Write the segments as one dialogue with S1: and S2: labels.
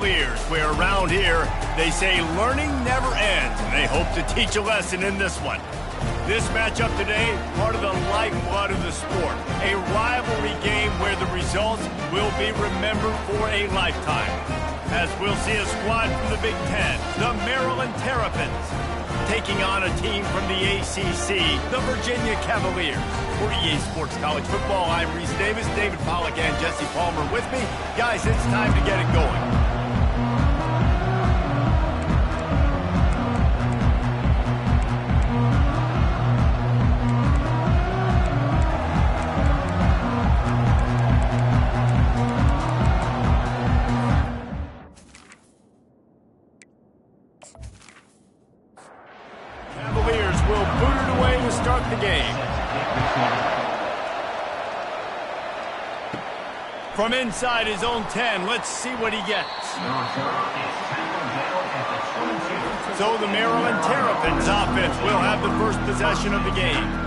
S1: Cavaliers, where around here they say learning never ends, and they hope to teach a lesson in this one. This matchup today, part of the lifeblood of the sport, a rivalry game where the results will be remembered for a lifetime. As we'll see a squad from the Big Ten, the Maryland Terrapins, taking on a team from the ACC, the Virginia Cavaliers. For EA Sports College Football, I'm Reese Davis, David Pollack, and Jesse Palmer with me. Guys, it's time to get it going. Cavaliers will boot it away to start the game. From inside his own 10, let's see what he gets. So the Maryland Terrapins offense will have the first possession of the game.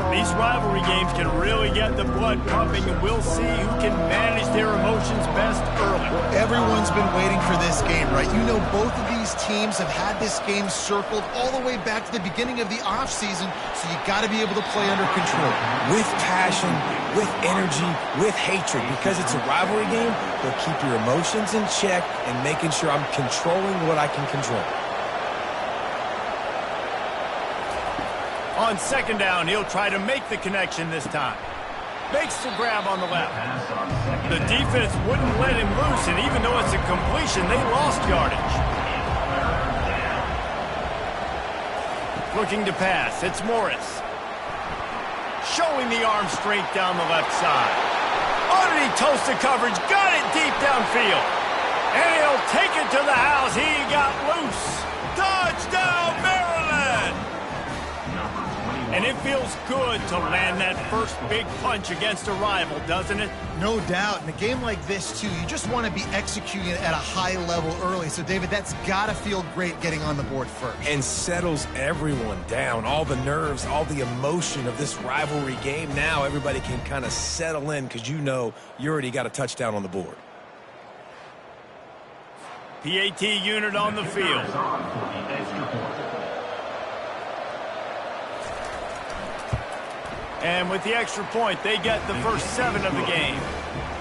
S1: These rivalry games can really get the blood pumping, and we'll see who can manage their emotions best early.
S2: Everyone's been waiting for this game, right? You know, both of these teams have had this game circled all the way back to the beginning of the offseason, so you got to be able to play under control.
S3: With passion, with energy, with hatred. Because it's a rivalry game, they'll keep your emotions in check and making sure I'm controlling what I can control.
S1: On second down, he'll try to make the connection this time. Makes the grab on the left. The defense wouldn't let him loose, and even though it's a completion, they lost yardage. Looking to pass, it's Morris. Showing the arm strength down the left side. Underneath toasted coverage, got it deep downfield. And he'll take it to the house. He got loose. Touchdown, Maryland! And it feels good to land that first big punch against a rival, doesn't it?
S2: No doubt. In a game like this, too, you just want to be executing at a high level early. So, David, that's got to feel great getting on the board first.
S3: And settles everyone down. All the nerves, all the emotion of this rivalry game. Now everybody can kind of settle in because you know you already got a touchdown on the board.
S1: PAT unit on the field. And with the extra point, they get the first 7 of the game.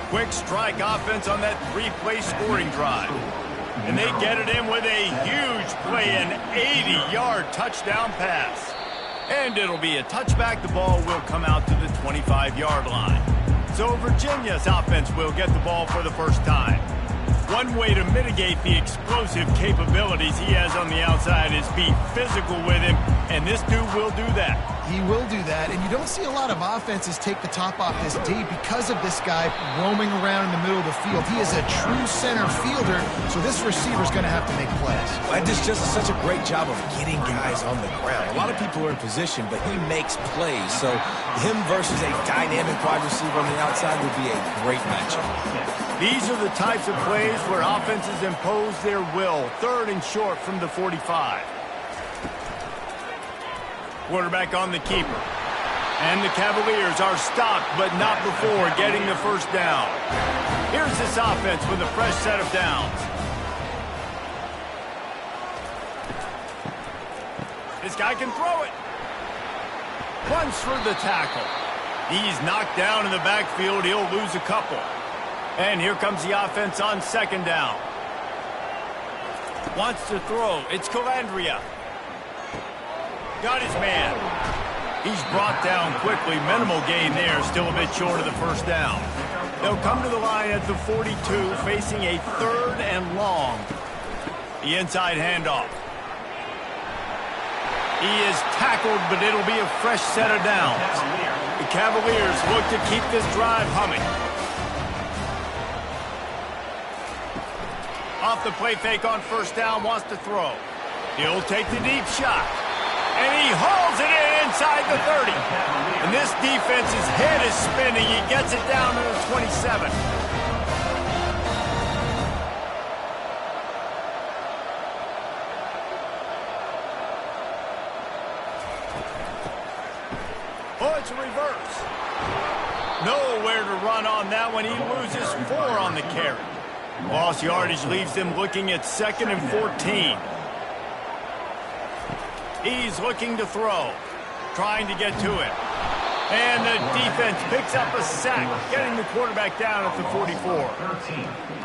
S1: Quick strike offense on that 3-play scoring drive. And they get it in with a huge play, an 80-yard touchdown pass. And it'll be a touchback. The ball will come out to the 25-yard line. So Virginia's offense will get the ball for the first time. One way to mitigate the explosive capabilities he has on the outside is be physical with him, and this dude will do that.
S2: He will do that, and you don't see a lot of offenses take the top off this D because of this guy roaming around in the middle of the field. He is a true center fielder, so this receiver's going to have to make plays.
S3: And this just such a great job of getting guys on the ground. A lot of people are in position, but he makes plays. So him versus a dynamic wide receiver on the outside would be a great matchup.
S1: These are the types of plays where offenses impose their will. 3rd and short from the 45. Quarterback on the keeper. And the Cavaliers are stopped, but not before getting the first down. Here's this offense with a fresh set of downs. This guy can throw it. Runs through the tackle. He's knocked down in the backfield. He'll lose a couple. And here comes the offense on second down. Wants to throw. It's Calandria. Got his man. He's brought down quickly. Minimal gain there. Still a bit short of the first down. They'll come to the line at the 42, facing a 3rd and long. The inside handoff. He is tackled, but it'll be a fresh set of downs. The Cavaliers look to keep this drive humming. Off the play fake on first down, wants to throw. He'll take the deep shot. And he hauls it in inside the 30. And this defense's head is spinning. He gets it down to the 27. Oh, it's a reverse. Nowhere to run on that one. He loses 4 on the carry. Lost yardage leaves them looking at 2nd and 14. He's looking to throw, trying to get to it. And the defense picks up a sack, getting the quarterback down at the 44.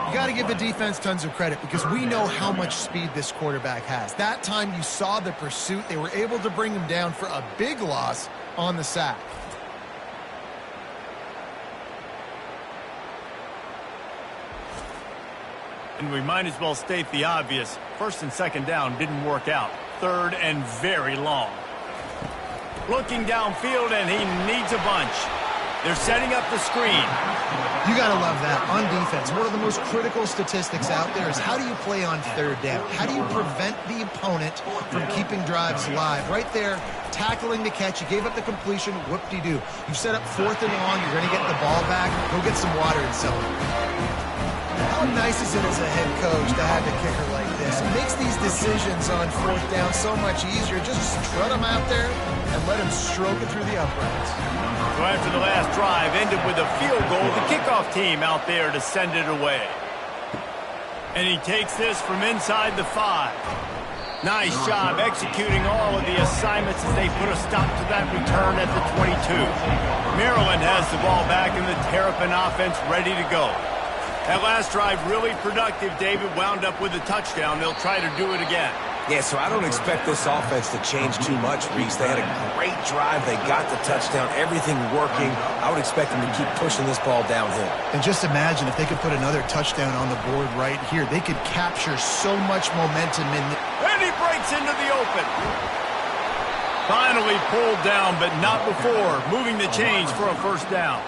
S2: You got to give the defense tons of credit because we know how much speed this quarterback has. That time you saw the pursuit. They were able to bring him down for a big loss on the sack.
S1: And we might as well state the obvious. 1st and 2nd down didn't work out. 3rd and very long. Looking downfield, and he needs a bunch. They're setting up the screen.
S2: You got to love that on defense. One of the most critical statistics out there is how do you play on 3rd down? How do you prevent the opponent from keeping drives live? Right there, tackling the catch. You gave up the completion. Whoop-de-doo. You set up 4th and long. You're going to get the ball back. Go get some water and sell it. How nice is it as a head coach to have a kicker like this? It makes these decisions on 4th down so much easier. Just strut him out there and let him stroke it through the uprights.
S1: So after the last drive ended with a field goal, the kickoff team out there to send it away. And he takes this from inside the 5. Nice job executing all of the assignments as they put a stop to that return at the 22. Maryland has the ball back and the Terrapin offense ready to go. That last drive really productive. David wound up with a touchdown. They'll try to do it again.
S3: Yeah, so I don't expect this offense to change too much, Reese. They had a great drive. They got the touchdown. Everything working. I would expect them to keep pushing this ball downhill.
S2: And just imagine if they could put another touchdown on the board right here. They could capture so much momentum in.
S1: And he breaks into the open. Finally pulled down, but not before moving the chains for a 1st down.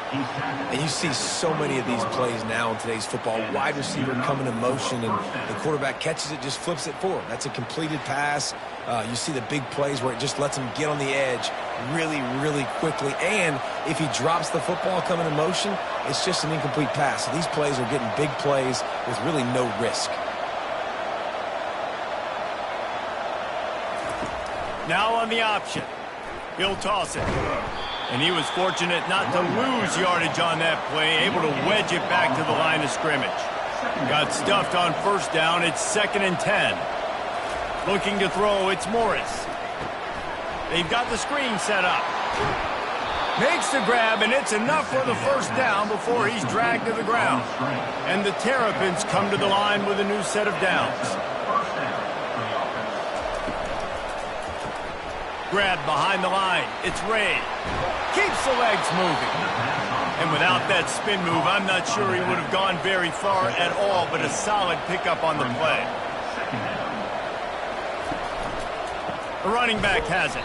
S3: And you see so many of these plays now in today's football. Wide receiver coming in motion, and the quarterback catches it, just flips it forward. That's a completed pass. You see the big plays where it just lets him get on the edge really, really quickly. And if he drops the football coming in motion, it's just an incomplete pass. So these plays are getting big plays with really no risk.
S1: Now on the option. He'll toss it. And he was fortunate not to lose yardage on that play, able to wedge it back to the line of scrimmage. Got stuffed on 1st down. It's 2nd and 10. Looking to throw, it's Morris. They've got the screen set up. Makes the grab, and it's enough for the 1st down before he's dragged to the ground. And the Terrapins come to the line with a new set of downs. Grab behind the line. It's Ray. Keeps the legs moving. And without that spin move, I'm not sure he would have gone very far at all, but a solid pickup on the play. The running back has it.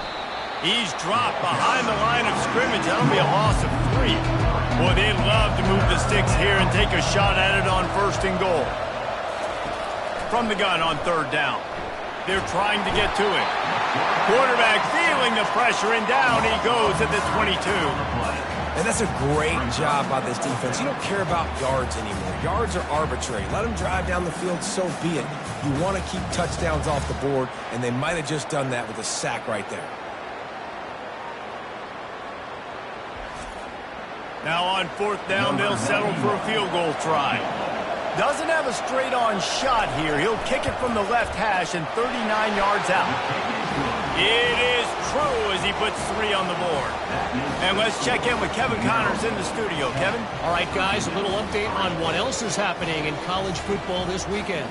S1: He's dropped behind the line of scrimmage. That'll be a loss of 3. Boy, they love to move the sticks here and take a shot at it on 1st and goal. From the gun on 3rd down. They're trying to get to it. Quarterback feeling the pressure, and down he goes at the 22.
S3: And that's a great job by this defense. You don't care about yards anymore. Yards are arbitrary. Let them drive down the field, so be it. You want to keep touchdowns off the board, and they might have just done that with a sack right there.
S1: Now on 4th down, they'll settle for a field goal try. Doesn't have a straight-on shot here. He'll kick it from the left hash and 39 yards out. It is true as he puts 3 on the board. And let's check in with Kevin Connors in the studio. Kevin?
S4: All right, guys, a little update on what else is happening in college football this weekend.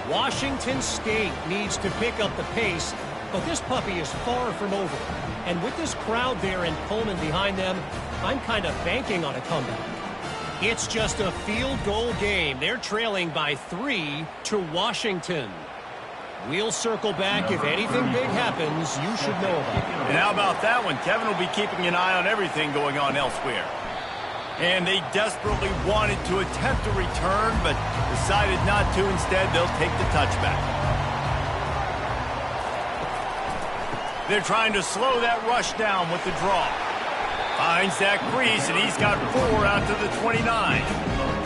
S4: Washington State needs to pick up the pace, but this puppy is far from over. And with this crowd there and Pullman behind them, I'm kind of banking on a comeback. It's just a field goal game. They're trailing by 3 to Washington. We'll circle back. If anything big happens, you should know about it.
S1: And how about that one? Kevin will be keeping an eye on everything going on elsewhere. And they desperately wanted to attempt a return, but decided not to. Instead, they'll take the touchback. They're trying to slow that rush down with the draw. Finds that crease, and he's got 4 out to the 29.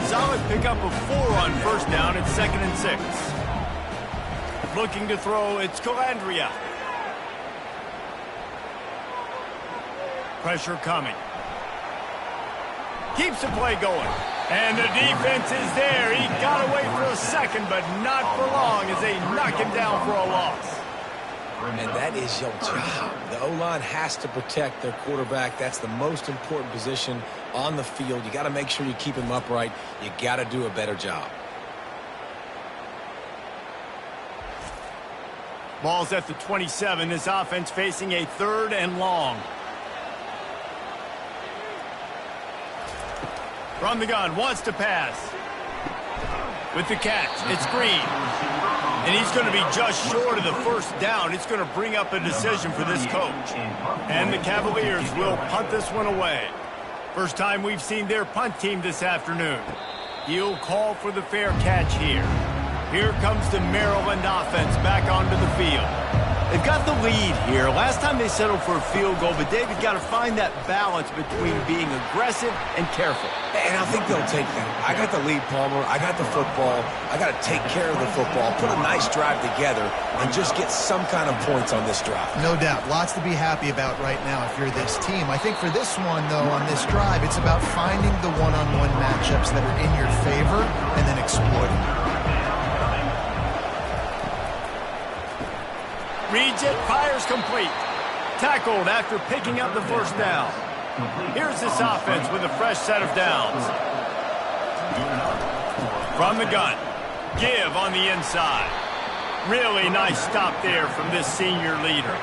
S1: Solid pickup of 4 on 1st down. It's 2nd and 6. Looking to throw, it's Calandria. Pressure coming. Keeps the play going. And the defense is there. He got away for a second, but not for long as they knock him down for a loss.
S3: And that is your job. The O-line has to protect their quarterback. That's the most important position on the field. You got to make sure you keep him upright. You got to do a better job.
S1: Ball's at the 27. This offense facing a 3rd and long. From the gun, wants to pass. With the catch, it's Green. And he's going to be just short of the first down. It's going to bring up a decision for this coach. And the Cavaliers will punt this one away. First time we've seen their punt team this afternoon. He'll call for the fair catch here. Here comes the Maryland offense back onto the field.
S5: They've got the lead here. Last time they settled for a field goal, but David got to find that balance between being aggressive and careful.
S3: And I think they'll take that. I got the lead, Palmer. I got the football. I got to take care of the football, put a nice drive together, and just get some kind of points on this drive.
S2: No doubt. Lots to be happy about right now if you're this team. I think for this one, though, on this drive, it's about finding the one-on-one matchups that are in your favor and then exploiting them.
S1: Reads it, fires complete. Tackled after picking up the first down. Here's this offense with a fresh set of downs. From the gun. Give on the inside. Really nice stop there from this senior leader.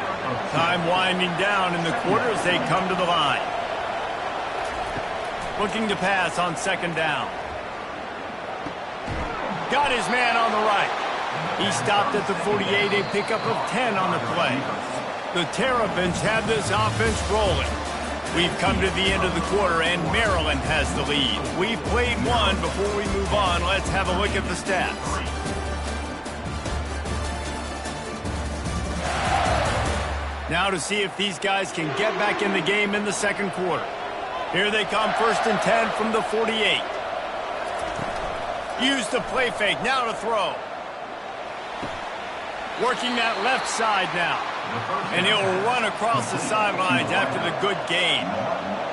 S1: Time winding down in the quarter as they come to the line. Looking to pass on 2nd down. Got his man on the right. He stopped at the 48, a pickup of 10 on the play. The Terrapins have this offense rolling. We've come to the end of the quarter, and Maryland has the lead. We've played one. Before we move on, let's have a look at the stats. Now to see if these guys can get back in the game in the 2nd quarter. Here they come, 1st and 10 from the 48. Use the play fake, now to throw. Working that left side now. And he'll run across the sidelines after the good gain.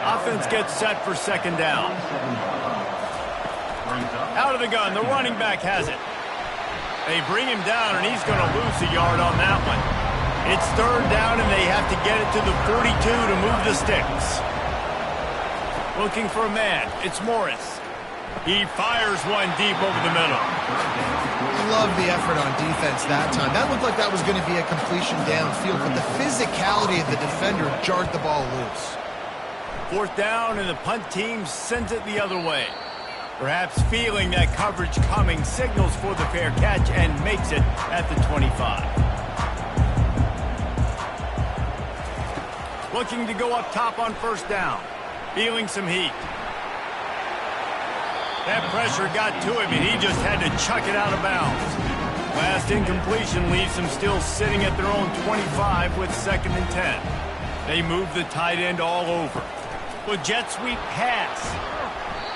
S1: Offense gets set for 2nd down. Out of the gun, the running back has it. They bring him down, and he's going to lose a yard on that one. It's 3rd down, and they have to get it to the 42 to move the sticks. Looking for a man. It's Morris. He fires one deep over the middle.
S2: Love the effort on defense that time. That looked like that was going to be a completion downfield, but the physicality of the defender jarred the ball loose.
S1: 4th down, and the punt team sends it the other way. Perhaps feeling that coverage coming, signals for the fair catch and makes it at the 25. Looking to go up top on 1st down. Feeling some heat. That pressure got to him, and he just had to chuck it out of bounds. Last incompletion leaves them still sitting at their own 25 with 2nd and 10. They move the tight end all over. Well, jet sweep pass.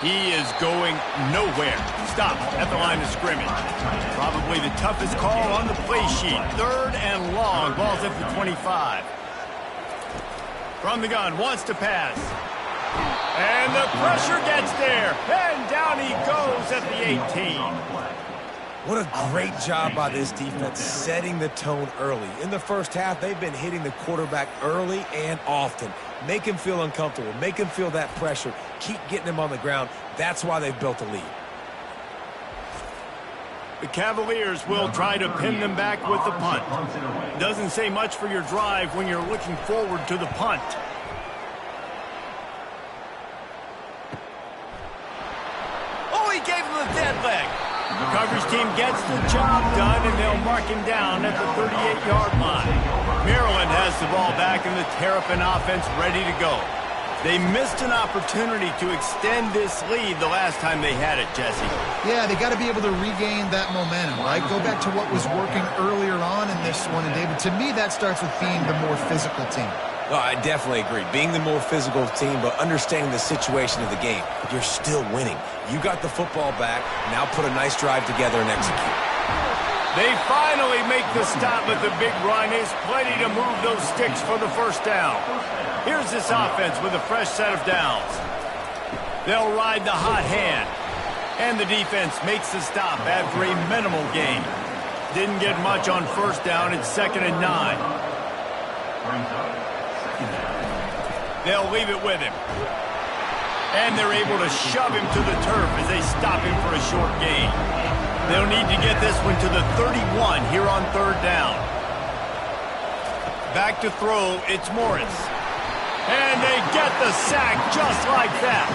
S1: He is going nowhere. Stop at the line of scrimmage. Probably the toughest call on the play sheet. 3rd and long. Ball's at the 25. From the gun, wants to pass. And the pressure gets there. And down he goes at the 18.
S3: What a great job by this defense setting the tone early. In the first half, they've been hitting the quarterback early and often. Make him feel uncomfortable. Make him feel that pressure. Keep getting him on the ground. That's why they've built a lead.
S1: The Cavaliers will try to pin them back with the punt. Doesn't say much for your drive when you're looking forward to the punt.
S5: He gave him the dead leg.
S1: The coverage team gets the job done, and they'll mark him down at the 38-yard line. Maryland has the ball back, and the Terrapin offense ready to go. They missed an opportunity to extend this lead the last time they had it, Jesse.
S2: Yeah, they got to be able to regain that momentum, right? Go back to what was working earlier on in this one. And, David, to me, that starts with being the more physical team.
S3: Oh, I definitely agree. Being the more physical team, but understanding the situation of the game. You're still winning. You got the football back. Now put a nice drive together and execute.
S1: They finally make the stop with the big run. Is plenty to move those sticks for the 1st down. Here's this offense with a fresh set of downs. They'll ride the hot hand. And the defense makes the stop after a minimal gain. Didn't get much on first down. It's 2nd and 9. They'll leave it with him. And they're able to shove him to the turf as they stop him for a short gain. They'll need to get this one to the 31 here on 3rd down. Back to throw, it's Morris. And they get the sack just like that.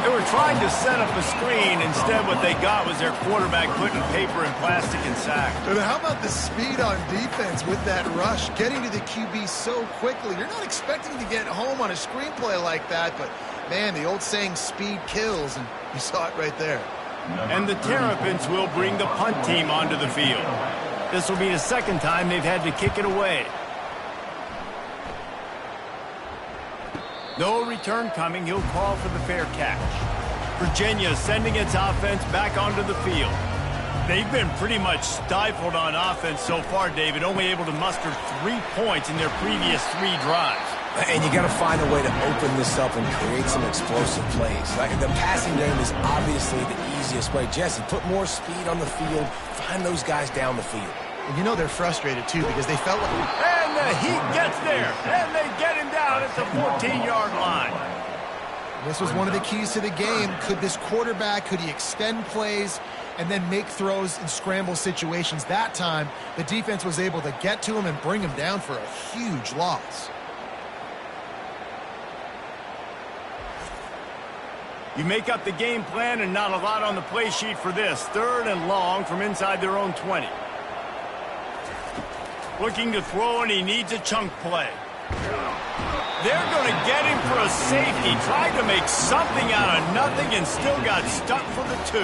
S1: They were trying to set up a screen. Instead, what they got was their quarterback putting paper and plastic and sack.
S2: But how about the speed on defense with that rush, getting to the QB so quickly? You're not expecting to get home on a screenplay like that, but, man, the old saying, speed kills, and you saw it right there.
S1: And the Terrapins will bring the punt team onto the field. This will be the 2nd time they've had to kick it away. No return coming. He'll call for the fair catch. Virginia sending its offense back onto the field. They've been pretty much stifled on offense so far, David, only able to muster 3 points in their previous 3 drives.
S3: And you got to find a way to open this up and create some explosive plays. Like the passing game is obviously the easiest way. Jesse, put more speed on the field. Find those guys down the field.
S2: And you know they're frustrated, too, because they felt like...
S1: And the Heat gets there, and they get him down at the 14-yard line.
S2: This was one of the keys to the game. Could this quarterback, could he extend plays and then make throws in scramble situations? That time, the defense was able to get to him and bring him down for a huge loss.
S1: You make up the game plan and not a lot on the play sheet for this. 3rd and long from inside their own 20. Looking to throw, and he needs a chunk play. They're going to get him for a safety. Tried to make something out of nothing and still got stuck for the 2.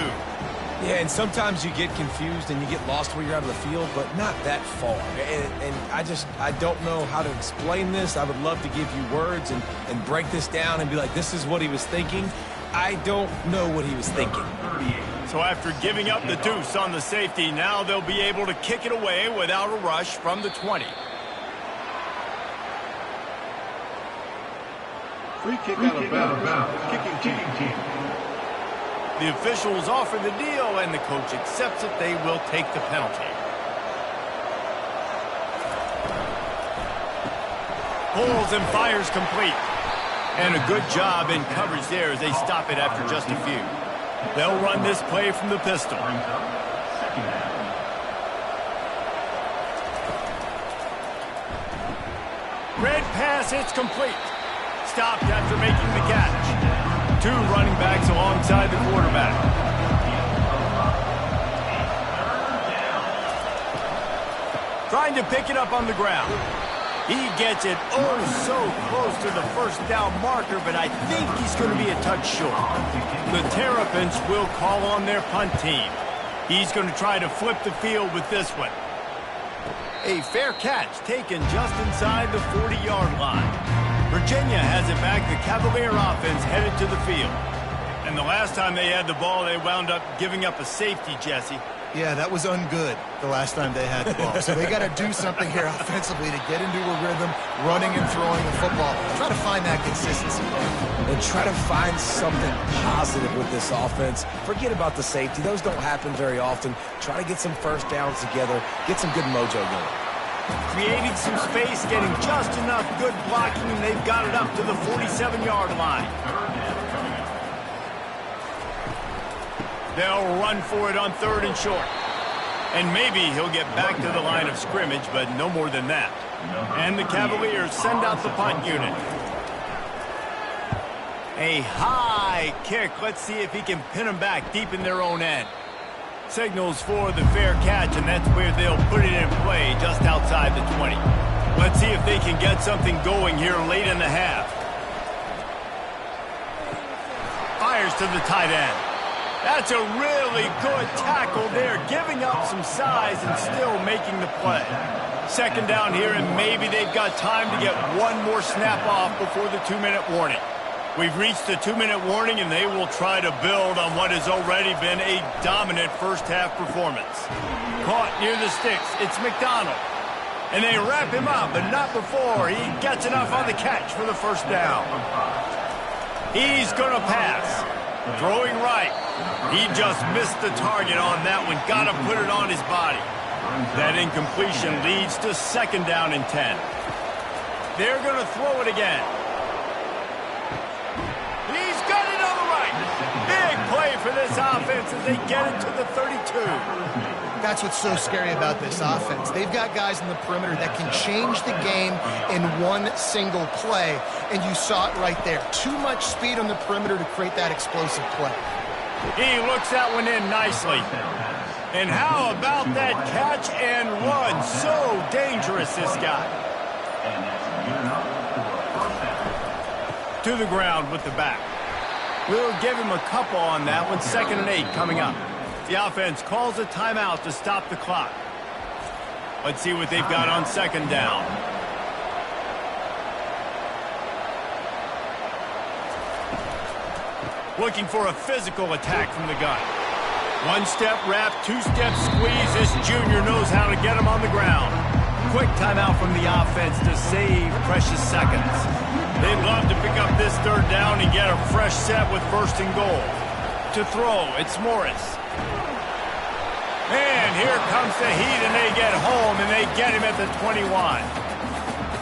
S3: Yeah, and sometimes you get confused and you get lost where you're out of the field, but not that far. And I don't know how to explain this. I would love to give you words and break this down and be like, this is what he was thinking. I don't know what he was thinking.
S1: So after giving up the deuce on the safety, now they'll be able to kick it away without a rush from the 20.
S6: Free kick out of bounds. Kicking team.
S1: The officials offer the deal, and the coach accepts it. They will take the penalty. Pulls and fires complete. And a good job in coverage there as they stop it after just a few. They'll run this play from the pistol. Red pass, it's complete. Stopped after making the catch. 2 running backs alongside the quarterback. Trying to pick it up on the ground. He gets it so close to the 1st down marker, but I think he's going to be a touch short. The Terrapins will call on their punt team. He's going to try to flip the field with this one. A fair catch taken just inside the 40-yard line. Virginia has it back. The Cavalier offense headed to the field. And the last time they had the ball, they wound up giving up a safety, Jesse.
S2: Yeah, that was ungood the last time they had the ball. So they got to do something here offensively to get into a rhythm, running and throwing the football. Try to find that consistency.
S3: And try to find something positive with this offense. Forget about the safety. Those don't happen very often. Try to get some 1st downs together. Get some good mojo going.
S1: Creating some space, getting just enough good blocking, and they've got it up to the 47-yard line. They'll run for it on 3rd and short. And maybe he'll get back to the line of scrimmage, but no more than that. And the Cavaliers send out the punt unit. A high kick. Let's see if he can pin them back deep in their own end. Signals for the fair catch, and that's where they'll put it in play, just outside the 20. Let's see if they can get something going here late in the half. Fires to the tight end. That's a really good tackle there, giving up some size and still making the play. 2nd down here, and maybe they've got time to get one more snap off before the 2-minute warning. We've reached the 2-minute warning, and they will try to build on what has already been a dominant first-half performance. Caught near the sticks. It's McDonald. And they wrap him up, but not before he gets enough on the catch for the 1st down. He's going to pass. Throwing right. He just missed the target on that one. Got to put it on his body. That incompletion leads to 2nd down and 10. They're going to throw it again. He's got it on the right. Big play for this offense as they get it to the 32.
S2: That's what's so scary about this offense. They've got guys in the perimeter that can change the game in one single play, and you saw it right there. Too much speed on the perimeter to create that explosive play.
S1: He looks that one in nicely. And how about that catch and run? So dangerous, this guy. To the ground with the back. We'll give him a couple on that one. 2nd and 8 coming up. The offense calls a timeout to stop the clock. Let's see what they've got on 2nd down. Looking for a physical attack from the gun. 1-step wrap, 2-step squeeze. This junior knows how to get him on the ground. Quick timeout from the offense to save precious seconds. They'd love to pick up this 3rd down and get a fresh set with 1st and goal. To throw, it's Morris. And here comes the heat, and they get home, and they get him at the 21.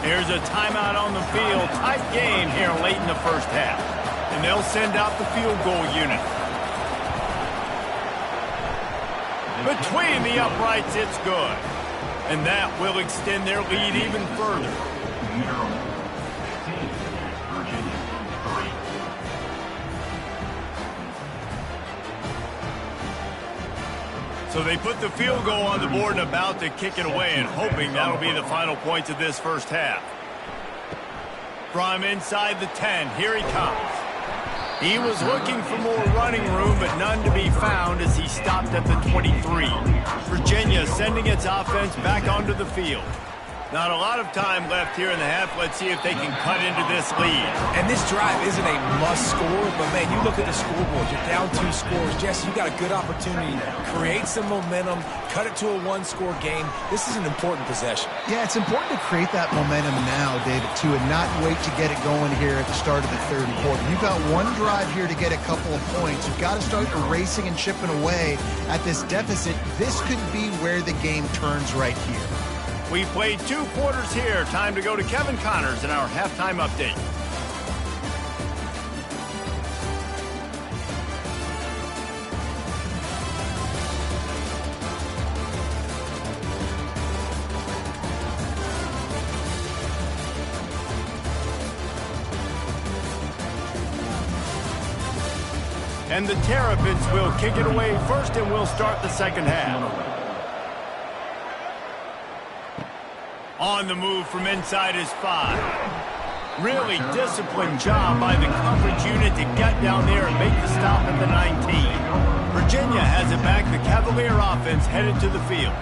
S1: Here's a timeout on the field. Tight game here late in the 1st half. And they'll send out the field goal unit. Between the uprights, it's good. And that will extend their lead even further. So they put the field goal on the board and about to kick it away, and hoping that'll be the final points of this 1st half. From inside the 10, here he comes. He was looking for more running room, but none to be found as he stopped at the 23. Virginia sending its offense back onto the field. Not a lot of time left here in the half. Let's see if they can cut into this lead.
S3: And this drive isn't a must score, but man, you look at the scoreboard, you're down 2 scores. Jesse, you got a good opportunity to create some momentum, cut it to a 1-score game. This is an important possession.
S2: Yeah, it's important to create that momentum now, David, too, and not wait to get it going here at the start of the 3rd quarter. You've got one drive here to get a couple of points. You've got to start erasing and chipping away at this deficit. This could be where the game turns right here.
S1: We played 2 quarters here. Time to go to Kevin Connors in our halftime update. And the Terrapins will kick it away first, and we'll start the 2nd half. On the move from inside his 5. Really disciplined job by the coverage unit to get down there and make the stop at the 19. Virginia has it back. The Cavalier offense headed to the field.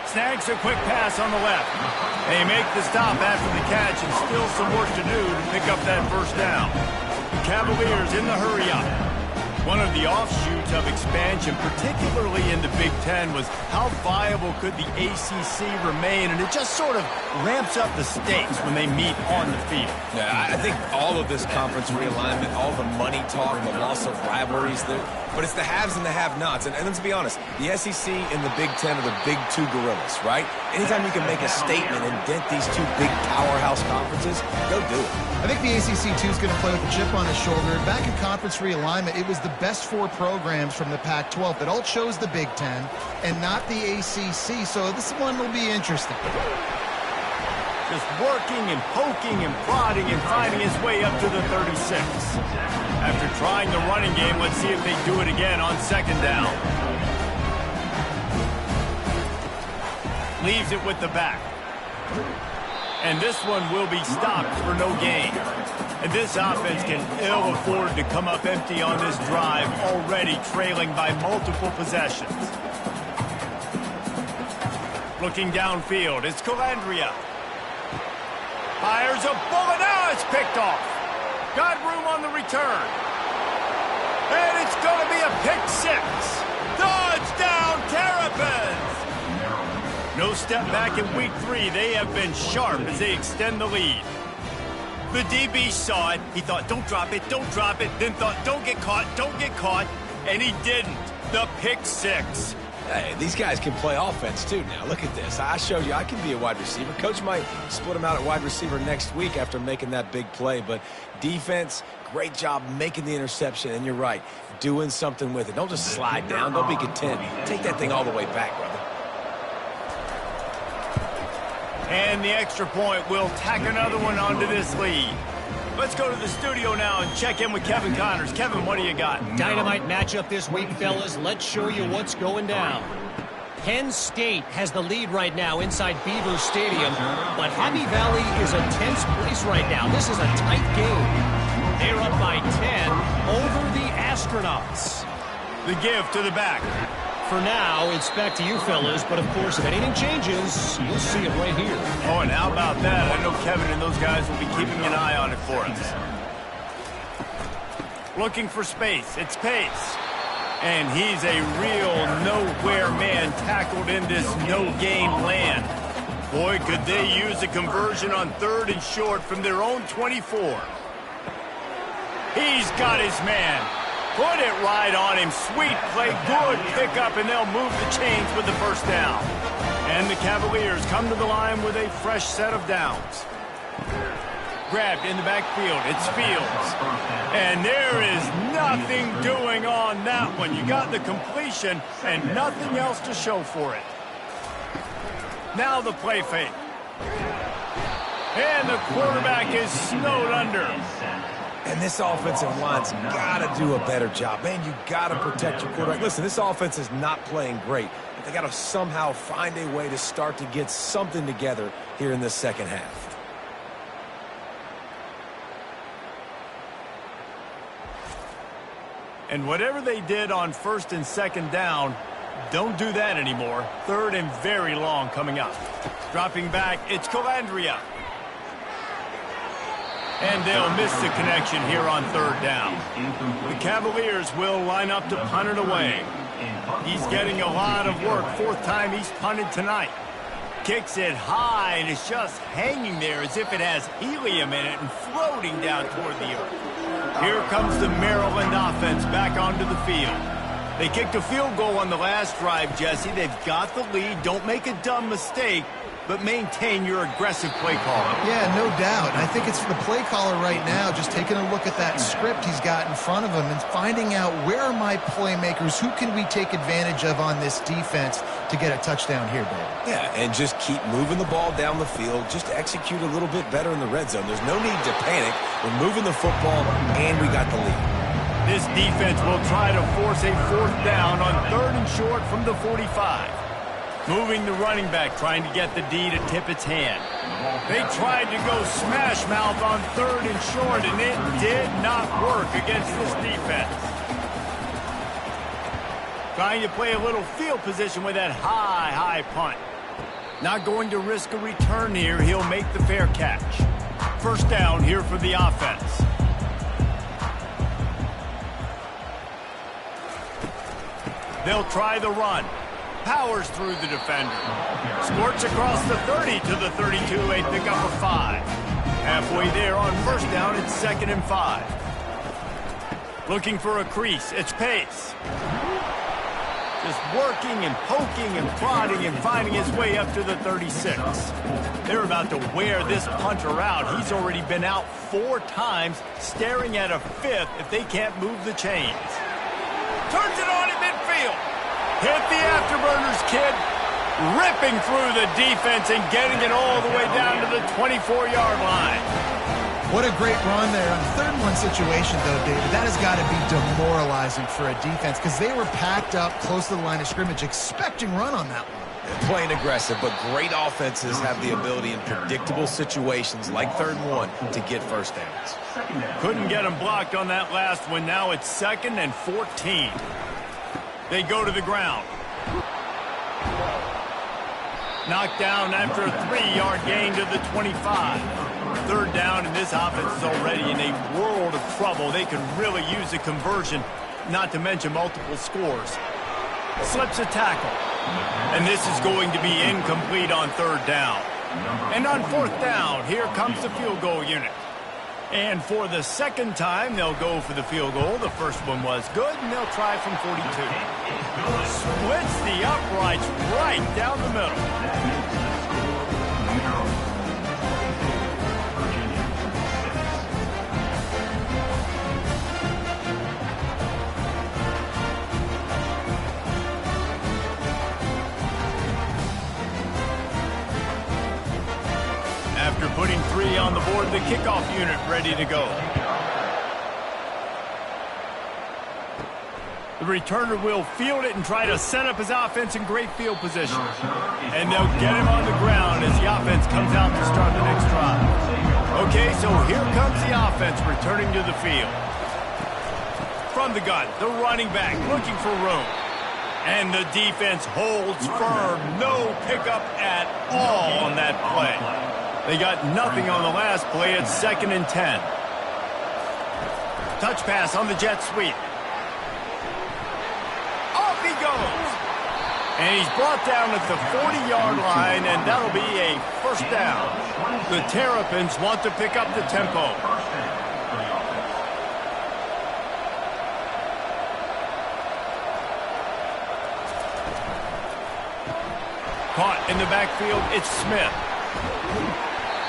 S1: Snags a quick pass on the left. They make the stop after the catch, and still some work to do to pick up that 1st down. The Cavaliers in the hurry up. One of the offshoots of expansion, particularly in the Big Ten, was how viable could the ACC remain, and it just sort of ramps up the stakes when they meet on the field.
S3: Yeah, I think all of this conference realignment, all the money talk, the loss of rivalries, but it's the haves and the have-nots. And let's be honest, the SEC and the Big Ten are the big 2 gorillas, right? Anytime you can make a statement and dent these 2 big powerhouse conferences, go do it.
S2: I think the ACC, too, is going to play with a chip on his shoulder. Back in conference realignment, it was the best 4 programs from the Pac-12 that all chose the Big Ten and not the ACC, so this one will be interesting.
S1: Just working and poking and prodding and finding his way up to the 36. After trying the running game, let's see if they do it again on 2nd down. Leaves it with the back. And this one will be stopped for no gain. And this offense can ill afford to come up empty on this drive, already trailing by multiple possessions. Looking downfield, it's Calandria. Fires a bullet. Now it's picked off. Got room on the return. And it's going to be a pick 6. Touchdown, Terrapins! No step back in week 3. They have been sharp as they extend the lead. The DB saw it. He thought, don't drop it, don't drop it. Then thought, don't get caught, don't get caught. And he didn't. The pick six.
S3: Hey, these guys can play offense, too, now. Look at this. I showed you I can be a wide receiver. Coach might split him out at wide receiver next week after making that big play. But defense, great job making the interception. And you're right, doing something with it. Don't just slide down. Don't be content. Take that thing all the way back, brother.
S1: And the extra point will tack another one onto this lead. Let's go to the studio now and check in with Kevin Connors. Kevin, what do you got?
S4: Dynamite matchup this week, fellas. Let's show you what's going down. Penn State has the lead right now inside Beaver Stadium, but Happy Valley is a tense place right now. This is a tight game. They're up by 10 over the Astronauts.
S1: The give to the back.
S4: For now, it's back to you, fellas, but of course, if anything changes, you'll see it right here.
S1: Oh, and how about that? I know Kevin and those guys will be keeping an eye on it for us. Looking for space. It's Pace. And he's a real nowhere man tackled in this no-gain land. Boy, could they use a conversion on 3rd and short from their own 24. He's got his man. Put it right on him. Sweet play. Good pickup, and they'll move the chains with the first down. And the Cavaliers come to the line with a fresh set of downs. Grabbed in the backfield. It's Fields. And there is nothing doing on that one. You got the completion and nothing else to show for it. Now the play fake. And the quarterback is snowed under.
S3: And this offensive line's got to do a better job. Man, you got to protect your quarterback. Listen, this offense is not playing great, but they got to somehow find a way to start to get something together here in the second half.
S1: And whatever they did on 1st and 2nd down, don't do that anymore. 3rd and very long coming up. Dropping back, it's Calandria. And they'll miss the connection here on 3rd down. The Cavaliers will line up to punt it away. He's getting a lot of work. 4th time he's punted tonight. Kicks it high, and it's just hanging there as if it has helium in it and floating down toward the earth. Here comes the Maryland offense back onto the field. They kicked a field goal on the last drive, Jesse. They've got the lead. Don't make a dumb mistake, but maintain your aggressive play caller.
S2: Yeah, no doubt. I think it's for the play caller right now, just taking a look at that script he's got in front of him and finding out where are my playmakers, who can we take advantage of on this defense to get a touchdown here, David.
S3: Yeah, and just keep moving the ball down the field. Just execute a little bit better in the red zone. There's no need to panic. We're moving the football, and we got the lead.
S1: This defense will try to force a 4th down on 3rd and short from the 45. Moving the running back, trying to get the D to tip its hand. They tried to go smash mouth on 3rd and short, and it did not work against this defense. Trying to play a little field position with that high punt. Not going to risk a return here. He'll make the fair catch. 1st down here for the offense. They'll try the run. Powers through the defender. Squirts across the 30 to the 32. A pickup of 5. Halfway there on 1st down, it's 2nd and 5. Looking for a crease. It's Pace. Just working and poking and prodding and finding his way up to the 36. They're about to wear this punter out. He's already been out 4 times, staring at a 5th if they can't move the chains. Turns it on in midfield. Hit the afterburners, kid. Ripping through the defense and getting it all the way down to the 24-yard line.
S2: What a great run there. On the 3rd and 1 situation, though, David, that has got to be demoralizing for a defense because they were packed up close to the line of scrimmage, expecting run on that one.
S3: They're playing aggressive, but great offenses have the ability in predictable situations like 3rd and 1 to get 1st downs.
S1: Couldn't get him blocked on that last one. Now it's 2nd and 14. They go to the ground. Knocked down after a 3-yard gain to the 25. 3rd down, and this offense is already in a world of trouble. They could really use a conversion, not to mention multiple scores. Slips a tackle. And this is going to be incomplete on 3rd down. And on 4th down, here comes the field goal unit. And for the second time, they'll go for the field goal. The first one was good, and they'll try from 42. Splits the uprights right down the middle. After putting 3 on the board, the kickoff unit ready to go. The returner will field it and try to set up his offense in great field position. And they'll get him on the ground as the offense comes out to start the next drive. Okay, so here comes the offense returning to the field. From the gun, the running back looking for room. And the defense holds firm. No pickup at all on that play. They got nothing on the last play. It's 2nd and 10. Touch pass on the jet sweep. Off he goes. And he's brought down at the 40-yard line, and that'll be a first down. The Terrapins want to pick up the tempo. Caught in the backfield, it's Smith.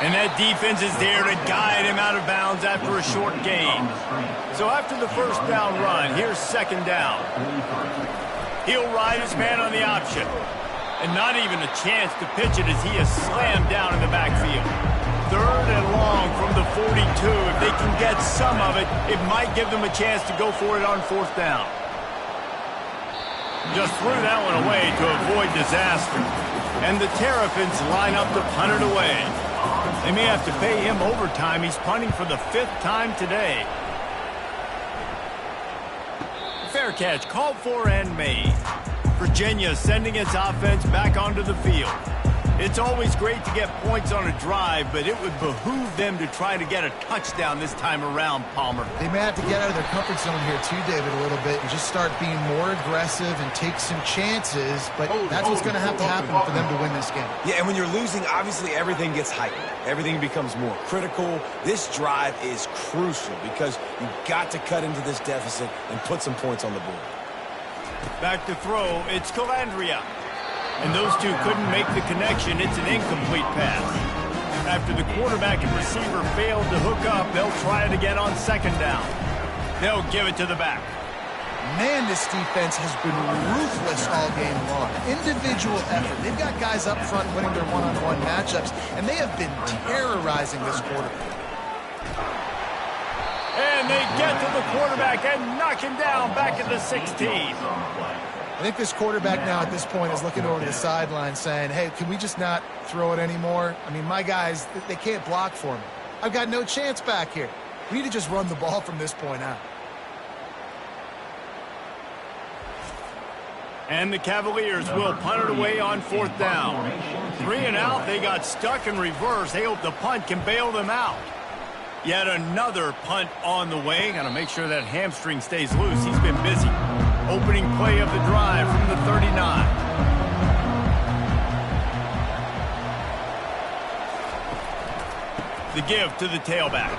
S1: And that defense is there to guide him out of bounds after a short gain. So after the first down run, here's 2nd down. He'll ride his man on the option. And not even a chance to pitch it as he is slammed down in the backfield. 3rd and long from the 42. If they can get some of it, it might give them a chance to go for it on 4th down. Just threw that one away to avoid disaster. And the Terrapins line up to punt it away. They may have to pay him overtime. He's punting for the 5th time today. Fair catch called for and made. Virginia sending its offense back onto the field. It's always great to get points on a drive, but it would behoove them to try to get a touchdown this time around, Palmer.
S2: They may have to get out of their comfort zone here too, David, a little bit and just start being more aggressive and take some chances, but that's what's going to have to happen for them to win this game.
S3: Yeah, and when you're losing, obviously everything gets heightened. Everything becomes more critical. This drive is crucial because you've got to cut into this deficit and put some points on the board.
S1: Back to throw, it's Calandria. And those two couldn't make the connection. It's an incomplete pass. After the quarterback and receiver failed to hook up, they'll try it again on 2nd down. They'll give it to the back.
S2: Man, this defense has been ruthless all game long. Individual effort. They've got guys up front winning their one-on-one matchups, and they have been terrorizing this quarterback.
S1: And they get to the quarterback and knock him down back at the 16.
S2: I think this quarterback now at this point is looking over to the sideline saying, hey, can we just not throw it anymore? I mean, my guys, they can't block for me. I've got no chance back here. We need to just run the ball from this point out.
S1: And the Cavaliers will punt it away on 4th down. 3 and out, they got stuck in reverse. They hope the punt can bail them out. Yet another punt on the way. Got to make sure that hamstring stays loose. He's been busy. Opening play of the drive from the 39. The give to the tailback.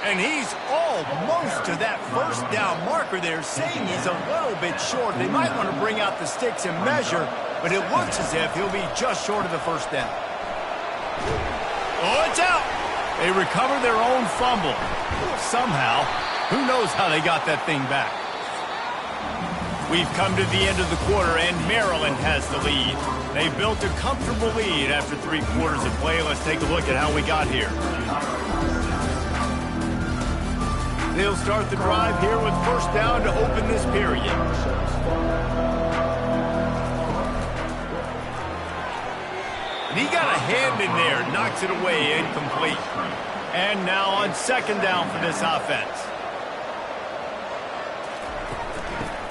S1: And he's almost to that first down marker there, saying he's a little bit short. They might want to bring out the sticks and measure, but it looks as if he'll be just short of the first down. Oh, it's out. They recover their own fumble. Somehow, who knows how they got that thing back. We've come to the end of the quarter, and Maryland has the lead. They built a comfortable lead after 3 quarters of play. Let's take a look at how we got here. They'll start the drive here with 1st down to open this period. And he got a hand in there, knocks it away, incomplete. And now on 2nd down for this offense.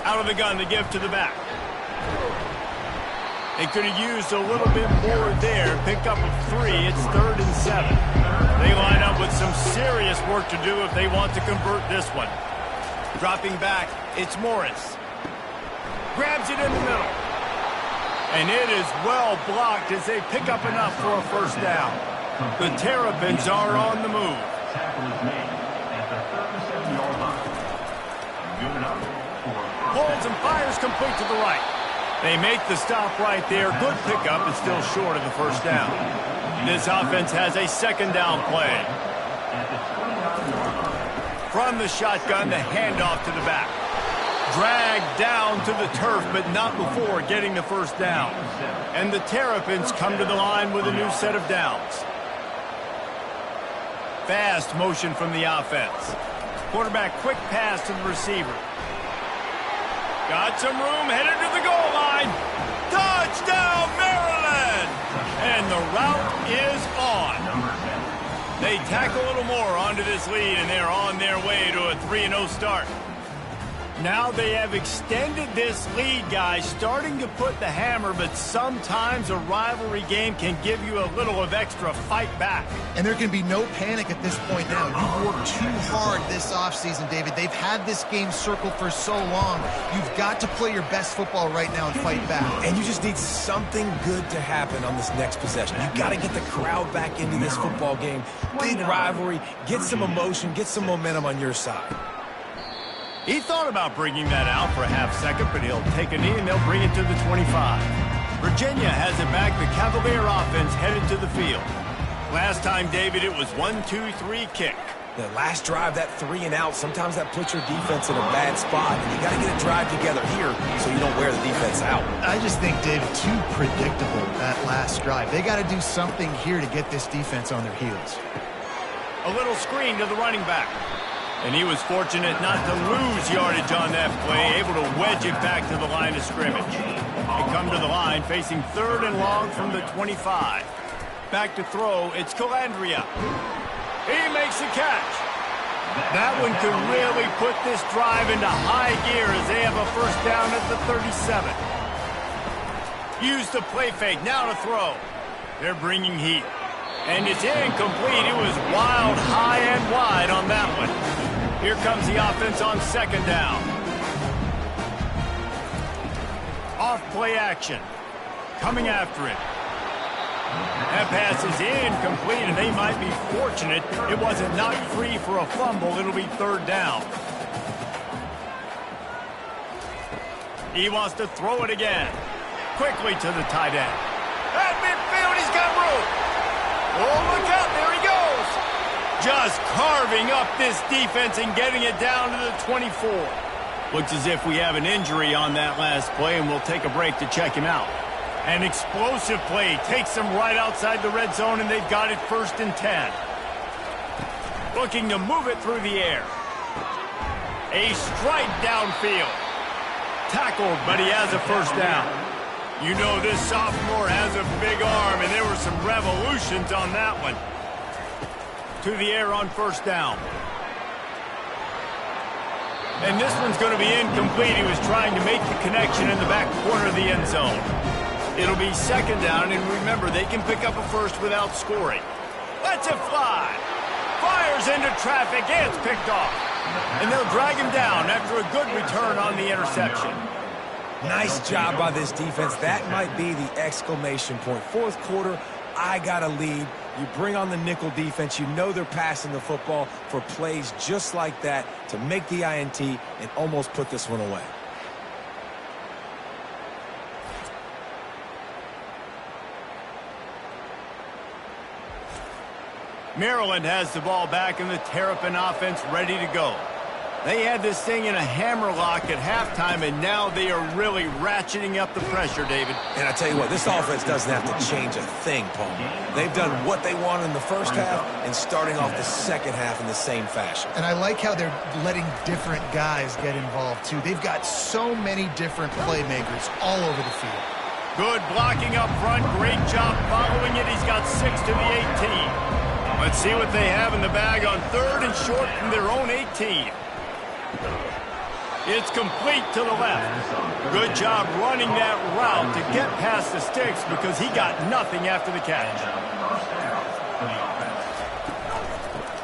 S1: Out of the gun, the give to the back. They could have used a little bit more there. Pick up of 3. It's 3rd and 7. They line up with some serious work to do if they want to convert this one. Dropping back, it's Morris. Grabs it in the middle. And it is well blocked as they pick up enough for a 1st down. The Terrapins are on the move. Holds and fires complete to the right. They make the stop right there. Good pickup is still short of the first down. This offense has a second down play. From the shotgun, the handoff to the back. Dragged down to the turf, but not before getting the first down. And the Terrapins come to the line with a new set of downs. Fast motion from the offense. Quarterback quick pass to the receiver. Got some room, headed to the goal line. Touchdown, Maryland! And the route is on. They tack a little more onto this lead, and they're on their way to a 3-0 start. Now they have extended this lead, guys, starting to put the hammer, but sometimes a rivalry game can give you a little of extra fight back.
S2: And there can be no panic at this point now. You've worked too hard this offseason, David. They've had this game circled for so long. You've got to play your best football right now and fight back.
S3: And you just need something good to happen on this next possession. You've got to get the crowd back into this football game. Big rivalry, get some emotion, get some momentum on your side.
S1: He thought about bringing that out for a half second, but he'll take a knee and they'll bring it to the 25. Virginia has it back. The Cavalier offense headed to the field. Last time, David, it was 1-2-3 kick.
S3: The last drive, that 3 and out, sometimes that puts your defense in a bad spot. And you got to get a drive together here so you don't wear the defense out.
S2: I just think, David, too predictable that last drive. They got to do something here to get this defense on their heels.
S1: A little screen to the running back. And he was fortunate not to lose yardage on that play, able to wedge it back to the line of scrimmage. They come to the line, facing 3rd and long from the 25. Back to throw, it's Calandria. He makes the catch. That one could really put this drive into high gear as they have a first down at the 37. Use the play fake, now to throw. They're bringing heat. And it's incomplete. It was wild, high and wide on that one. Here comes the offense on 2nd down. Off play action. Coming after it. That pass is incomplete, and they might be fortunate it wasn't knocked free for a fumble. It'll be 3rd down. He wants to throw it again. Quickly to the tight end. At midfield, he's got room. Oh, look out, there he goes. Just carving up this defense and getting it down to the 24. Looks as if we have an injury on that last play, and we'll take a break to check him out. An explosive play takes them right outside the red zone, and they've got it 1st and 10. Looking to move it through the air. A strike downfield. Tackled, but he has a first down. You know this sophomore has a big arm, and there were some revolutions on that one. To the air on 1st down. And this one's going to be incomplete. He was trying to make the connection in the back corner of the end zone. It'll be 2nd down, and remember, they can pick up a first without scoring. Lets it fly. Fires into traffic. It's picked off. And they'll drag him down after a good return on the interception.
S3: Nice job by this defense. That might be the exclamation point. 4th quarter, I got a lead. You bring on the nickel defense. You know they're passing the football for plays just like that to make the INT and almost put this one away.
S1: Maryland has the ball back and the Terrapin offense ready to go. They had this thing in a hammer lock at halftime, and now they are really ratcheting up the pressure, David.
S3: And I tell you what, this offense doesn't have to change a thing, Paul. They've done what they wanted in the first half and starting off the second half in the same fashion.
S2: And I like how they're letting different guys get involved, too. They've got so many different playmakers all over the field.
S1: Good blocking up front. Great job following it. He's got 6 to the 18. Let's see what they have in the bag on 3rd and short from their own 18. It's complete to the left. Good job running that route to get past the sticks because he got nothing after the catch.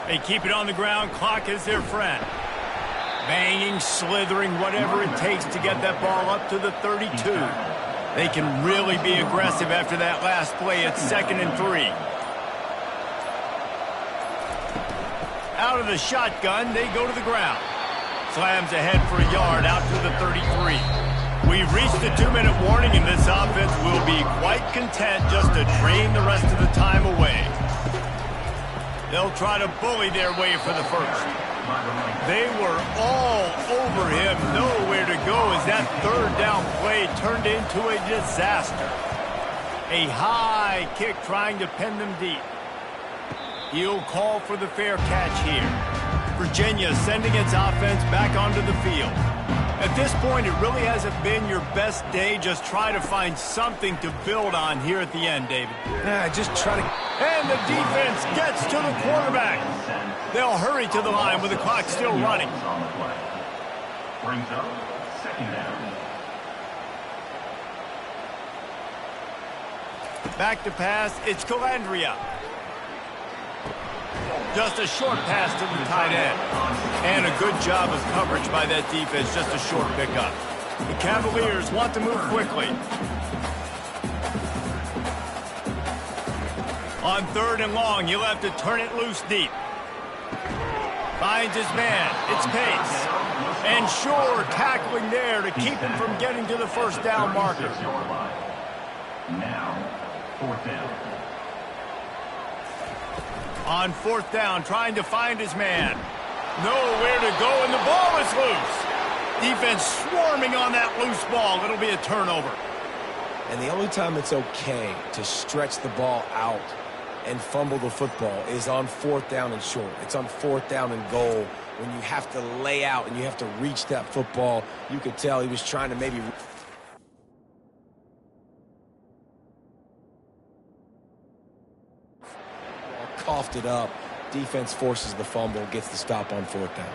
S1: They keep it on the ground. Clock is their friend. Banging, slithering, whatever it takes to get that ball up to the 32. They can really be aggressive after that last play at 2nd and 3. Out of the shotgun, they go to the ground. Slams ahead for a yard out to the 33. We've reached the 2-minute warning, and this offense will be quite content just to drain the rest of the time away. They'll try to bully their way for the first. They were all over him, nowhere to go as that third down play turned into a disaster. A high kick trying to pin them deep. He'll call for the fair catch here. Virginia sending its offense back onto the field. At this point, it really hasn't been your best day. Just try to find something to build on here at the end, David.
S3: Yeah, just try to...
S1: And the defense gets to the quarterback. They'll hurry to the line with the clock still running.
S6: Brings up second down.
S1: Back to pass, it's Calandria. Just a short pass to the tight end. And a good job of coverage by that defense, just a short pickup. The Cavaliers want to move quickly. On 3rd and long, he'll have to turn it loose deep. Finds his man, it's Pace. And Shore tackling there to keep him from getting to the first down marker.
S6: Now, 4th down.
S1: On 4th down, trying to find his man. Nowhere to go, and the ball is loose. Defense swarming on that loose ball. It'll be a turnover.
S3: And the only time it's okay to stretch the ball out and fumble the football is on 4th down and short. It's on 4th down and goal when you have to lay out and you have to reach that football. You could tell he was trying to maybe... coughed it up. Defense forces the fumble, gets the stop on 4th down.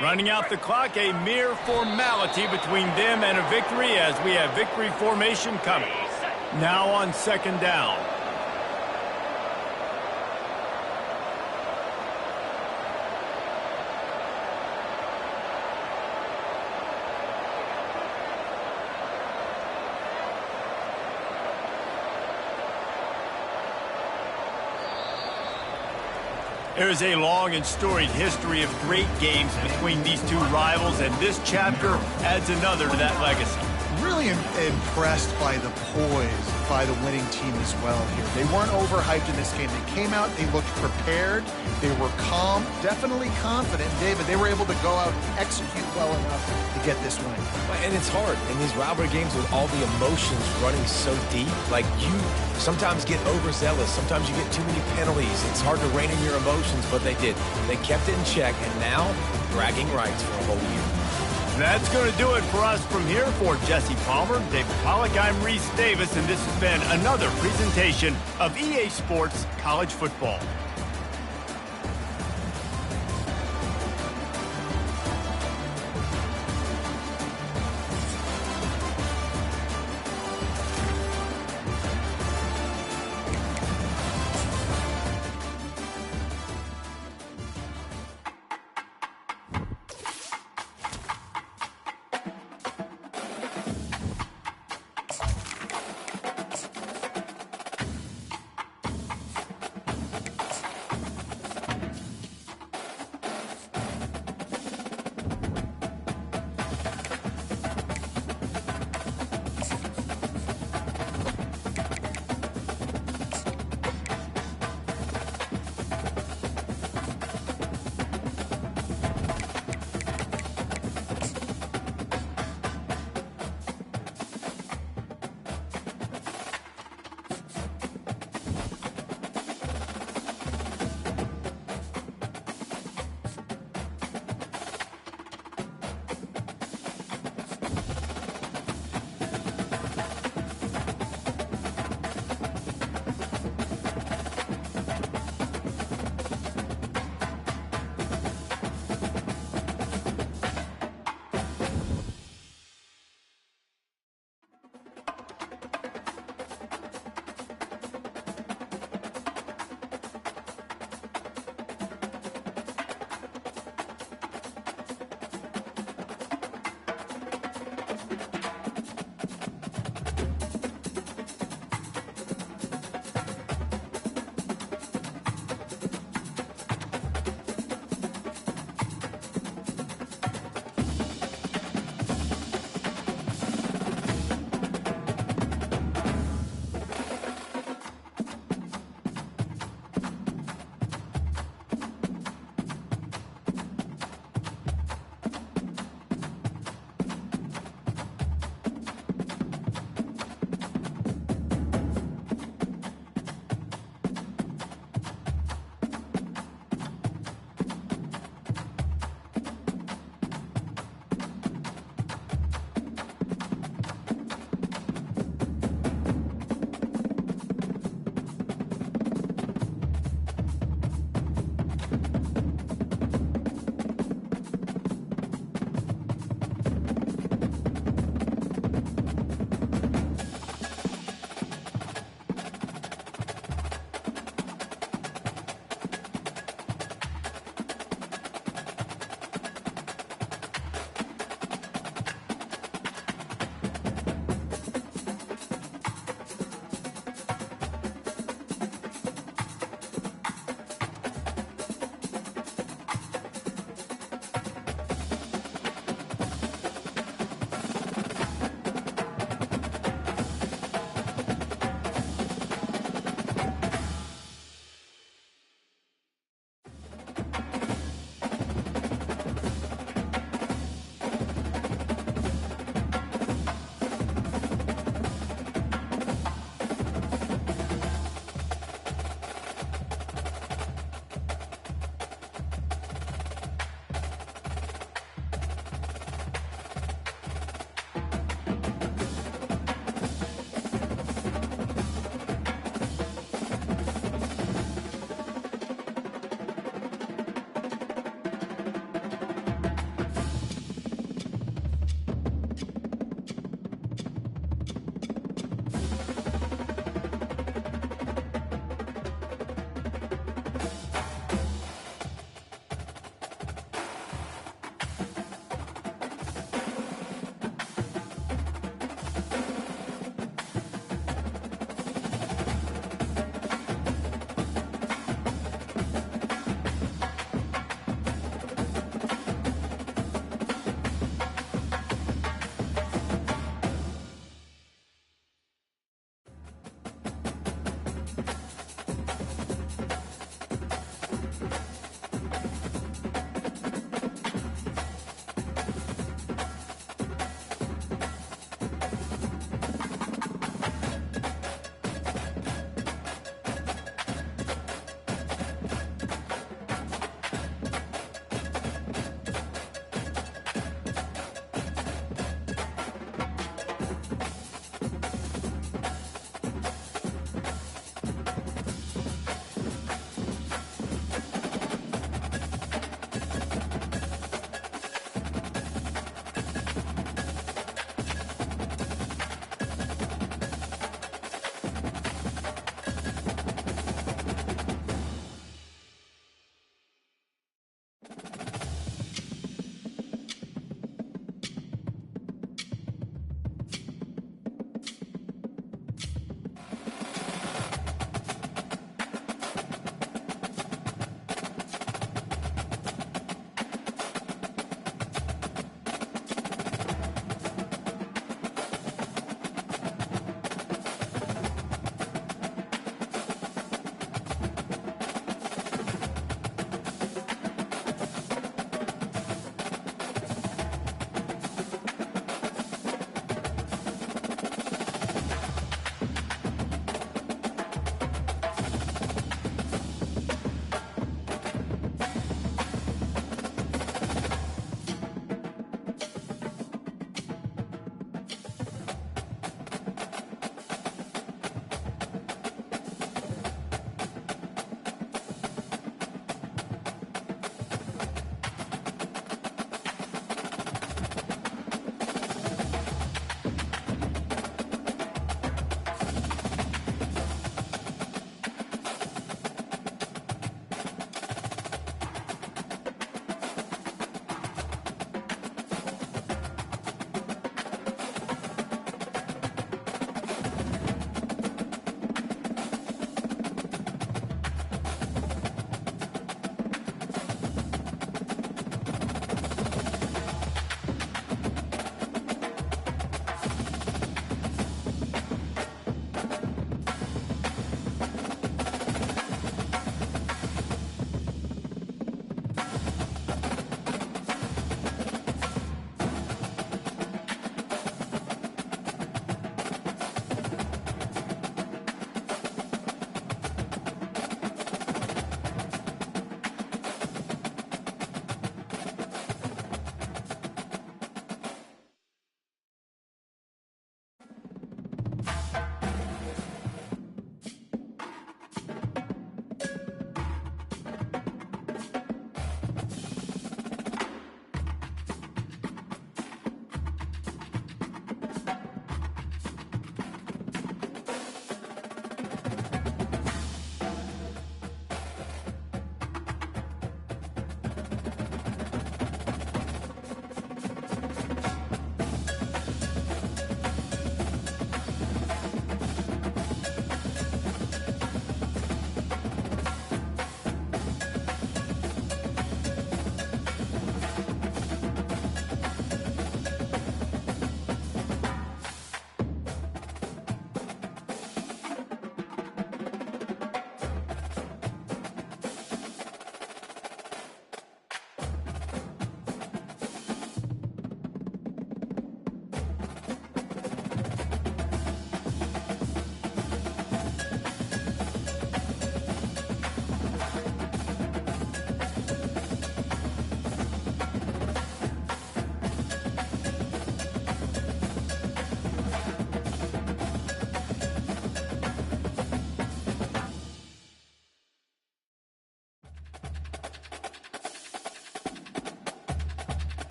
S1: Running out the clock, a mere formality between them and a victory as we have victory formation coming. Now on 2nd down. There's a long and storied history of great games between these two rivals, and this chapter adds another to that legacy.
S2: Really impressed by the poise by the winning team as well here. They weren't overhyped in this game. They came out, they looked prepared, they were calm, definitely confident. David, they were able to go out and execute well enough to get this win.
S3: And it's hard in these rivalry games with all the emotions running so deep. Like, you sometimes get overzealous. Sometimes you get too many penalties. It's hard to rein in your emotions, but they did. They kept it in check, and now bragging rights for a whole year.
S1: That's going to do it for us from here. For Jesse Palmer, David Pollack, I'm Reese Davis, and this has been another presentation of EA Sports College Football.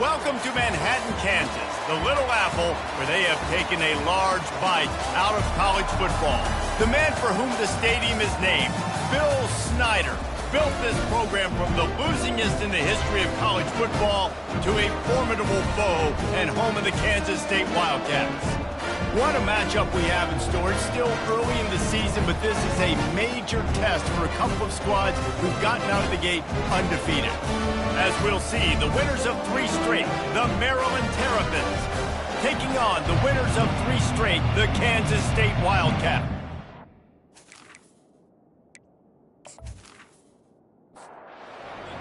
S1: Welcome to Manhattan, Kansas, the Little Apple, where they have taken a large bite out of college football. The man for whom the stadium is named, Bill Snyder, built this program from the losingest in the history of college football to a formidable foe and home of the Kansas State Wildcats. What a matchup we have in store. It's still early in the season, but this is a major test for a couple of squads who've gotten out of the gate undefeated. As we'll see, the winners of 3 straight, the Maryland Terrapins, taking on the winners of 3 straight, the Kansas State Wildcats.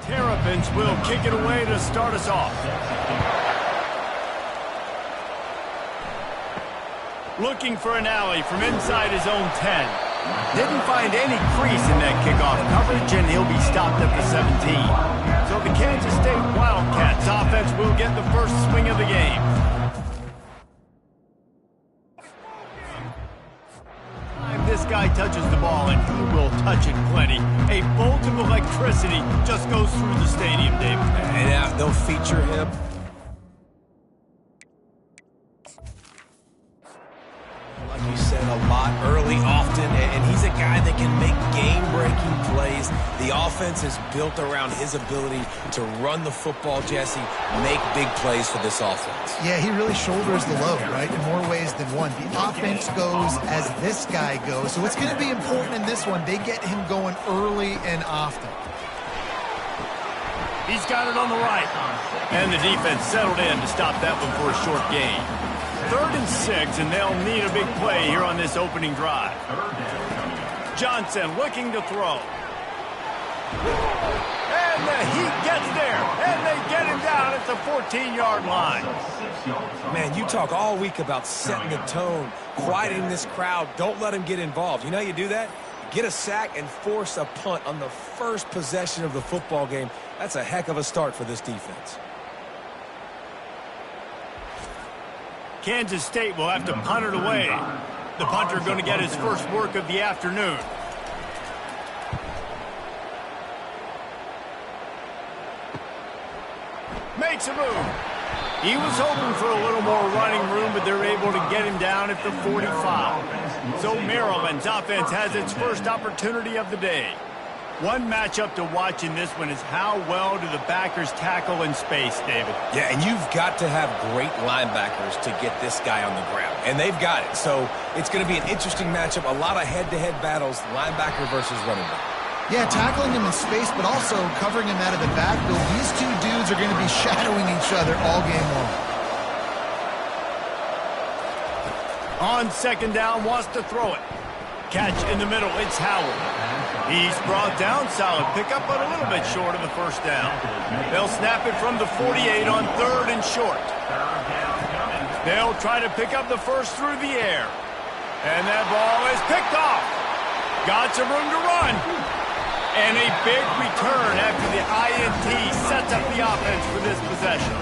S1: The Terrapins will kick it away to start us off. Looking for an alley from inside his own 10. Didn't find any crease in that kickoff coverage, and he'll be stopped at the 17. So the Kansas State Wildcats offense will get the first swing of the game. This guy touches the ball, and he will touch it plenty. A bolt of electricity just goes through the stadium, David.
S3: And they'll feature him. Like you said, a lot early, often, and he's a guy that can make game-breaking plays. The offense is built around his ability to run the football, Jesse, make big plays for this offense.
S2: Yeah, he really shoulders the load, right, in more ways than one. The offense goes as this guy goes, so it's going to be important in this one. They get him going early and often.
S1: He's got it on the right. And the defense settled in to stop that one for a short gain. 3rd and 6, and they'll need a big play here on this opening drive. Johnson looking to throw. And the Heat gets there, and they get him down at the 14-yard line.
S3: Man, you talk all week about setting the tone, quieting this crowd. Don't let him get involved. You know how you do that? Get a sack and force a punt on the first possession of the football game. That's a heck of a start for this defense.
S1: Kansas State will have to punt it away. The punter going to get his first work of the afternoon. Makes a move. He was hoping for a little more running room, but they're able to get him down at the 45. So Maryland's offense has its first opportunity of the day. One matchup to watch in this one is how well do the backers tackle in space, David.
S3: Yeah, and you've got to have great linebackers to get this guy on the ground, and they've got it. So it's going to be an interesting matchup, a lot of head-to-head battles, linebacker versus running back.
S2: Yeah, tackling him in space, but also covering him out of the backfield. These two dudes are going to be shadowing each other all game long.
S1: On second down, wants to throw it. Catch in the middle, it's Howard. He's brought down, solid pickup, but a little bit short of the first down. They'll snap it from the 48 on third and short. They'll try to pick up the first through the air. And that ball is picked off. Got some room to run. And a big return after the INT sets up the offense for this possession.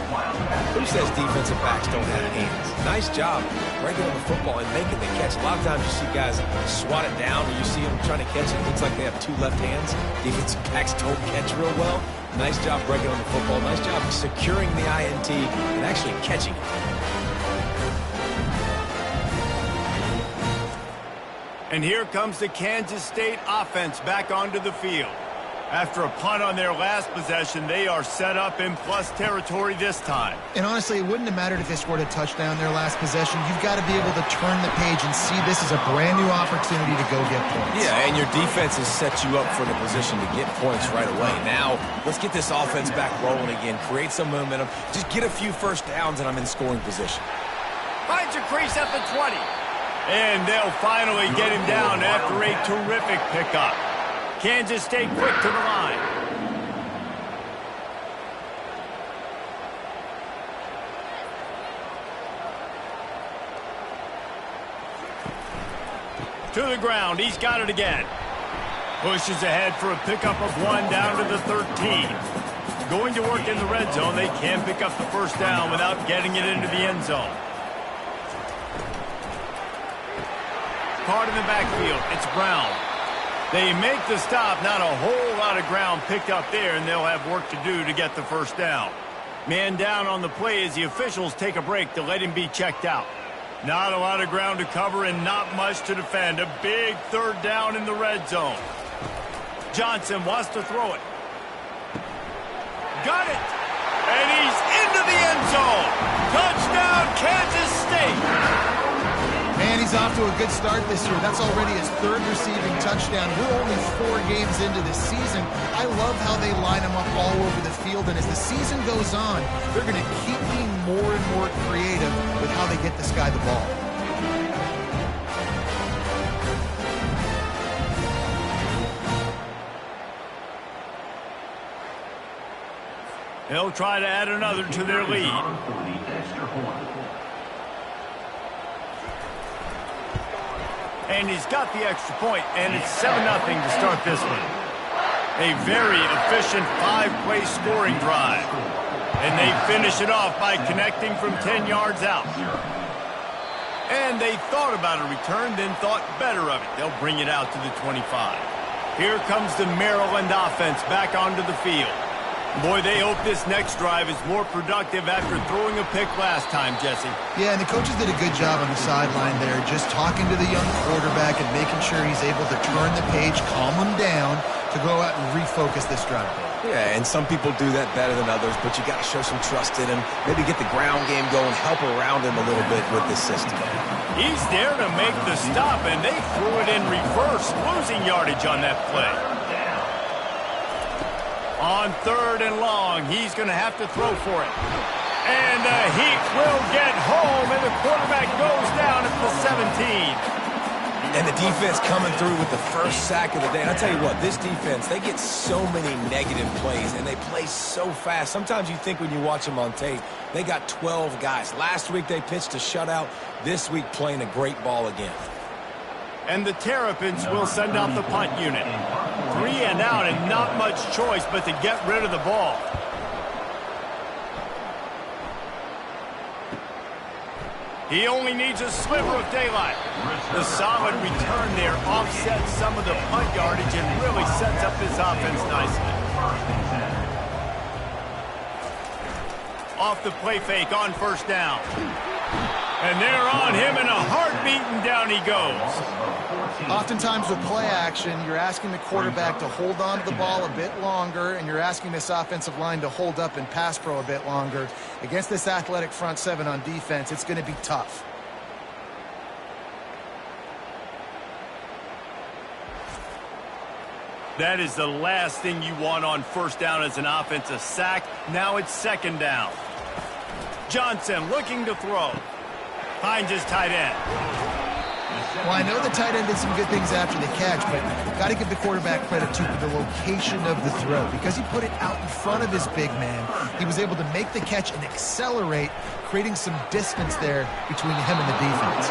S3: Who says defensive backs don't have hands? Nice job breaking on the football and making the catch. A lot of times you see guys swat it down and you see them trying to catch it. It looks like they have two left hands. Defensive backs don't catch real well. Nice job breaking on the football. Nice job securing the INT and actually catching it.
S1: And here comes the Kansas State offense back onto the field. After a punt on their last possession, they are set up in plus territory this time.
S2: And honestly, it wouldn't have mattered if they scored a touchdown their last possession. You've got to be able to turn the page and see this as a brand new opportunity to go get points.
S3: Yeah, and your defense has set you up for the position to get points right away. Now, let's get this offense back rolling again. Create some momentum. Just get a few first downs, and I'm in scoring position.
S1: Finds a crease at the 20. And they'll finally get him down after a terrific pickup. Kansas State quick to the line. To the ground. He's got it again. Pushes ahead for a pickup of 1 down to the 13. Going to work in the red zone. They can pick up the first down without getting it into the end zone. Card in the backfield. It's Brown. They make the stop. Not a whole lot of ground picked up there, and they'll have work to do to get the first down. Man down on the play as the officials take a break to let him be checked out. Not a lot of ground to cover and not much to defend. A big third down in the red zone. Johnson wants to throw it. Got it. And he's into the end zone. Touchdown, Kansas State.
S2: Man, he's off to a good start this year. That's already his third receiving touchdown. We're only 4 games into the season. I love how they line him up all over the field, and as the season goes on, they're going to keep being more and more creative with how they get this guy the ball.
S1: They'll try to add another to their lead. And he's got the extra point, and it's 7-0 to start this one. A very efficient 5-play scoring drive. And they finish it off by connecting from 10 yards out. And they thought about a return, then thought better of it. They'll bring it out to the 25. Here comes the Maryland offense back onto the field. Boy, they hope this next drive is more productive after throwing a pick last time, Jesse.
S2: Yeah, and the coaches did a good job on the sideline there, just talking to the young quarterback and making sure he's able to turn the page, calm him down to go out and refocus this drive.
S3: Yeah, and some people do that better than others, but you got to show some trust in him. Maybe get the ground game going, help around him a little bit with this system.
S1: He's there to make the stop, and they threw it in reverse, losing yardage on that play. On third and long, he's going to have to throw for it. And he will get home, and the quarterback goes down at the 17.
S3: And the defense coming through with the first sack of the day. And I'll tell you what, this defense, they get so many negative plays, and they play so fast. Sometimes you think when you watch them on tape, they got 12 guys. Last week they pitched a shutout. This week playing a great ball again.
S1: And the Terrapins will send out the punt unit. 3 and out, and not much choice but to get rid of the ball. He only needs a sliver of daylight. The solid return there offsets some of the punt yardage and really sets up this offense nicely. Off the play fake on first down. And they're on him in a heartbeat, and down he goes.
S2: Oftentimes with play action, you're asking the quarterback to hold on to the ball a bit longer, and you're asking this offensive line to hold up and pass pro a bit longer. Against this athletic front seven on defense, it's going to be tough.
S1: That is the last thing you want on first down as an offense, a sack. Now it's second down. Johnson looking to throw. Finds his tight end.
S2: Well, I know the tight end did some good things after the catch, but got to give the quarterback credit, too, for the location of the throw. Because he put it out in front of his big man, he was able to make the catch and accelerate, creating some distance there between him and the defense.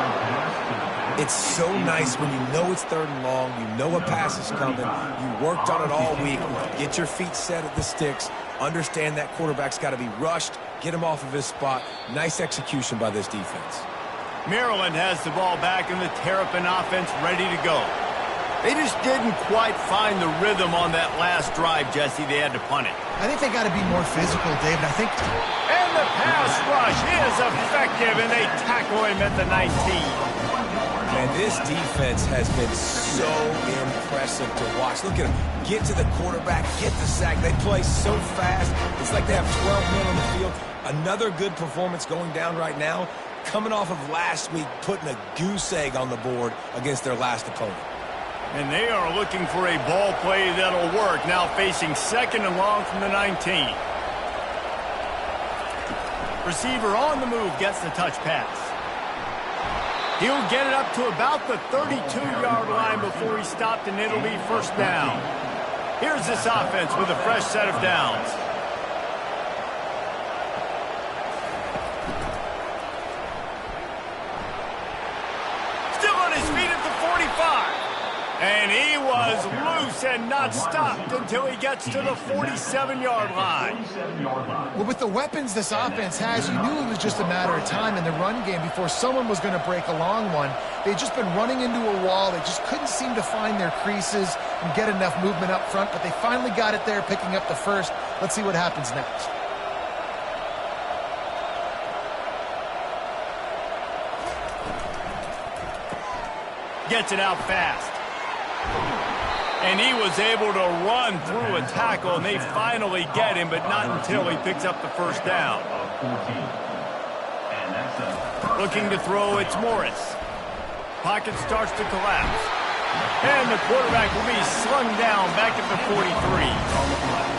S3: It's so nice when you know it's third and long, you know a pass is coming, you worked on it all week, get your feet set at the sticks, understand that quarterback's got to be rushed, get him off of his spot. Nice execution by this defense.
S1: Maryland has the ball back and the Terrapin offense ready to go. They just didn't quite find the rhythm on that last drive, Jesse. They had to punt it.
S2: I think they got to be more physical, David. I think...
S1: And the pass rush is effective, and they tackle him at the 19.
S3: And this defense has been so impressive to watch. Look at them. Get to the quarterback, get the sack. They play so fast. It's like they have 12 men on the field. Another good performance going down right now. Coming off of last week, putting a goose egg on the board against their last opponent.
S1: And they are looking for a ball play that'll work. Now facing second and long from the 19. Receiver on the move gets the touch pass. He'll get it up to about the 32-yard line before he stopped, and it'll be first down. Here's this offense with a fresh set of downs. Still on his feet at the 45. And he was loose and not stopped until he gets to the 47-yard line.
S2: Well, with the weapons this offense has, you knew it was just a matter of time in the run game before someone was going to break a long one. They'd just been running into a wall. They just couldn't seem to find their creases and get enough movement up front, but they finally got it there, picking up the first. Let's see what happens next.
S1: Gets it out fast. And he was able to run through a tackle, and they finally get him, but not until he picks up the first down. Looking to throw, it's Morris. Pocket starts to collapse. And the quarterback will be slung down back at the 43.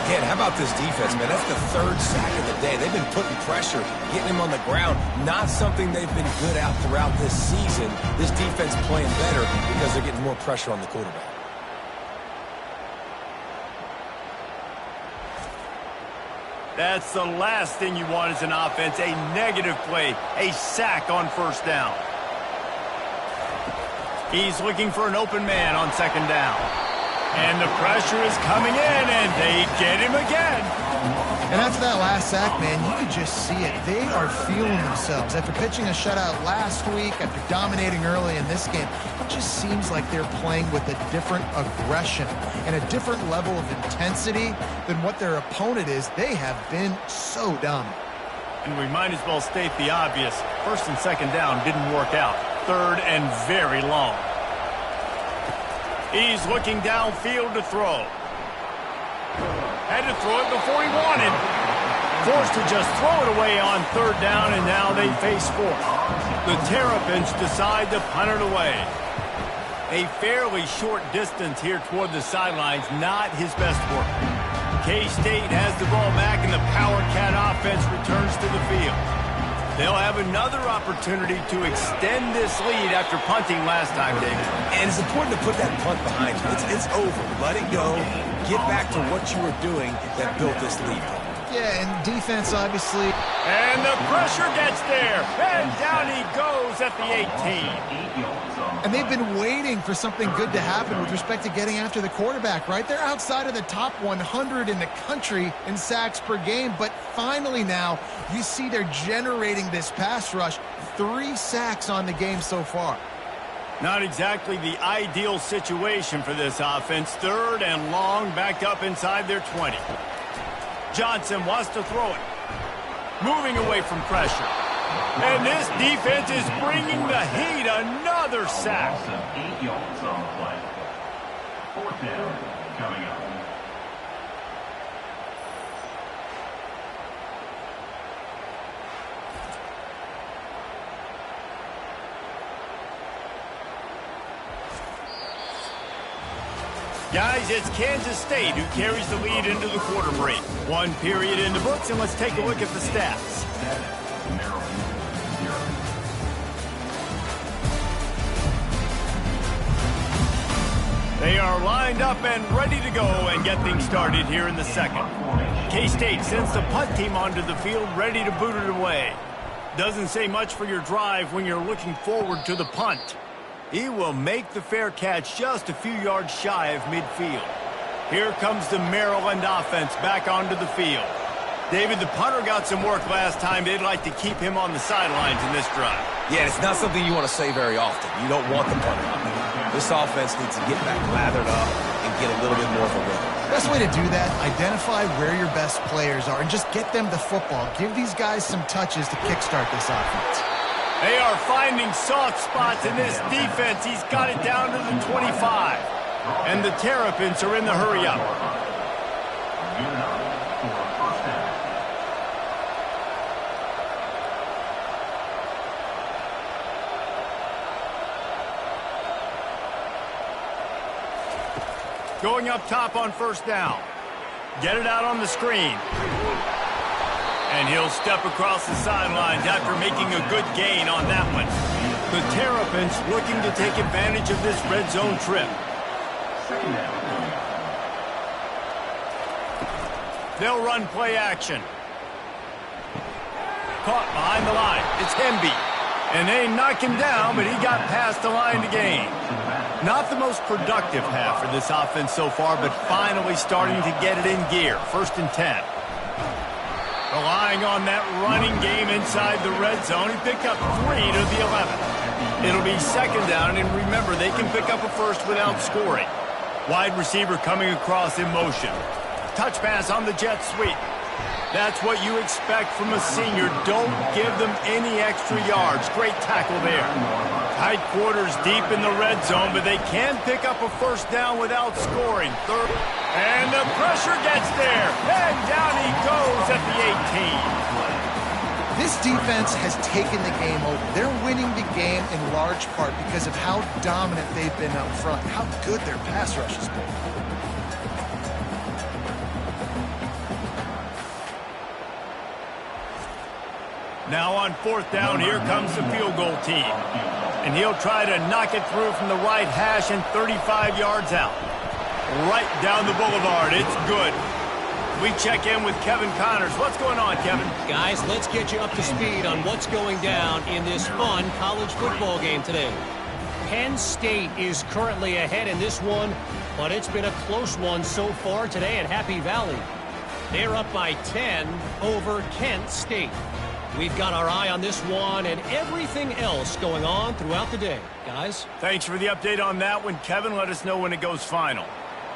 S3: Again, how about this defense, man? That's the third sack of the day. They've been putting pressure, getting him on the ground. Not something they've been good at throughout this season. This defense playing better because they're getting more pressure on the quarterback.
S1: That's the last thing you want as an offense, a negative play, a sack on first down. He's looking for an open man on second down. And the pressure is coming in, and they get him again.
S2: And after that last sack, man, you could just see it. They are feeling themselves. After pitching a shutout last week, after dominating early in this game, it just seems like they're playing with a different aggression and a different level of intensity than what their opponent is. They have been so dominant.
S1: And we might as well state the obvious. First and second down didn't work out. Third and very long. He's looking downfield to throw. Had to throw it before he wanted. Forced to just throw it away on third down, and now they face fourth. The Terrapins decide to punt it away. A fairly short distance here toward the sidelines, not his best work. K-State has the ball back, and the Power Cat offense returns to the field. They'll have another opportunity to extend this lead after punting last time, David.
S3: And it's important to put that punt behind you. It's over. Let it go. Get back to what you were doing that built this lead.
S2: Yeah, and defense, obviously.
S1: And the pressure gets there. And down he goes at the 18.
S2: And they've been waiting for something good to happen with respect to getting after the quarterback, right? They're outside of the top 100 in the country in sacks per game, but finally now you see they're generating this pass rush. 3 sacks on the game so far.
S1: Not exactly the ideal situation for this offense. Third and long, backed up inside their 20. Johnson wants to throw it. Moving away from pressure. And this defense is bringing the heat. Another sack.
S6: 8 yards on the play. Fourth down coming up.
S1: Guys, it's Kansas State who carries the lead into the quarter break. One period in the books, and let's take a look at the stats. They are lined up and ready to go and get things started here in the second. K-State sends the punt team onto the field, ready to boot it away. Doesn't say much for your drive when you're looking forward to the punt. He will make the fair catch just a few yards shy of midfield. Here comes the Maryland offense back onto the field. David, the punter got some work last time. They'd like to keep him on the sidelines in this drive.
S3: Yeah, it's not something you want to say very often. You don't want the punter on there. This offense needs to get back lathered up and get a little bit more of a rhythm.
S2: Best way to do that, identify where your best players are and just get them the football. Give these guys some touches to kickstart this offense.
S1: They are finding soft spots in this defense. He's got it down to the 25. And the Terrapins are in the hurry-up. Going up top on first down. Get it out on the screen. And he'll step across the sidelines after making a good gain on that one. The Terrapins looking to take advantage of this red zone trip. They'll run play action. Caught behind the line. It's Hemby. And they knock him down, but he got past the line to gain. Not the most productive half for this offense so far, but finally starting to get it in gear. 1st and 10. Relying on that running game inside the red zone. He picked up 3 to the 11. It'll be 2nd down, and remember, they can pick up a first without scoring. Wide receiver coming across in motion. Touch pass on the jet sweep. That's what you expect from a senior. Don't give them any extra yards. Great tackle there. Tight quarters deep in the red zone, but they can pick up a first down without scoring. 3rd. And the pressure gets there. And down he goes at the 18.
S2: This defense has taken the game over. They're winning the game in large part because of how dominant they've been up front, how good their pass rush has been.
S1: Now on 4th down, here comes the field goal team. And he'll try to knock it through from the right hash and 35 yards out. Right down the boulevard. It's good. We check in with Kevin Connors. What's going on, Kevin?
S4: Guys, let's get you up to speed on what's going down in this fun college football game today. Penn State is currently ahead in this one, but it's been a close one so far today at Happy Valley. They're up by 10 over Kent State. We've got our eye on this one and everything else going on throughout the day. Guys?
S1: Thanks for the update on that one, Kevin. Let us know when it goes final.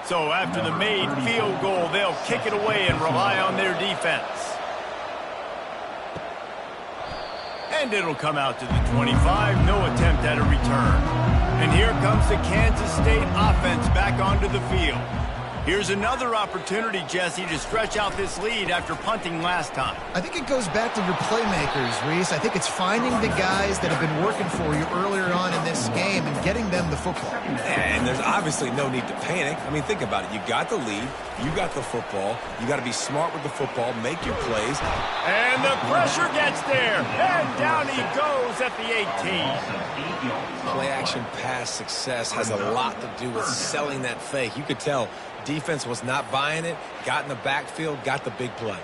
S1: So after the made field goal, they'll kick it away and rely on their defense. And it'll come out to the 25. No attempt at a return. And here comes the Kansas State offense back onto the field. Here's another opportunity, Jesse, to stretch out this lead after punting last time.
S2: I think it goes back to your playmakers, Reese. I think it's finding the guys that have been working for you earlier on in this game and getting them the football.
S3: And there's obviously no need to panic. I mean, think about it. You got the lead. You got the football. You got to be smart with the football, make your plays.
S1: And the pressure gets there. And down he goes at the 18.
S3: Play-action pass success has a lot to do with selling that fake. You could tell defense was not buying it, got in the backfield, got the big play.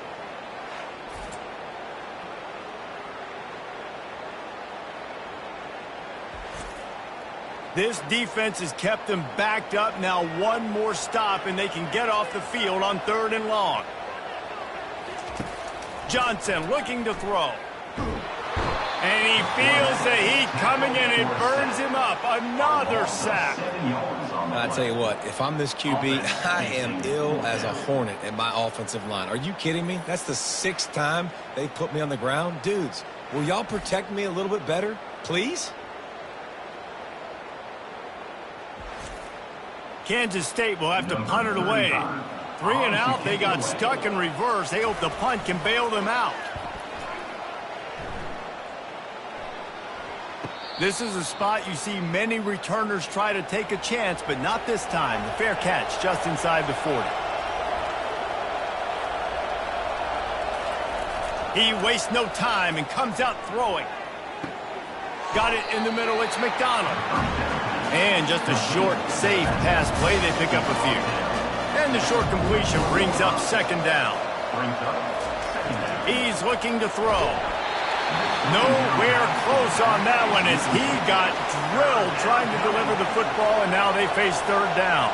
S1: This defense has kept them backed up. Now one more stop and they can get off the field on 3rd and long. Johnson looking to throw. And he feels the heat coming and it burns him up. Another sack.
S3: I tell you what, if I'm this QB, I am ill as a hornet at my offensive line. Are you kidding me? That's the 6th time they put me on the ground. Dudes, will y'all protect me a little bit better, please?
S1: Kansas State will have to punt it away. 3 and out, they got stuck in reverse. They hope the punt can bail them out.
S5: This is a spot you see many returners try to take a chance, but not this time. The fair catch just inside the 40.
S1: He wastes no time and comes out throwing. Got it in the middle. It's McDonald. And just a short, safe pass play. They pick up a few. And the short completion brings up second down. He's looking to throw. Nowhere close on that one as he got drilled trying to deliver the football, and now they face third down.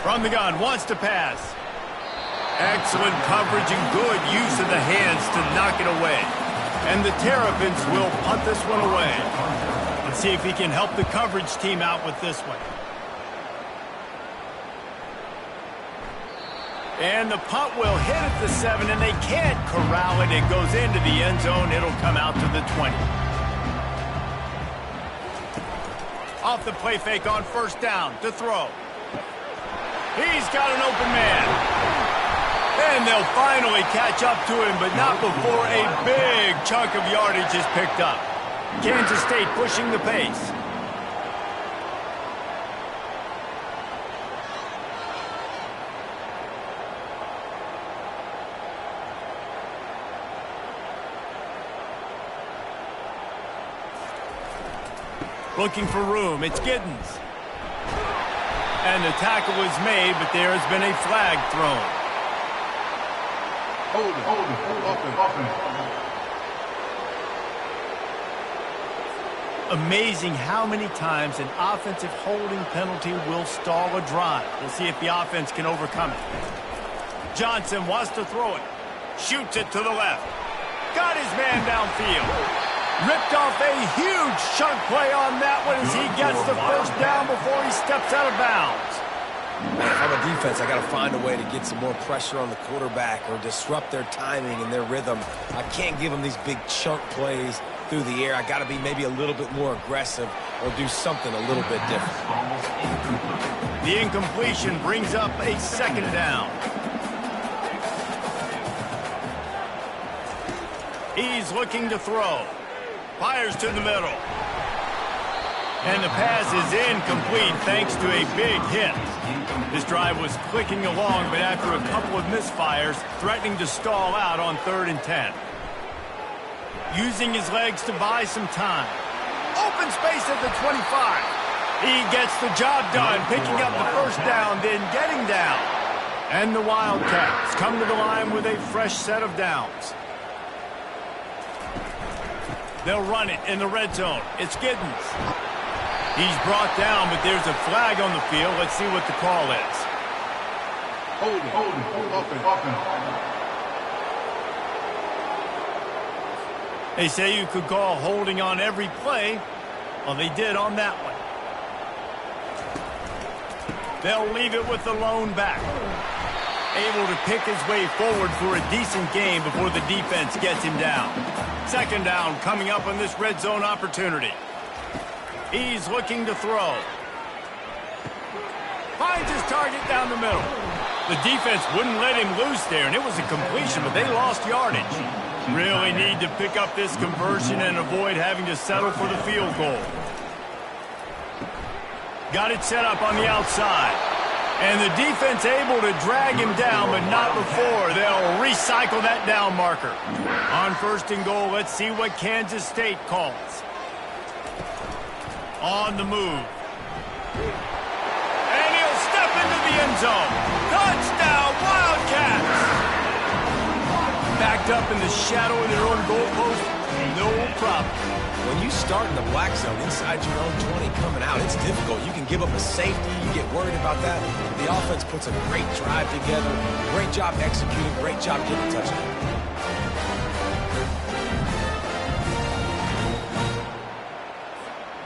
S1: From the gun, wants to pass. Excellent coverage and good use of the hands to knock it away. And the Terrapins will punt this one away. Let's see if he can help the coverage team out with this one. And the punt will hit at the 7, and they can't corral it. It goes into the end zone. It'll come out to the 20. Off the play fake on first down to throw. He's got an open man. And they'll finally catch up to him, but not before a big chunk of yardage is picked up. Kansas State pushing the pace. Looking for room. It's Giddens. And the tackle was made, but there has been a flag thrown. Amazing how many times an offensive holding penalty will stall a drive. We'll see if the offense can overcome it. Johnson wants to throw it. Shoots it to the left. Got his man downfield. Ripped off a huge chunk play on that one as he gets the first down before he steps out of bounds.
S3: Man, if I'm a defense, I got to find a way to get some more pressure on the quarterback or disrupt their timing and their rhythm. I can't give them these big chunk plays through the air. I got to be maybe a little bit more aggressive or do something a little bit different.
S1: The incompletion brings up a second down. He's looking to throw. Fires to the middle. And the pass is incomplete thanks to a big hit. This drive was clicking along, but after a couple of misfires, threatening to stall out on 3rd and 10. Using his legs to buy some time. Open space at the 25. He gets the job done, picking up the first down, then getting down. And the Wildcats come to the line with a fresh set of downs. They'll run it in the red zone. It's Giddens. He's brought down, but there's a flag on the field. Let's see what the call is. They say you could call holding on every play. Well, they did on that one. They'll leave it with the lone back. Able to pick his way forward for a decent game before the defense gets him down. Second down coming up on this red zone opportunity. He's looking to throw. Finds his target down the middle. The defense wouldn't let him loose there, and it was a completion, but they lost yardage. Really need to pick up this conversion and avoid having to settle for the field goal. Got it set up on the outside. And the defense able to drag him down, but not before. They'll recycle that down marker. On 1st and goal, let's see what Kansas State calls. On the move. And he'll step into the end zone. Touchdown, Wildcats! Backed up in the shadow of their own goalpost, no problem.
S3: When you start in the black zone inside your own 20 coming out, it's difficult. You can give up a safety. You get worried about that. The offense puts a great drive together. Great job executing. Great job getting a touchdown.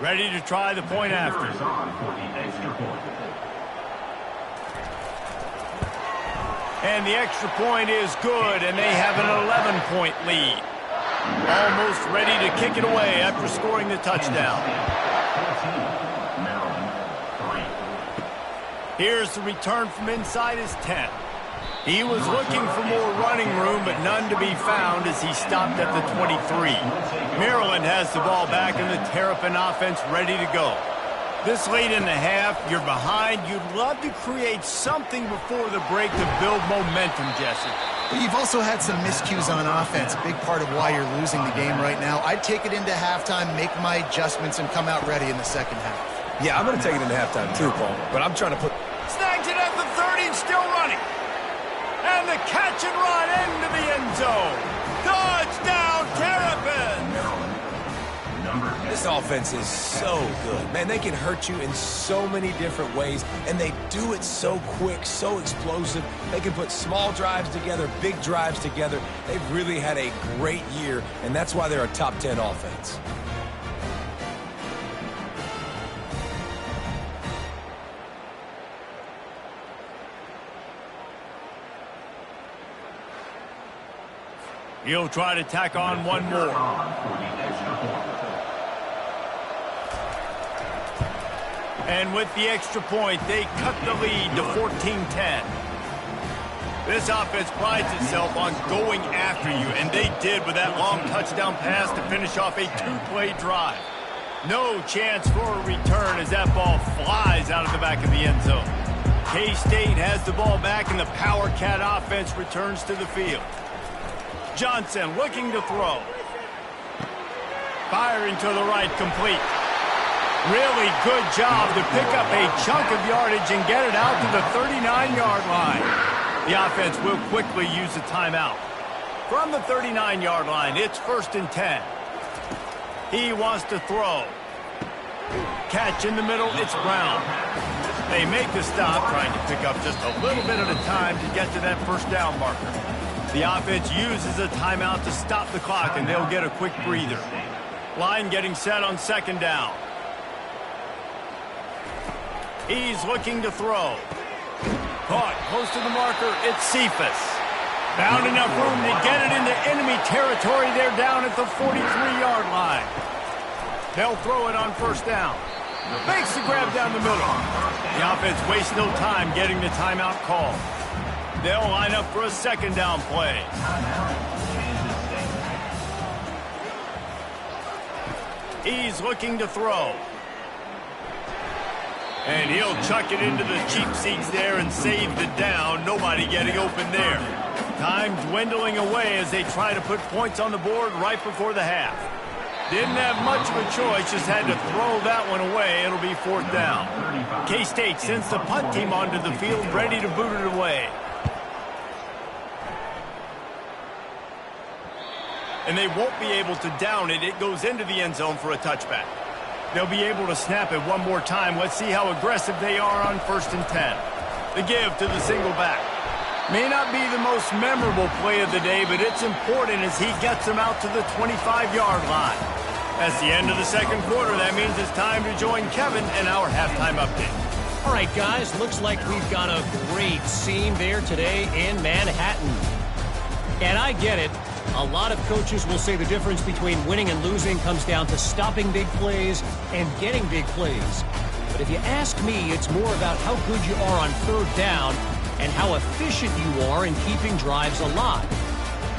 S1: Ready to try the point after. And the extra point is good, and they have an 11-point lead. Almost ready to kick it away after scoring the touchdown. Here's the return from inside his 10. He was looking for more running room, but none to be found as he stopped at the 23. Maryland has the ball back and the Terrapin offense ready to go. This late in the half, you're behind. You'd love to create something before the break to build momentum, Jesse.
S2: But you've also had some miscues on offense, a big part of why you're losing the game right now. I'd take it into halftime, make my adjustments, and come out ready in the second half.
S3: Yeah, I'm going to take it into halftime too, Paul, but I'm trying to put...
S1: Snags it at the 30 and still running. And the catch and run into the end zone. Touchdown, Terrapins!
S3: This offense is so good. Man, they can hurt you in so many different ways, and they do it so quick, so explosive. They can put small drives together, big drives together. They've really had a great year, and that's why they're a top 10 offense.
S1: He'll try to tack on one more. And with the extra point, they cut the lead to 14-10. This offense prides itself on going after you, and they did with that long touchdown pass to finish off a two-play drive. No chance for a return as that ball flies out of the back of the end zone. K-State has the ball back, and the Power Cat offense returns to the field. Johnson looking to throw. Firing to the right, complete. Really good job to pick up a chunk of yardage and get it out to the 39-yard line. The offense will quickly use a timeout. From the 39-yard line, it's 1st and 10. He wants to throw. Catch in the middle, it's Brown. They make the stop, trying to pick up just a little bit at a time to get to that first down marker. The offense uses a timeout to stop the clock, and they'll get a quick breather. Line getting set on 2nd down. He's looking to throw. Caught close to the marker. It's Cephas. Found enough room to get it into enemy territory. They're down at the 43-yard line. They'll throw it on 1st down. Makes the grab down the middle. The offense wastes no time getting the timeout call. They'll line up for a 2nd down play. He's looking to throw. And he'll chuck it into the cheap seats there and save the down. Nobody getting open there. Time dwindling away as they try to put points on the board right before the half. Didn't have much of a choice, just had to throw that one away. It'll be 4th down. K-State sends the punt team onto the field, ready to boot it away. And they won't be able to down it. It goes into the end zone for a touchback. They'll be able to snap it one more time. Let's see how aggressive they are on 1st and 10. The give to the single back. May not be the most memorable play of the day, but it's important as he gets them out to the 25-yard line. That's the end of the 2nd quarter. That means it's time to join Kevin in our halftime update.
S4: All right, guys, looks like we've got a great scene there today in Manhattan. And I get it. A lot of coaches will say the difference between winning and losing comes down to stopping big plays and getting big plays. But if you ask me, it's more about how good you are on 3rd down and how efficient you are in keeping drives alive.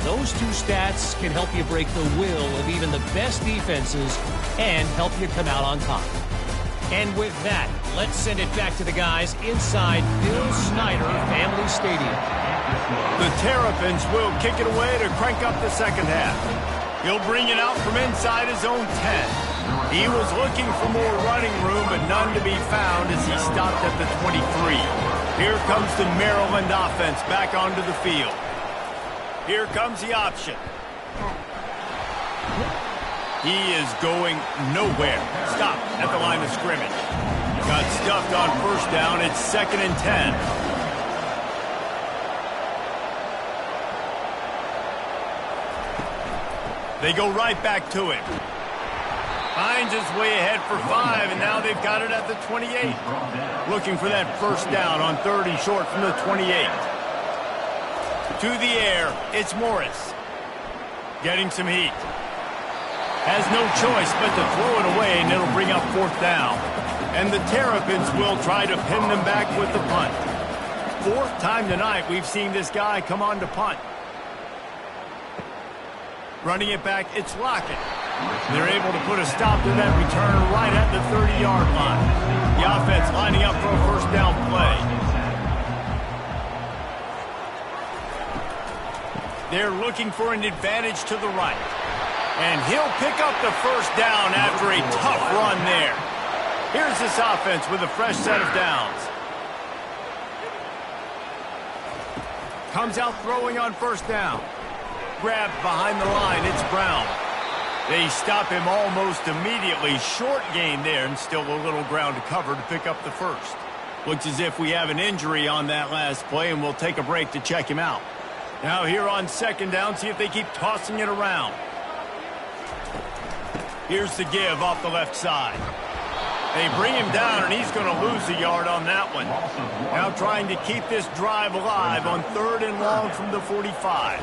S4: Those two stats can help you break the will of even the best defenses and help you come out on top. And with that, let's send it back to the guys inside Bill Snyder Family Stadium.
S1: The Terrapins will kick it away to crank up the 2nd half. He'll bring it out from inside his own 10. He was looking for more running room, but none to be found as he stopped at the 23. Here comes the Maryland offense back onto the field. Here comes the option. He is going nowhere. Stop at the line of scrimmage. Got stuffed on 1st down. It's 2nd and 10. They go right back to him. Finds his way ahead for 5, and now they've got it at the 28. Looking for that 1st down on 3rd and short from the 28. To the air, it's Morris. Getting some heat. Has no choice but to throw it away, and it'll bring up 4th down. And the Terrapins will try to pin them back with the punt. Fourth time tonight we've seen this guy come on to punt. Running it back, it's Lockett. They're able to put a stop to that return right at the 30-yard line. The offense lining up for a first down play. They're looking for an advantage to the right. And he'll pick up the first down after a tough run there. Here's this offense with a fresh set of downs. Comes out throwing on first down. Grabbed behind the line, it's Brown. They stop him almost immediately. Short gain there and still a little ground to cover to pick up the first. Looks as if we have an injury on that last play, and we'll take a break to check him out. Now here on second down, see if they keep tossing it around. Here's the give off the left side. They bring him down, and he's going to lose a yard on that one. Now trying to keep this drive alive on 3rd and long from the 45.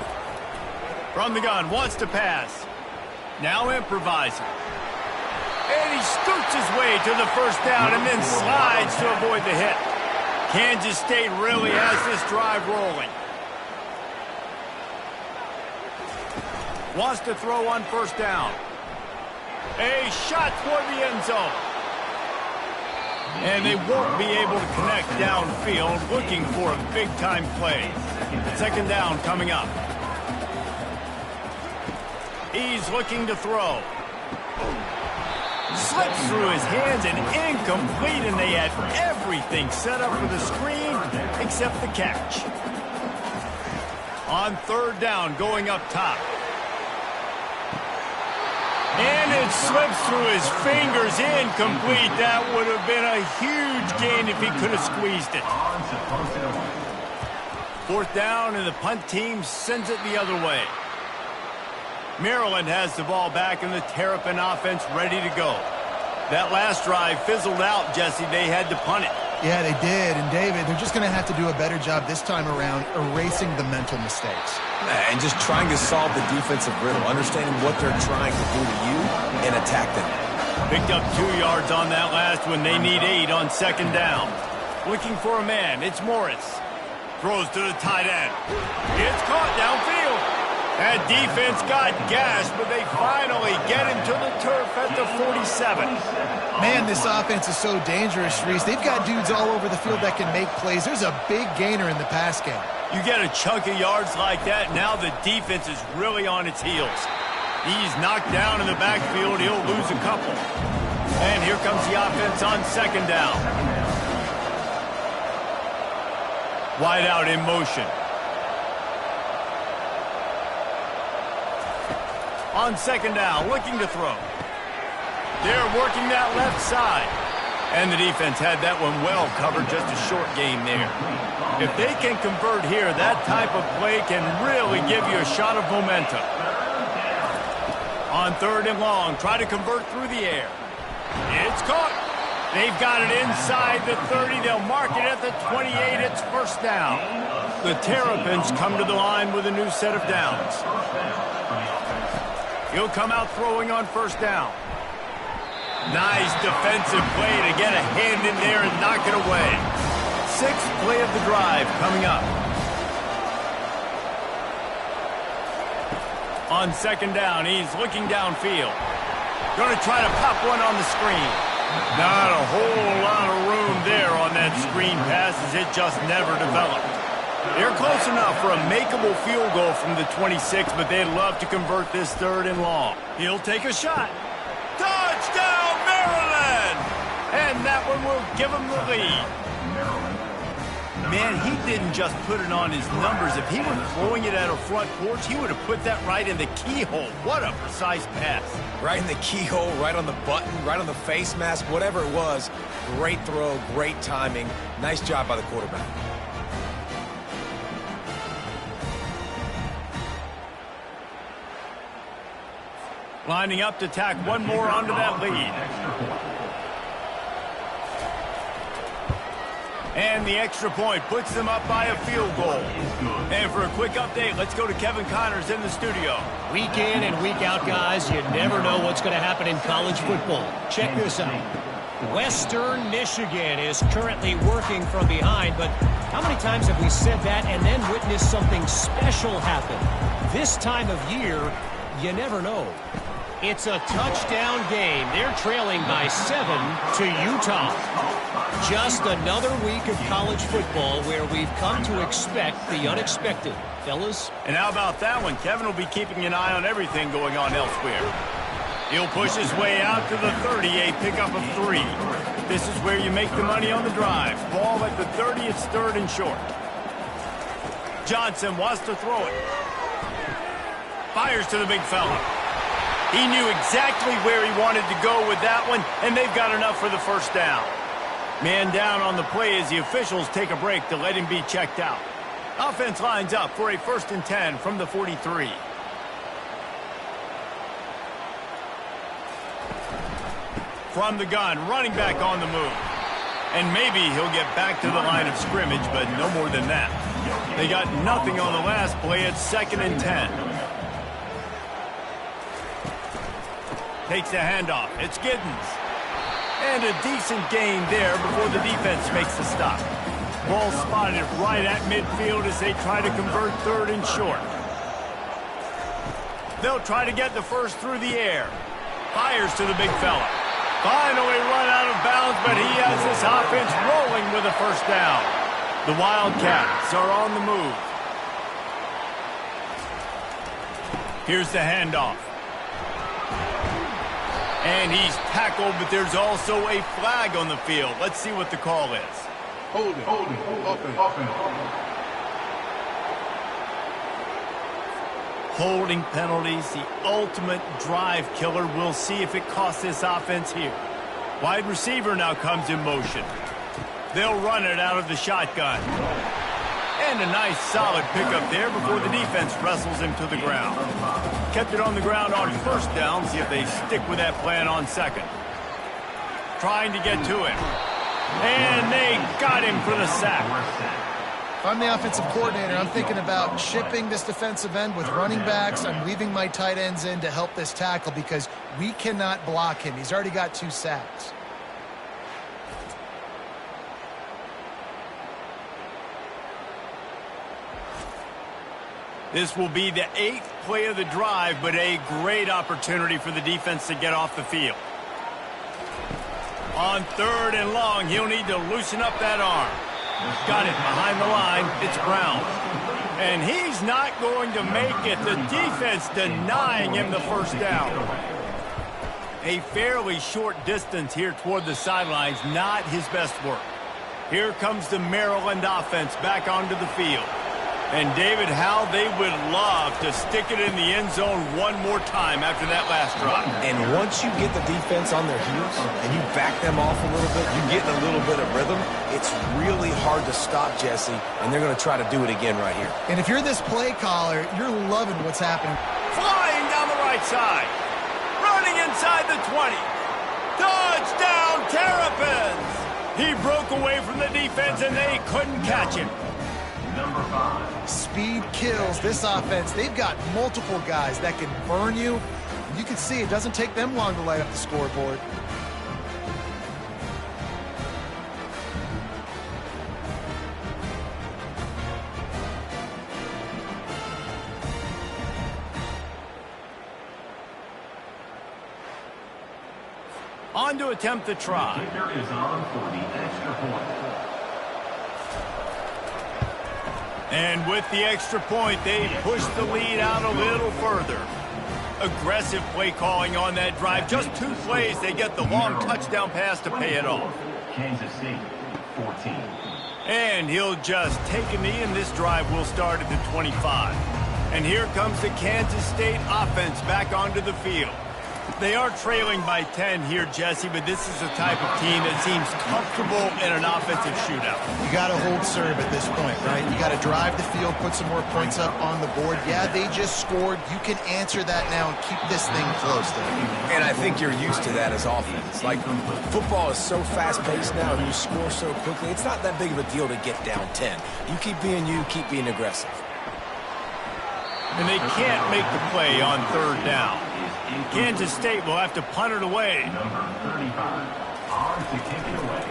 S1: From the gun, wants to pass. Now improvising. And he scoots his way to the first down and then slides to avoid the hit. Kansas State really has this drive rolling. Wants to throw on first down. A shot toward the end zone. And they won't be able to connect downfield, looking for a big-time play. Second down coming up. He's looking to throw. Slips through his hands and incomplete, and they had everything set up for the screen except the catch. On 3rd down, going up top. And it slips through his fingers, incomplete. That would have been a huge gain if he could have squeezed it. 4th down, and the punt team sends it the other way. Maryland has the ball back, and the Terrapin offense ready to go. That last drive fizzled out, Jesse. They had to punt it.
S2: Yeah, they did. And, David, they're just going to have to do a better job this time around erasing the mental mistakes.
S3: And just trying to solve the defensive riddle, understanding what they're trying to do to you and attack them.
S1: Picked up 2 yards on that last one. They need 8 on second down. Looking for a man. It's Morris. Throws to the tight end. It's caught downfield. That defense got gashed, but they finally get him to the turf at the 47.
S2: Man, this offense is so dangerous, Reese. They've got dudes all over the field that can make plays. There's a big gainer in the pass game.
S1: You get a chunk of yards like that, now the defense is really on its heels. He's knocked down in the backfield. He'll lose a couple. And here comes the offense on second down. Wide out in motion. On second down, looking to throw. They're working that left side. And the defense had that one well covered, just a short gain there. If they can convert here, that type of play can really give you a shot of momentum. On 3rd and long, try to convert through the air. It's caught. They've got it inside the 30. They'll mark it at the 28. It's first down. The Terrapins come to the line with a new set of downs. He'll come out throwing on first down. Nice defensive play to get a hand in there and knock it away. 6th play of the drive coming up. On second down, he's looking downfield. Going to try to pop one on the screen. Not a whole lot of room there on that screen pass, as it just never developed. They're close enough for a makeable field goal from the 26, but they'd love to convert this 3rd and long. He'll take a shot. Touchdown, Maryland! And that one will give him the lead. Man, he didn't just put it on his numbers. If he were throwing it at a front porch, he would have put that right in the keyhole. What a precise pass.
S3: Right in the keyhole, right on the button, right on the face mask, whatever it was. Great throw, great timing. Nice job by the quarterback.
S1: Lining up to tack one more onto that lead. And the extra point puts them up by a field goal. And for a quick update, let's go to Kevin Connors in the studio.
S4: Week in and week out, guys, you never know what's going to happen in college football. Check this out. Western Michigan is currently working from behind, but how many times have we said that and then witnessed something special happen? This time of year, you never know. It's a touchdown game. They're trailing by 7 to Utah. Just another week of college football where we've come to expect the unexpected. Fellas?
S1: And how about that one? Kevin will be keeping an eye on everything going on elsewhere. He'll push his way out to the 30, a pickup of 3. This is where you make the money on the drive. Ball at the 30, it's 3rd and short. Johnson wants to throw it. Fires to the big fella. He knew exactly where he wanted to go with that one, and they've got enough for the first down. Man down on the play as the officials take a break to let him be checked out. Offense lines up for a 1st and 10 from the 43. From the gun, running back on the move. And maybe he'll get back to the line of scrimmage, but no more than that. They got nothing on the last play. It's 2nd and 10. Takes the handoff. It's Giddens. And a decent gain there before the defense makes the stop. Ball spotted right at midfield as they try to convert 3rd and short. They'll try to get the first through the air. Fires to the big fella. Finally run out of bounds, but he has this offense rolling with a first down. The Wildcats are on the move. Here's the handoff. And he's tackled, but there's also a flag on the field. Let's see what the call is.
S6: Holding, offense.
S1: Holding penalties, the ultimate drive killer. We'll see if it costs this offense here. Wide receiver now comes in motion. They'll run it out of the shotgun. And a nice solid pickup there before the defense wrestles him to the ground. Kept it on the ground on 1st down. See if they stick with that plan on 2nd. Trying to get to him. And they got him for the sack.
S2: If I'm the offensive coordinator, I'm thinking about shipping this defensive end with running backs. I'm leaving my tight ends in to help this tackle because we cannot block him. He's already got 2 sacks.
S1: This will be the 8th play of the drive, but a great opportunity for the defense to get off the field. On 3rd and long, he'll need to loosen up that arm. Got it behind the line. It's Brown. And he's not going to make it. The defense denying him the first down. A fairly short distance here toward the sidelines. Not his best work. Here comes the Maryland offense back onto the field. And David, how they would love to stick it in the end zone one more time after that last drive.
S3: And once you get the defense on their heels and you back them off a little bit, you get a little bit of rhythm, it's really hard to stop, Jesse, and they're going to try to do it again right here.
S2: And if you're this play caller, you're loving what's happening.
S1: Flying down the right side. Running inside the 20. Touchdown, Terrapins! He broke away from the defense and they couldn't catch him.
S6: Number 5.
S2: Speed kills this offense. They've got multiple guys that can burn you. You can see it doesn't take them long to light up the scoreboard.
S1: On to attempt the try.
S6: Kicker is on for the extra point.
S1: And with the extra point, they push the lead out a little further. Aggressive play calling on that drive. Just 2 plays, they get the long touchdown pass to pay it off.
S6: Kansas City, 14.
S1: And he'll just take a knee, and this drive will start at the 25. And here comes the Kansas State offense back onto the field. They are trailing by 10 here, Jesse, but this is the type of team that seems comfortable in an offensive shootout.
S2: You got to hold serve at this point, right? You got to drive the field, put some more points up on the board. Yeah, they just scored. You can answer that now and keep this thing close, though.
S3: And I think you're used to that as offense. Like, football is so fast-paced now, and you score so quickly, it's not that big of a deal to get down 10. You keep being you, keep being aggressive.
S1: And they can't make the play on 3rd down. Kansas State will have to punt it away.
S6: Number 35. on to kick it away.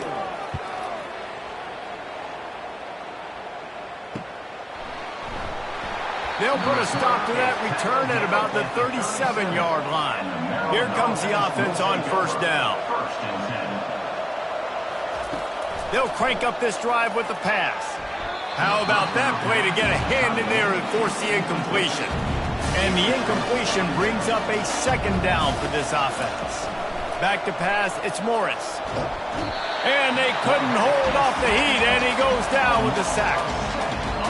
S1: They'll put a stop to that return at about the 37-yard line. Here comes the offense on first down.
S6: First and 10.
S1: They'll crank up this drive with the pass. How about that play to get a hand in there and force the incompletion? And the incompletion brings up a second down for this offense. Back to pass, it's Morris. And they couldn't hold off the heat, and he goes down with the sack.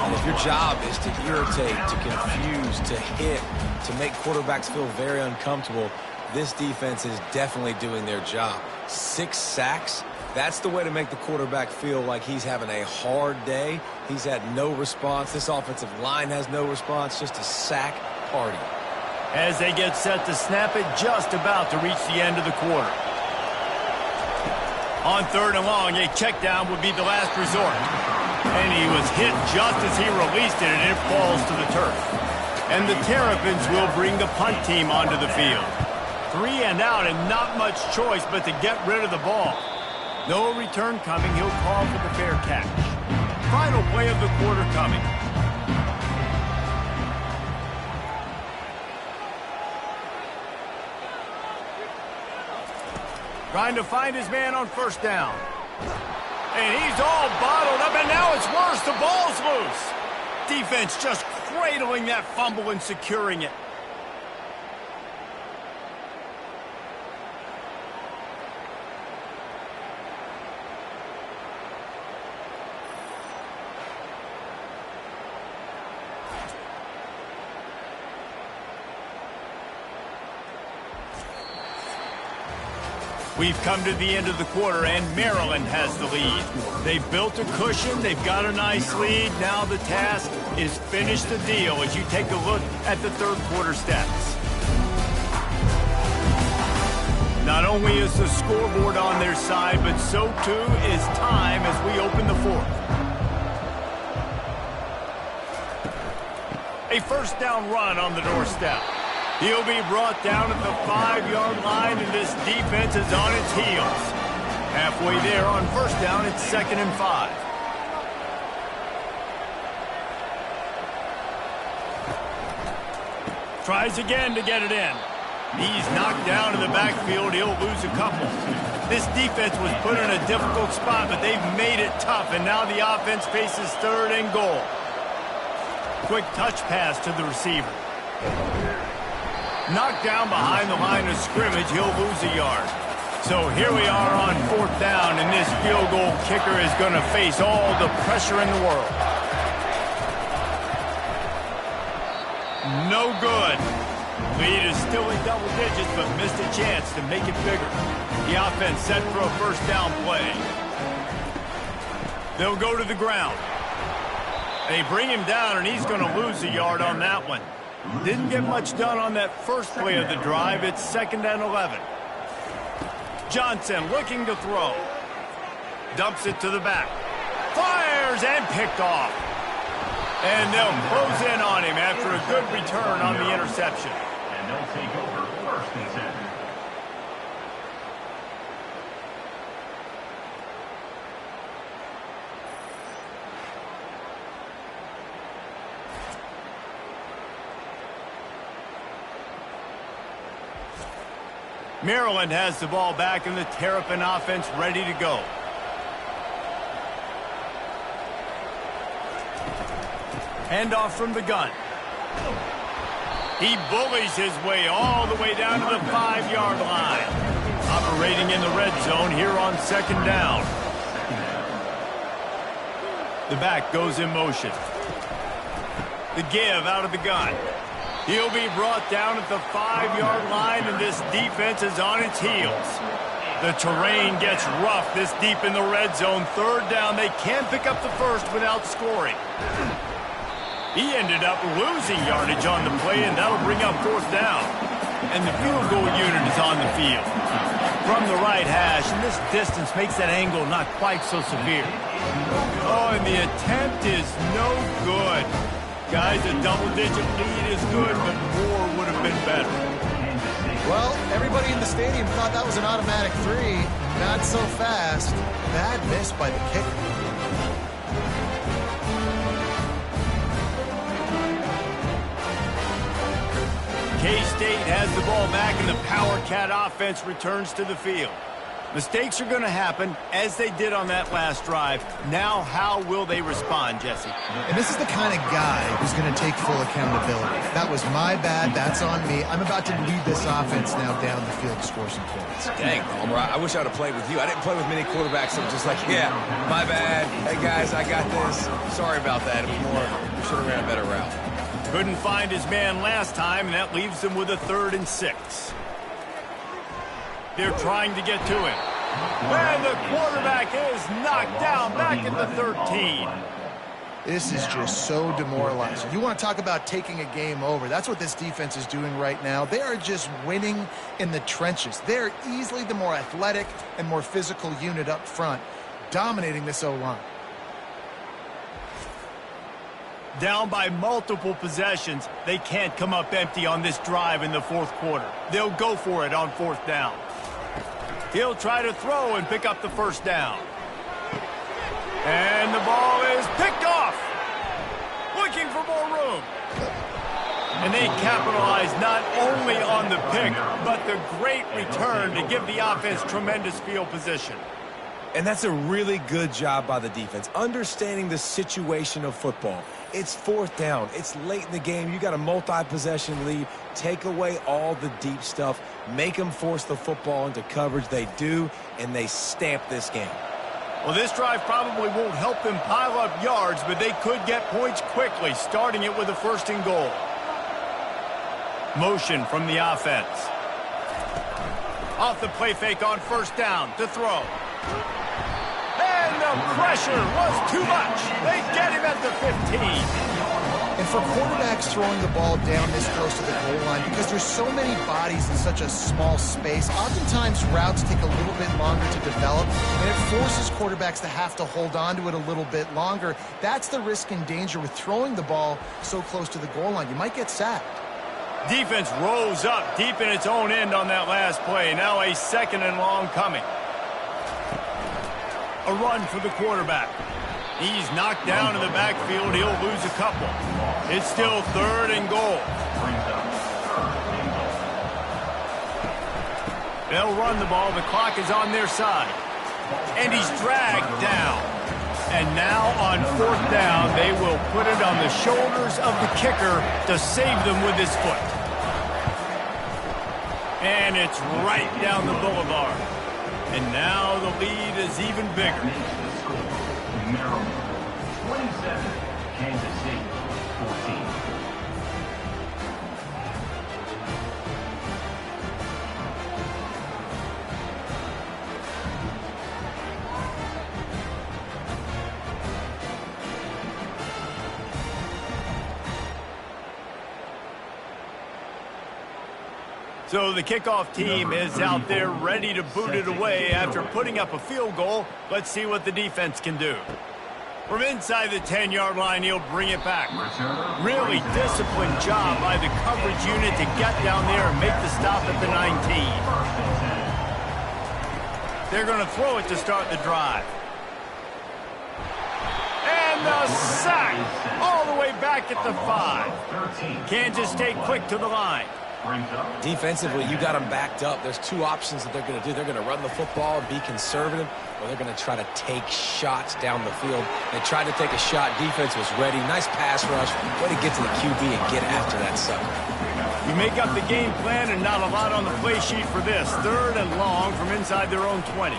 S3: And if your job is to irritate, to confuse, to hit, to make quarterbacks feel very uncomfortable, this defense is definitely doing their job. 6 sacks, that's the way to make the quarterback feel like he's having a hard day. He's had no response. This offensive line has no response, just a sack party.
S1: As they get set to snap it, just about to reach the end of the quarter. On third and long, a check down would be the last resort. And he was hit just as he released it, and it falls to the turf. And the Terrapins will bring the punt team onto the field. 3 and out, and not much choice but to get rid of the ball. No return coming. He'll call for the fair catch. Final play of the quarter coming. Trying to find his man on first down. And he's all bottled up, and now it's worse. The ball's loose. Defense just cradling that fumble and securing it. We've come to the end of the quarter, and Maryland has the lead. They've built a cushion. They've got a nice lead. Now the task is finish the deal as you take a look at the third quarter stats. Not only is the scoreboard on their side, but so too is time as we open the fourth. A first down run on the doorstep. He'll be brought down at the 5-yard line, and this defense is on its heels. Halfway there on first down, it's 2nd and 5. Tries again to get it in. He's knocked down in the backfield. He'll lose a couple. This defense was put in a difficult spot, but they've made it tough, and now the offense faces 3rd and goal. Quick touch pass to the receiver. Knocked down behind the line of scrimmage, he'll lose a yard. So here we are on 4th down, and this field goal kicker is going to face all the pressure in the world. No good. Lead is still in double digits, but missed a chance to make it bigger. The offense set for a first down play. They'll go to the ground. They bring him down, and he's going to lose a yard on that one. Didn't get much done on that first play of the drive. It's 2nd and 11. Johnson looking to throw. Dumps it to the back. Fires and picked off. And they'll close in on him after a good return on the interception.
S6: And they'll take over 1st and 10.
S1: Maryland has the ball back, and the Terrapin offense ready to go. Handoff from the gun. He bullies his way all the way down to the 5-yard line. Operating in the red zone here on 2nd down. The back goes in motion. The give out of the gun. He'll be brought down at the 5-yard line, and this defense is on its heels. The terrain gets rough this deep in the red zone. 3rd down, they can't pick up the first without scoring. He ended up losing yardage on the play, and that'll bring up 4th down. And the field goal unit is on the field. From the right hash, and this distance makes that angle not quite so severe. Oh, and the attempt is no good. Guys, a double-digit lead is good, but more would have been better.
S2: Well, everybody in the stadium thought that was an automatic three. Not so fast. Bad miss by the kicker.
S1: K-State has the ball back, and the Power Cat offense returns to the field. Mistakes are going to happen, as they did on that last drive. Now, how will they respond, Jesse?
S2: And this is the kind of guy who's going to take full accountability. That was my bad. That's on me. I'm about to lead this offense now down the field to score some points.
S3: Dang, Homer, I wish I would have played with you. I didn't play with many quarterbacks that were just like, yeah, my bad. Hey, guys, I got this. Sorry about that. It was more, we should have ran a better route.
S1: Couldn't find his man last time, and that leaves them with a 3rd and 6. They're trying to get to him. And the quarterback is knocked down back at the 13.
S2: This is just so demoralizing. You want to talk about taking a game over. That's what this defense is doing right now. They are just winning in the trenches. They're easily the more athletic and more physical unit up front, dominating this O-line.
S1: Down by multiple possessions, they can't come up empty on this drive in the 4th quarter. They'll go for it on 4th down. He'll try to throw and pick up the 1st down. And the ball is picked off. Looking for more room. And they capitalize not only on the pick, but the great return to give the offense tremendous field position.
S3: And that's a really good job by the defense, understanding the situation of football. It's 4th down. It's late in the game. You got a multi-possession lead. Take away all the deep stuff. Make them force the football into coverage. They do, and they stamp this game.
S1: Well, this drive probably won't help them pile up yards, but they could get points quickly, starting it with a 1st and goal. Motion from the offense. Off the play fake on 1st down to throw. And the pressure was too much. They get him at the 15.
S2: And for quarterbacks throwing the ball down this close to the goal line, because there's so many bodies in such a small space, oftentimes routes take a little bit longer to develop, and it forces quarterbacks to have to hold on to it a little bit longer. That's the risk and danger with throwing the ball so close to the goal line. You might get sacked.
S1: Defense rose up deep in its own end on that last play. Now a 2nd and long coming. A run for the quarterback. He's knocked down in the backfield. He'll lose a couple. It's still 3rd and goal. They'll run the ball. The clock is on their side. And he's dragged down. And now on 4th down, they will put it on the shoulders of the kicker to save them with his foot. And it's right down the boulevard. And now the lead is even bigger.
S6: Maryland 27, Kansas State 14.
S1: So the kickoff team is out there ready to boot it away after putting up a field goal. Let's see what the defense can do. From inside the 10-yard line, he'll bring it back. Really disciplined job by the coverage unit to get down there and make the stop at the 19. They're going to throw it to start the drive. And the sack all the way back at the 5. Kansas State quick to the line.
S3: Defensively, you got them backed up. There's 2 options that they're going to do. They're going to run the football and be conservative, or they're going to try to take shots down the field. They tried to take a shot. Defense was ready. Nice pass rush. Way to get to the QB and get after that sucker.
S1: You make up the game plan and not a lot on the play sheet for this. 3rd and long from inside their own 20.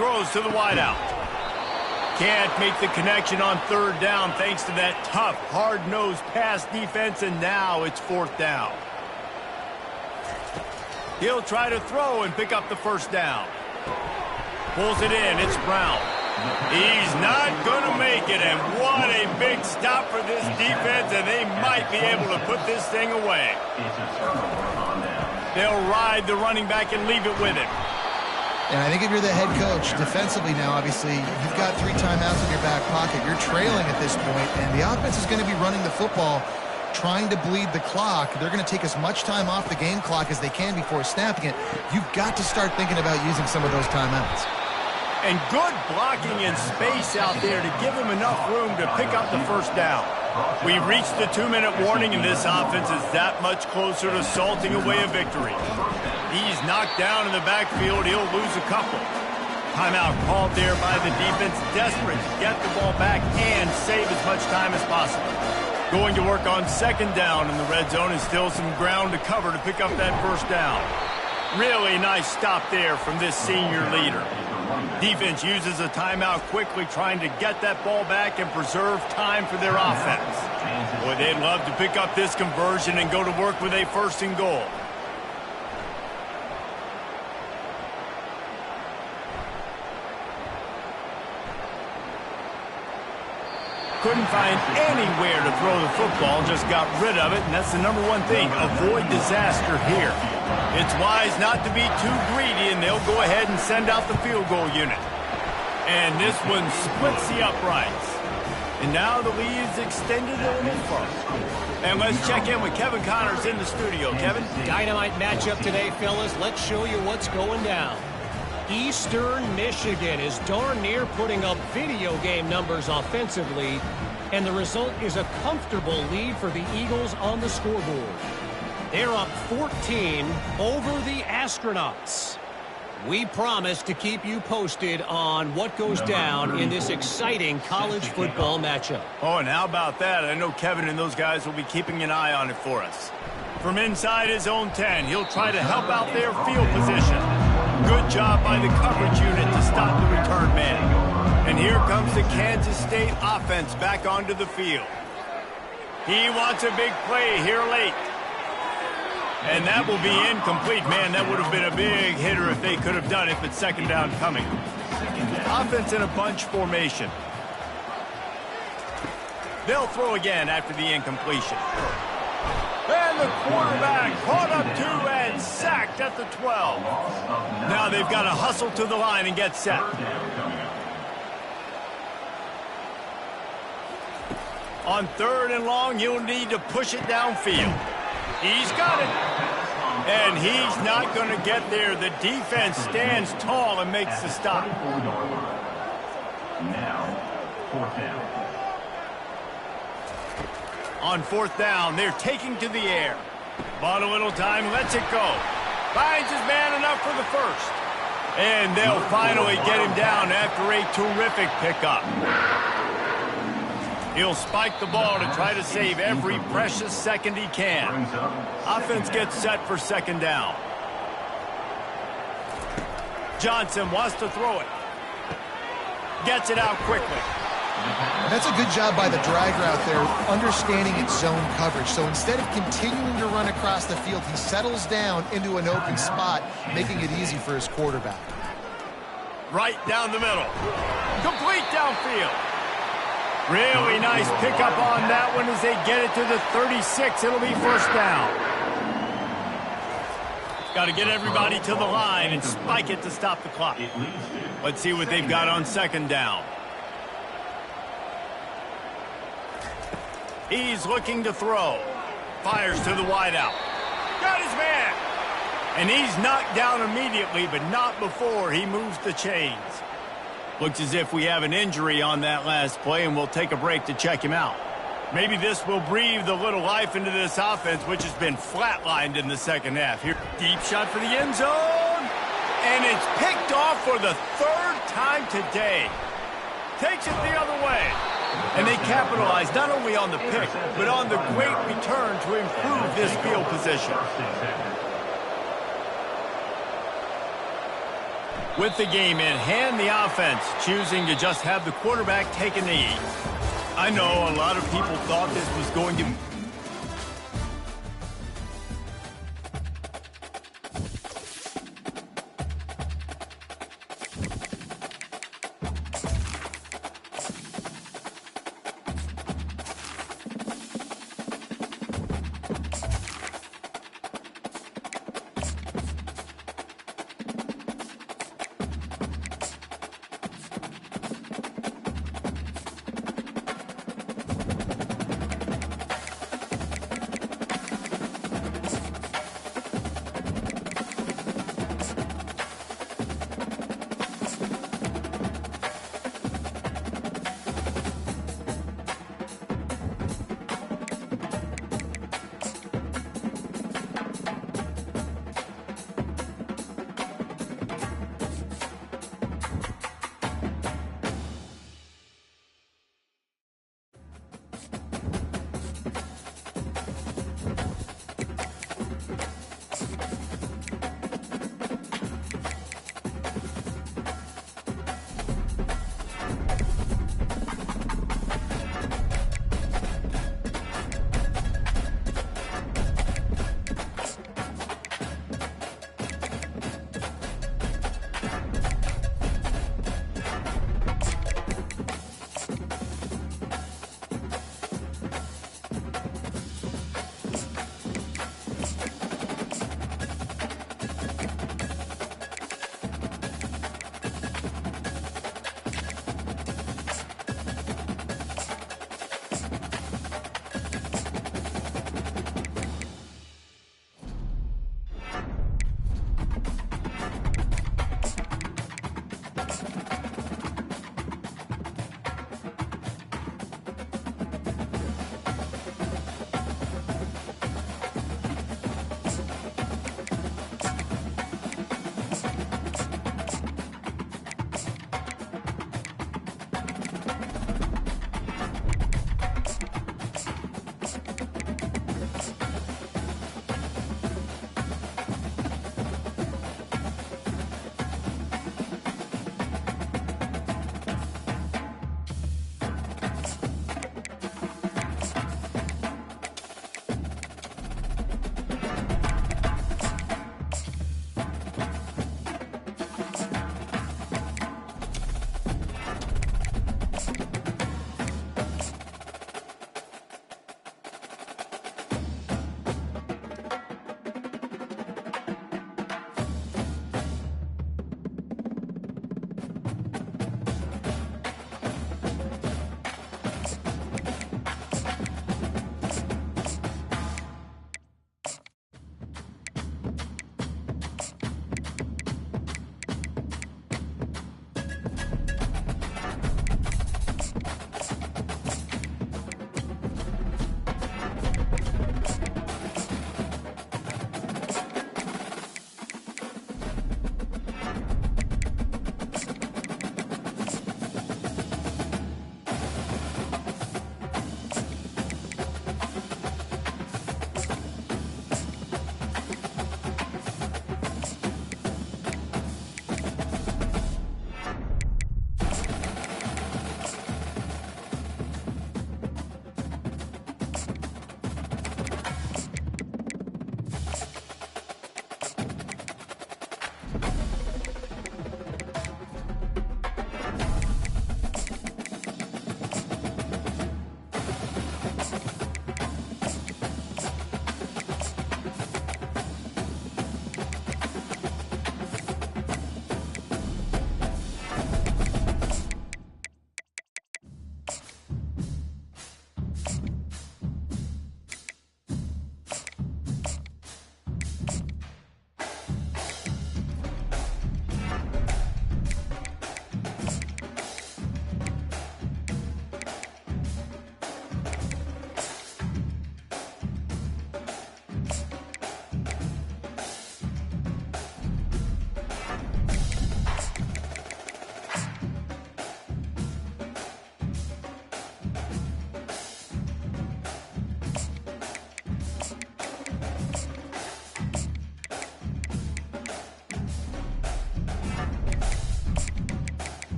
S1: Throws to the wideout. Can't make the connection on 3rd down thanks to that tough, hard-nosed pass defense, and now it's 4th down. He'll try to throw and pick up the 1st down. Pulls it in. It's Brown. He's not going to make it, and what a big stop for this defense, and they might be able to put this thing away. They'll ride the running back and leave it with him.
S2: And I think if you're the head coach, defensively now, obviously, you've got 3 timeouts in your back pocket. You're trailing at this point, and the offense is going to be running the football, trying to bleed the clock. They're going to take as much time off the game clock as they can before snapping it. You've got to start thinking about using some of those timeouts.
S1: And good blocking in space out there to give him enough room to pick up the first down. We've reached the 2-minute warning, and this offense is that much closer to salting away a victory. He's knocked down in the backfield. He'll lose a couple. Timeout called there by the defense, desperate to get the ball back and save as much time as possible. Going to work on second down in the red zone, and still some ground to cover to pick up that first down. Really nice stop there from this senior leader. Defense uses a timeout quickly, trying to get that ball back and preserve time for their offense. Boy, they'd love to pick up this conversion and go to work with a first and goal. Couldn't find anywhere to throw the football, just got rid of it, and that's the number one thing. Avoid disaster here. It's wise not to be too greedy, and they'll go ahead and send out the field goal unit. And this one splits the uprights. And now the lead is extended a little further. And let's check in with Kevin Connors in the studio. Kevin?
S4: Dynamite matchup today, fellas. Let's show you what's going down. Eastern Michigan is darn near putting up video game numbers offensively, and the result is a comfortable lead for the Eagles on the scoreboard. They're up 14 over the Astronauts. We promise to keep you posted on what goes down in this exciting college football matchup.
S1: Oh, and how about that? I know Kevin and those guys will be keeping an eye on it for us. From inside his own 10, he'll try to help out their field position. Good job by the coverage unit to stop the return man. And here comes the Kansas State offense back onto the field. He wants a big play here late. And that will be incomplete. Man, that would have been a big hitter if they could have done it, but second down coming. Offense in a bunch formation. They'll throw again after the incompletion. And the quarterback caught up to and sacked at the 12. Now they've got to hustle to the line and get set. On third and long, he'll need to push it downfield. He's got it. And he's not going to get there. The defense stands tall and makes the stop.
S6: Now, fourth down.
S1: On fourth down, they're taking to the air. Bought a little time, lets it go. Finds his man enough for the first. And they'll finally get him down after a terrific pickup. He'll spike the ball to try to save every precious second he can. Offense gets set for second down. Johnson wants to throw it. Gets it out quickly.
S2: That's a good job by the drag route there, understanding its zone coverage. So instead of continuing to run across the field, he settles down into an open spot, making it easy for his quarterback.
S1: Right down the middle. Complete downfield. Really nice pickup on that one as they get it to the 36. It'll be first down. Got to get everybody to the line and spike it to stop the clock. Let's see what they've got on second down. He's looking to throw. Fires to the wideout. Got his man. And he's knocked down immediately, but not before he moves the chains. Looks as if we have an injury on that last play, and we'll take a break to check him out. Maybe this will breathe a little life into this offense, which has been flatlined in the second half. Here, deep shot for the end zone. And it's picked off for the third time today. Takes it the other way. And they capitalize not only on the pick, but on the great return to improve this field position. With the game in hand, the offense choosing to just have the quarterback take a knee. I know a lot of people thought this was going to...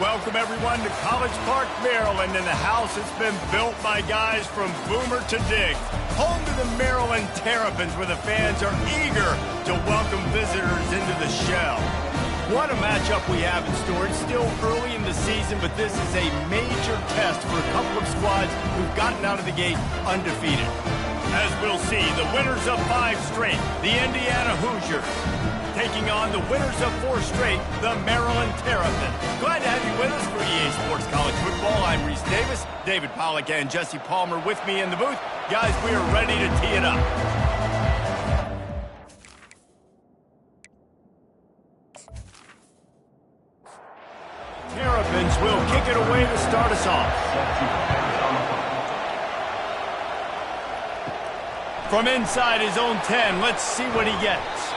S1: Welcome, everyone, to College Park, Maryland, and the house that's been built by guys from Boomer to Diggs. Home to the Maryland Terrapins, where the fans are eager to welcome visitors into the shell. What a matchup we have in store. It's still early in the season, but this is a major test for a couple of squads who've gotten out of the gate undefeated. As we'll see, the winners of 5 straight, the Indiana Hoosiers, taking on the winners of 4 straight, the Maryland Terrapins. Glad to have you with us for EA Sports College Football. I'm Reese Davis, David Pollack and Jesse Palmer with me in the booth. Guys, we are ready to tee it up. Terrapins will kick it away to start us off. From inside his own 10, let's see what he gets.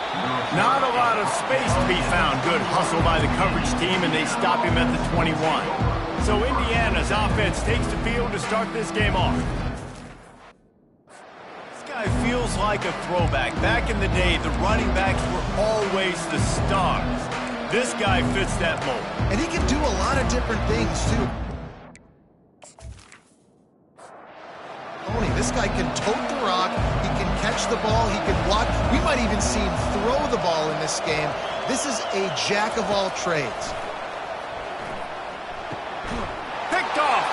S1: Not a lot of space to be found. Good hustle by the coverage team, and they stop him at the 21. So Indiana's offense takes the field to start this game off.
S5: This guy feels like a throwback. Back in the day, the running backs were always the stars.
S1: This guy fits that mold.
S2: And he can do a lot of different things, too. This guy can tote the rock, he can catch the ball, he can block. We might even see him throw the ball in this game. This is a jack of all trades.
S1: Picked off.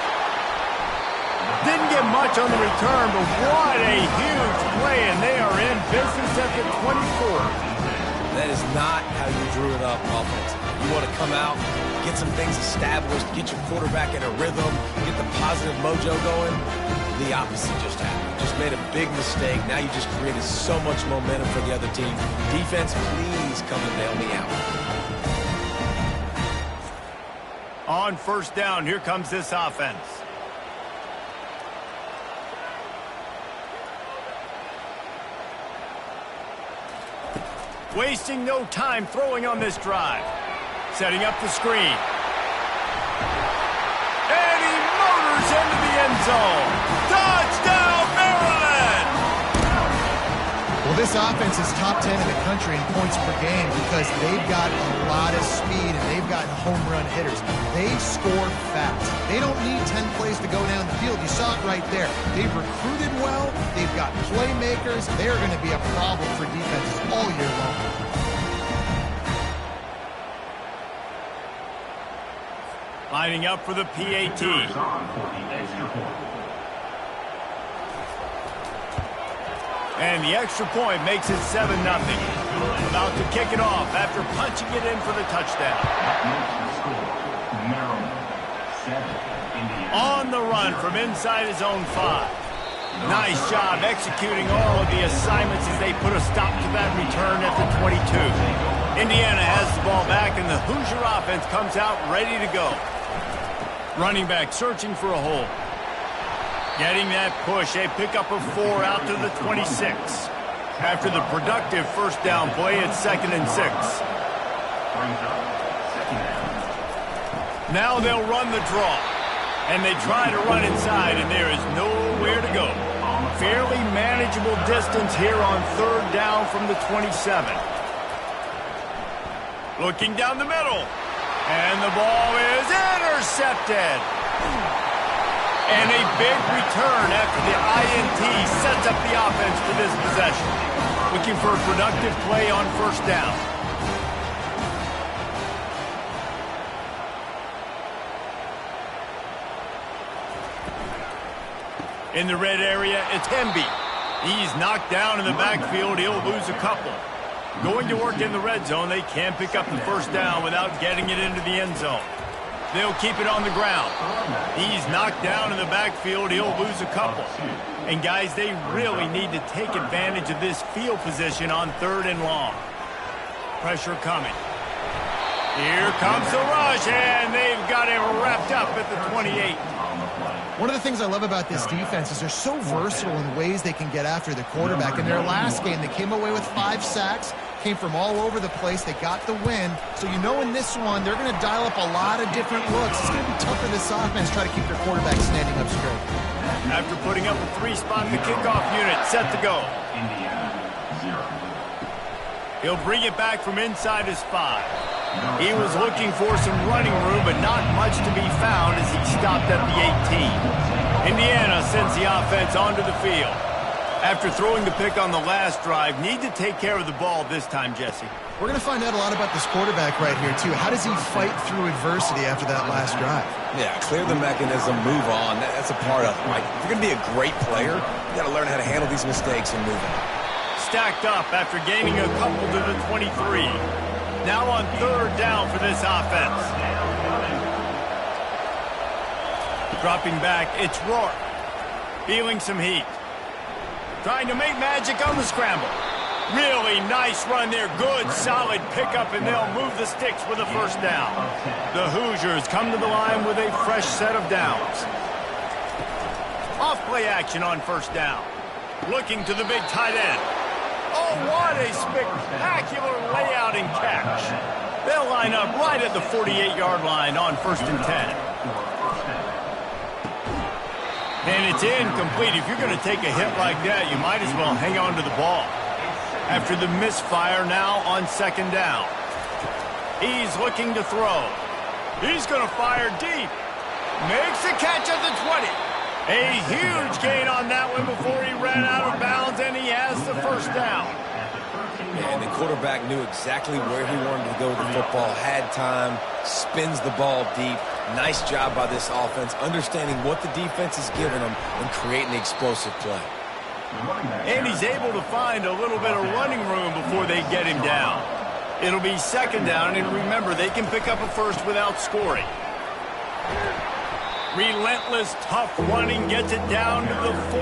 S1: Didn't get much on the return, but what a huge play, and they are in business at the 24.
S3: That is not how you drew it up offensively. You want to come out, get some things established, get your quarterback in a rhythm, get the positive mojo going. The opposite just happened. Just made a big mistake. Now you just created so much momentum for the other team. Defense, please come and bail me out.
S1: On first down, here comes this offense. Wasting no time throwing on this drive. Setting up the screen. And he motors into the end zone. Touchdown, Maryland!
S2: Well, this offense is top 10 in the country in points per game because they've got a lot of speed and they've got home run hitters. They score fast. They don't need 10 plays to go down the field. You saw it right there. They've recruited well. They've got playmakers. They're going to be a problem for defenses all year long.
S1: Lining up for the PAT. And the extra point makes it 7-0. About to kick it off after punching it in for the touchdown. On the run from inside his own 5. Nice job executing all of the assignments as they put a stop to that return at the 22. Indiana has the ball back, and the Hoosier offense comes out ready to go. Running back searching for a hole. Getting that push, a pickup of 4 out to the 26. After the productive first down play, it's 2nd and 6. Now they'll run the draw. And they try to run inside, and there is nowhere to go. Fairly manageable distance here on 3rd down from the 27. Looking down the middle. And the ball is intercepted. And a big return after the INT sets up the offense for this possession. Looking for a productive play on first down. In the red area, it's Hemby. He's knocked down in the backfield. He'll lose a couple. Going to work in the red zone, they can't pick up the first down without getting it into the end zone. They'll keep it on the ground. He's knocked down in the backfield. He'll lose a couple. And, guys, they really need to take advantage of this field position on 3rd and long. Pressure coming. Here comes the rush, and they've got him wrapped up at the 28.
S2: One of the things I love about this defense is they're so versatile in ways they can get after the quarterback. In their last game, they came away with 5 sacks, came from all over the place. They got the win. So you know in this one, they're going to dial up a lot of different looks. It's going to be tough for this offense to try to keep their quarterback standing up straight.
S1: After putting up a 3-spot, the kickoff unit set to go. He'll bring it back from inside his 5. He was looking for some running room, but not much to be found as he stopped at the 18. Indiana sends the offense onto the field. After throwing the pick on the last drive, need to take care of the ball this time, Jesse.
S2: We're going to find out a lot about this quarterback right here, too. How does he fight through adversity after that last drive?
S3: Yeah, clear the mechanism, move on. That's a part of it, right? If you're going to be a great player, you got to learn how to handle these mistakes and move on.
S1: Stacked up after gaining a couple to the 23. Now on third down for this offense. Dropping back, it's Rourke. Feeling some heat. Trying to make magic on the scramble. Really nice run there. Good, solid pickup, and they'll move the sticks with a first down. The Hoosiers come to the line with a fresh set of downs. Off play action on first down. Looking to the big tight end. Oh, what a spectacular layout and catch. They'll line up right at the 48-yard line on 1st and 10. And it's incomplete. If you're going to take a hit like that, you might as well hang on to the ball. After the misfire, now on 2nd down. He's looking to throw. He's going to fire deep. Makes the catch at the 20. A huge gain on that one before he ran out of bounds, and he has the first down.
S3: And the quarterback knew exactly where he wanted to go with the football, had time, spins the ball deep. Nice job by this offense, understanding what the defense is giving them and creating the explosive play.
S1: And he's able to find a little bit of running room before they get him down. It'll be 2nd down, and remember, they can pick up a first without scoring. Relentless, tough running gets it down to the 4.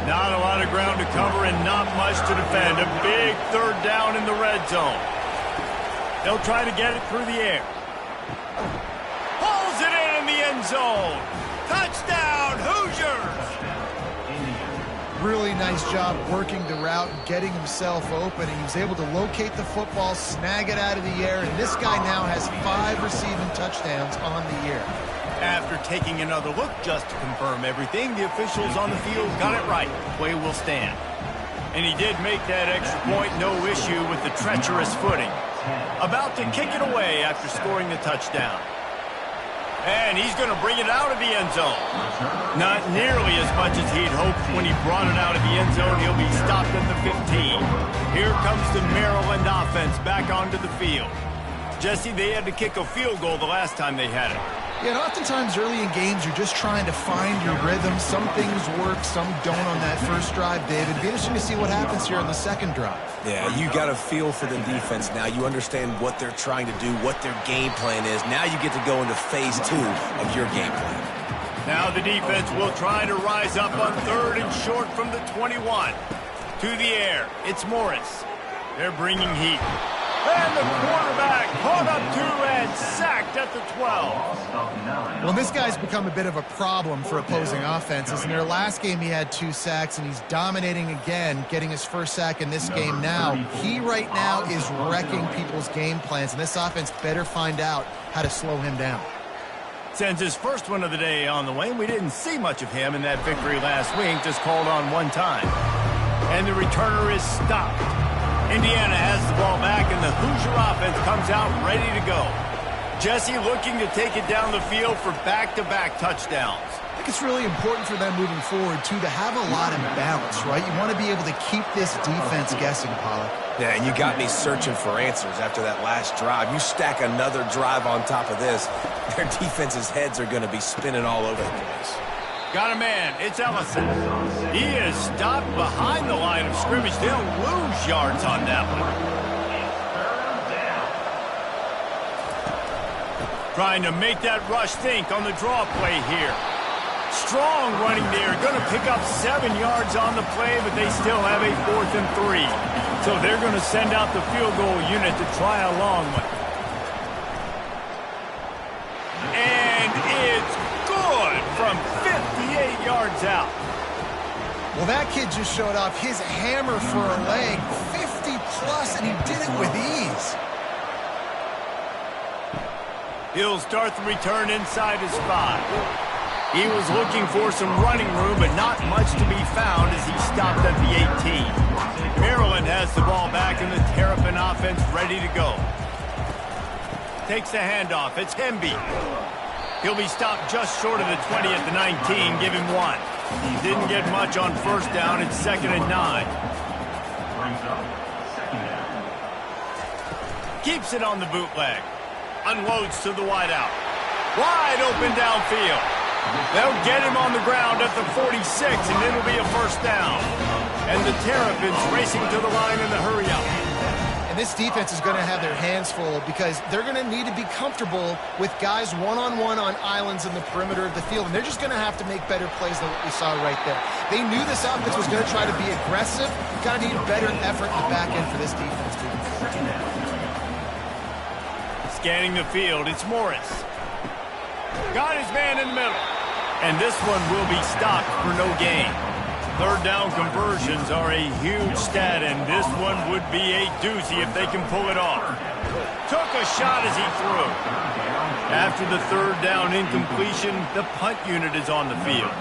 S1: Not a lot of ground to cover and not much to defend. A big 3rd down in the red zone. They'll try to get it through the air. Pulls it in the end zone. Touchdown, Hoosiers!
S2: Really nice job working the route and getting himself open. And he was able to locate the football, snag it out of the air, and this guy now has 5 receiving touchdowns on the year.
S1: After taking another look just to confirm everything, the officials on the field got it right. Play will stand. And he did make that extra point, no issue with the treacherous footing. About to kick it away after scoring the touchdown. And he's going to bring it out of the end zone. Not nearly as much as he'd hoped when he brought it out of the end zone. He'll be stopped at the 15. Here comes the Maryland offense back onto the field. Jesse, they had to kick a field goal the last time they had it.
S2: Yeah, and oftentimes early in games, you're just trying to find your rhythm. Some things work, some don't on that first drive, David. It'd be interesting to see what happens here on the second drive.
S3: Yeah, you got a feel for the defense now. You understand what they're trying to do, what their game plan is. Now you get to go into phase 2 of your game plan.
S1: Now the defense will try to rise up on 3rd and short from the 21. To the air, it's Morris. They're bringing heat. And the quarterback caught up to and sacked at the 12.
S2: Well, this guy's become a bit of a problem for opposing offenses. In their last game, he had 2 sacks, and he's dominating again, getting his first sack in this game now. He right now is wrecking people's game plans, and this offense better find out how to slow him down.
S1: Sends his first one of the day on the way. We didn't see much of him in that victory last week, just called on one time. And the returner is stopped. Indiana has the ball back, and the Hoosier offense comes out ready to go. Jesse looking to take it down the field for back-to-back touchdowns.
S2: I think it's really important for them moving forward, too, to have a lot of balance, right? You want to be able to keep this defense guessing, Pollock.
S3: Yeah, and you got me searching for answers after that last drive. You stack another drive on top of this, their defense's heads are going to be spinning all over the place.
S1: Got a man. It's Ellison. He is stopped behind the line of scrimmage. They'll lose yards on that one. Trying to make that rush think on the draw play here. Strong running there. Going to pick up 7 yards on the play, but they still have a 4th and 3. So they're going to send out the field goal unit to try a long one. And it's good from 58 yards out.
S2: Well, that kid just showed off his hammer for a leg, 50-plus, and he did it with ease.
S1: He'll start the return inside his 5. He was looking for some running room, but not much to be found as he stopped at the 18. Maryland has the ball back, and the Terrapin offense ready to go. takes the handoff. It's Hemby. He'll be stopped just short of the 20 at the 19. Give him 1. He didn't get much on first down. It's 2nd and 9.
S6: Brings up second down.
S1: Keeps it on the bootleg. Unloads to the wideout. Wide open downfield. They'll get him on the ground at the 46, and it'll be a first down. And the Terrapins racing to the line in the hurry-up.
S2: And this defense is going to have their hands full because they're going to need to be comfortable with guys one-on-one on islands in the perimeter of the field. And they're just going to have to make better plays than what we saw right there. They knew this offense was going to try to be aggressive. Got to need better effort in the back end for this defense, too.
S1: Scanning the field, it's Morris. Got his man in the middle. And this one will be stopped for no gain. Third down conversions are a huge stat, and this one would be a doozy if they can pull it off. Took a shot as he threw. After the third down incompletion, the punt unit is on the field.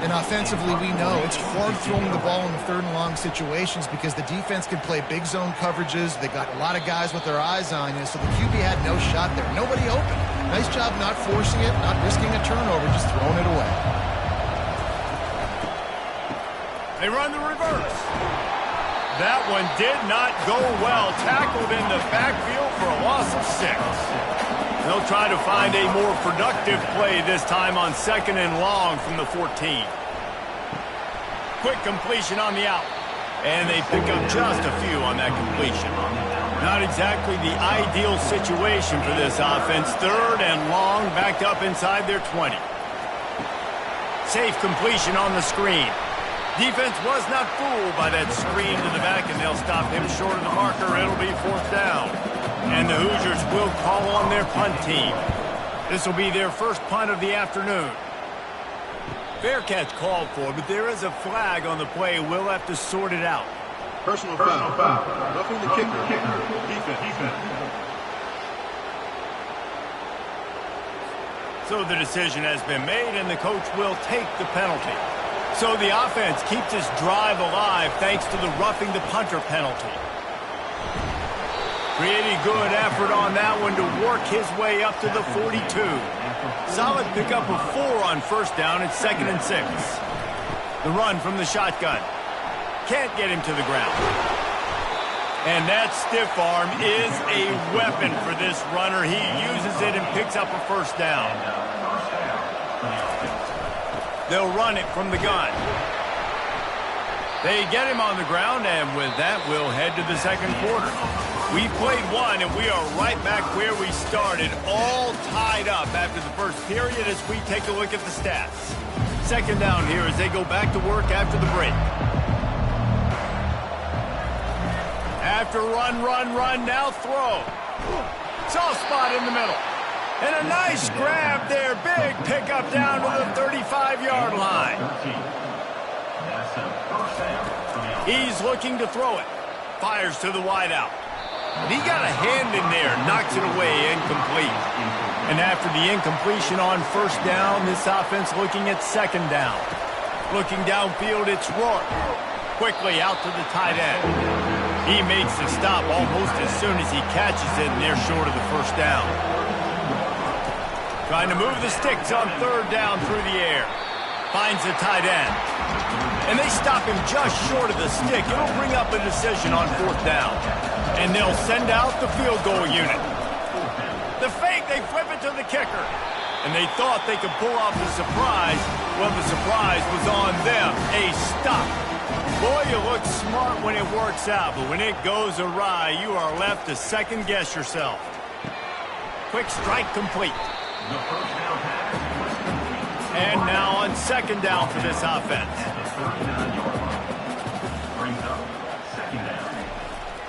S2: And offensively, we know it's hard throwing the ball in the third and long situations because the defense can play big zone coverages. They got a lot of guys with their eyes on you, so the QB had no shot there. Nobody open. Nice job not forcing it, not risking a turnover, just throwing it away.
S1: They run the reverse. That one did not go well. Tackled in the backfield for a loss of 6. They'll try to find a more productive play this time on 2nd and long from the 14. Quick completion on the out. And they pick up just a few on that completion. Not exactly the ideal situation for this offense. 3rd and long, backed up inside their 20. Safe completion on the screen. Defense was not fooled by that screen to the back, and they'll stop him short of the marker. It'll be 4th down. And the Hoosiers will call on their punt team. This will be their first punt of the afternoon. Fair catch called for, but there is a flag on the play. We'll have to sort it out.
S7: Personal foul. Roughing the kicker. Defense.
S1: So the decision has been made, and the coach will take the penalty. So the offense keeps this drive alive thanks to the roughing the punter penalty. Pretty good effort on that one to work his way up to the 42. Solid pickup of 4 on first down. It's 2nd and 6. The run from the shotgun. Can't get him to the ground. And that stiff arm is a weapon for this runner. He uses it and picks up a first down. They'll run it from the gun. They get him on the ground, and with that, we'll head to the second quarter. We played one, and we are right back where we started, all tied up after the first period as we take a look at the stats. 2nd down here as they go back to work after the break. After run, now throw. Soft spot in the middle. And a nice grab there. Big pickup down to the 35-yard line. He's looking to throw it. Fires to the wideout. And he got a hand in there. Knocks it away. Incomplete. And after the incompletion on first down, this offense looking at 2nd down. Looking downfield, it's Rourke. Quickly out to the tight end. He makes the stop almost as soon as he catches it, and they're short of the first down. Trying to move the sticks on 3rd down through the air. Finds the tight end. And they stop him just short of the stick. It'll bring up a decision on 4th down. And they'll send out the field goal unit. The fake, they flip it to the kicker. And they thought they could pull off the surprise. Well, the surprise was on them. A stop. Boy, you look smart when it works out, but when it goes awry, you are left to second-guess yourself. Quick strike complete. And now on 2nd down for this offense.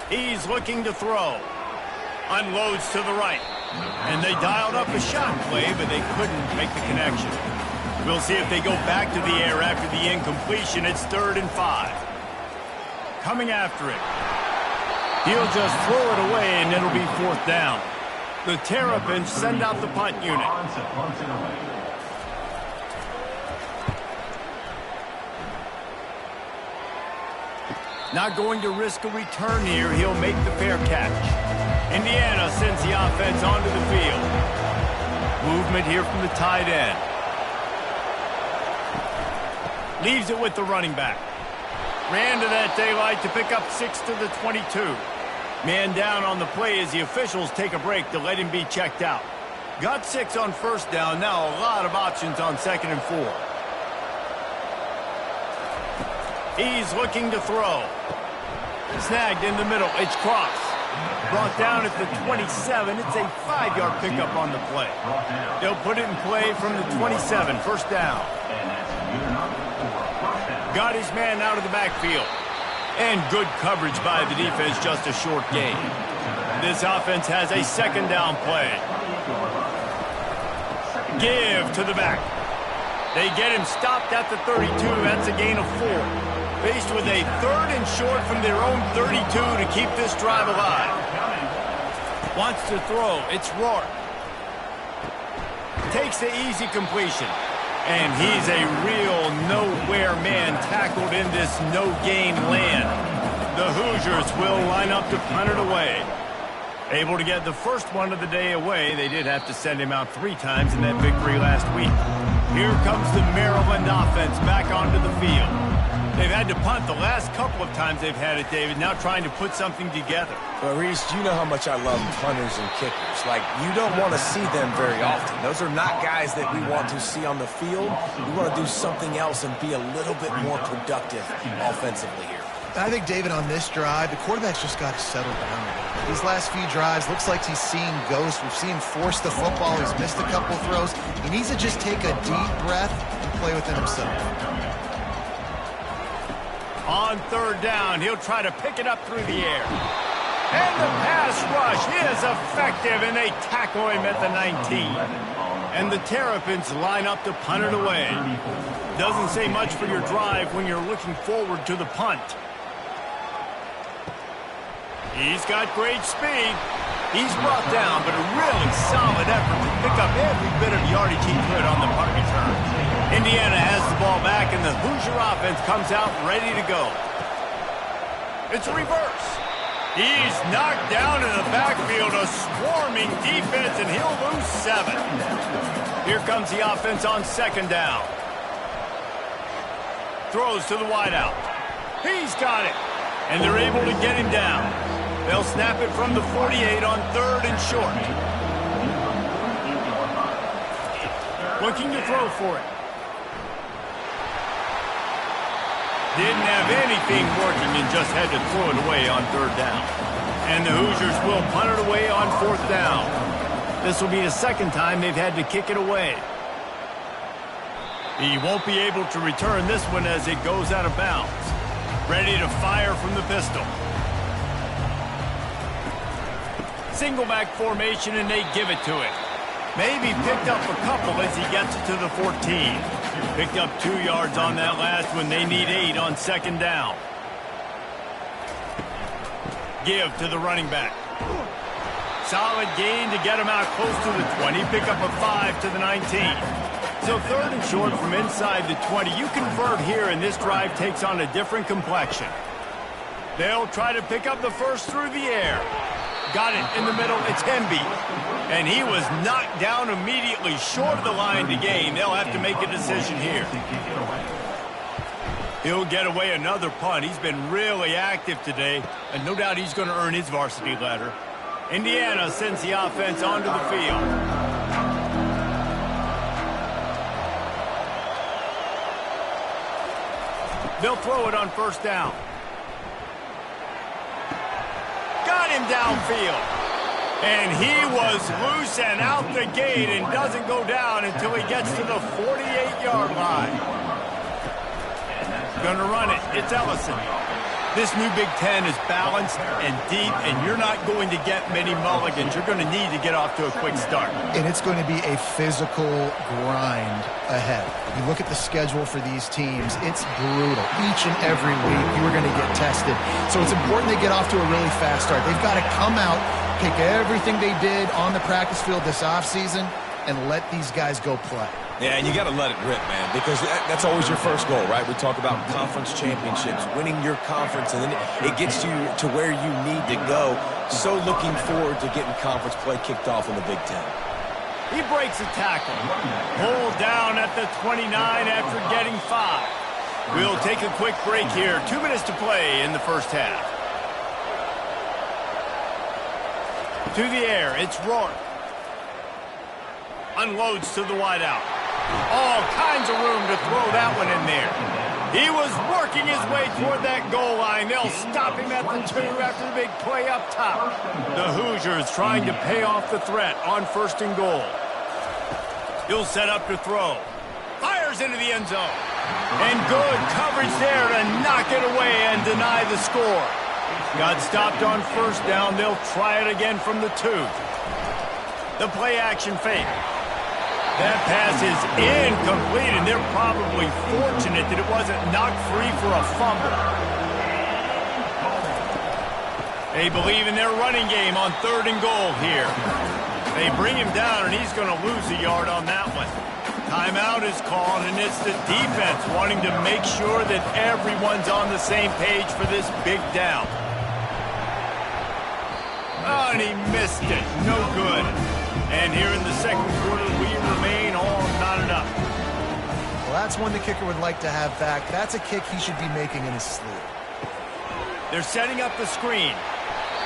S1: He's looking to throw. Unloads to the right. And they dialed up a shot play, but they couldn't make the connection. We'll see if they go back to the air after the incompletion. It's 3rd and 5. Coming after it. He'll just throw it away, and it'll be 4th down. The Terrapins send out the punt unit. Not going to risk a return here. He'll make the fair catch. Indiana sends the offense onto the field. Movement here from the tight end. Leaves it with the running back. Ran to that daylight to pick up 6 to the 22. Man down on the play as the officials take a break to let him be checked out. Got 6 on first down. Now a lot of options on 2nd and 4. He's looking to throw. Snagged in the middle. It's cross. Brought down at the 27. It's a 5-yard pickup on the play. They'll put it in play from the 27. First down. Got his man out of the backfield. And good coverage by the defense, just a short gain. This offense has a 2nd down play. Give to the back. They get him stopped at the 32. That's a gain of 4. Faced with a 3rd and short from their own 32 to keep this drive alive. Wants to throw. It's Rourke. Takes the easy completion. And he's a real nowhere man tackled in this no-gain land. The Hoosiers will line up to punt it away. Able to get the first one of the day away. They did have to send him out 3 times in that victory last week. Here comes the Maryland offense back onto the field. They've had to punt the last couple of times they've had it, David, now trying to put something together.
S3: Well, Reese, you know how much I love punters and kickers. Like, you don't want to see them very often. Those are not guys that we want to see on the field. We want to do something else and be a little bit more productive offensively here.
S2: I think, David, on this drive, the quarterback's just got to settle down a little bit. These last few drives, looks like he's seeing ghosts. We've seen him force the football. He's missed a couple throws. He needs to just take a deep breath and play within himself.
S1: On 3rd down, he'll try to pick it up through the air. And the pass rush is effective, and they tackle him at the 19. And the Terrapins line up to punt it away. Doesn't say much for your drive when you're looking forward to the punt. He's got great speed. He's brought down, but a really solid effort to pick up every bit of yardage he could on the punt return. Indiana has the ball back, and the Hoosier offense comes out ready to go. It's a reverse. He's knocked down in the backfield, a swarming defense, and he'll lose 7. Here comes the offense on 2nd down. Throws to the wideout. He's got it, and they're able to get him down. They'll snap it from the 48 on 3rd and short. Looking to throw for it. Didn't have anything working and just had to throw it away on 3rd down. And the Hoosiers will punt it away on 4th down. This will be the 2nd time they've had to kick it away. He won't be able to return this one as it goes out of bounds. Ready to fire from the pistol. Single back formation, and they give it to it. Maybe picked up a couple as he gets it to the 14. Picked up 2 yards on that last one. They need 8 on 2nd down. Give to the running back. Solid gain to get him out close to the 20. Pick up a 5 to the 19. So 3rd and short from inside the 20. You convert here, and this drive takes on a different complexion. They'll try to pick up the first through the air. Got it in the middle. It's Hemby. And he was knocked down immediately short of the line to gain. They'll have to make a decision here. He'll get away another punt. He's been really active today, and no doubt he's going to earn his varsity letter. Indiana sends the offense onto the field. They'll throw it on 1st down. Got him downfield. And he was loose and out the gate and doesn't go down until he gets to the 48-yard line. Gonna run it. It's Ellison. This new Big Ten is balanced and deep, and you're not going to get many mulligans. You're going to need to get off to a quick start.
S2: And it's going to be a physical grind ahead. You look at the schedule for these teams, it's brutal. Each and every week, you are going to get tested. So it's important they get off to a really fast start. They've got to come out, take everything they did on the practice field this offseason, and let these guys go play.
S3: Yeah, and you got to let it rip, man, because that's always your first goal, right? We talk about conference championships, winning your conference, and then it gets you to where you need to go. So looking forward to getting conference play kicked off in the Big Ten.
S1: He breaks a tackle. Pulled down at the 29 after getting 5. We'll take a quick break here. 2 minutes to play in the first half. To the air, it's Rourke. Unloads to the wideout. All kinds of room to throw that one in there. He was working his way toward that goal line. They'll stop him at the 2 after the big play up top. The Hoosiers trying to pay off the threat on 1st and goal. He'll set up to throw. Fires into the end zone. And good coverage there to knock it away and deny the score. Got stopped on 1st down. They'll try it again from the 2. The play action fake. That pass is incomplete, and they're probably fortunate that it wasn't knocked free for a fumble. They believe in their running game on 3rd and goal here. They bring him down, and he's going to lose a yard on that one. Timeout is called, and it's the defense wanting to make sure that everyone's on the same page for this big down. Oh, and he missed it. No good. And here in the 2nd quarter, we remain all knotted up.
S2: Well, that's one the kicker would like to have back. That's a kick he should be making in his sleep.
S1: They're setting up the screen.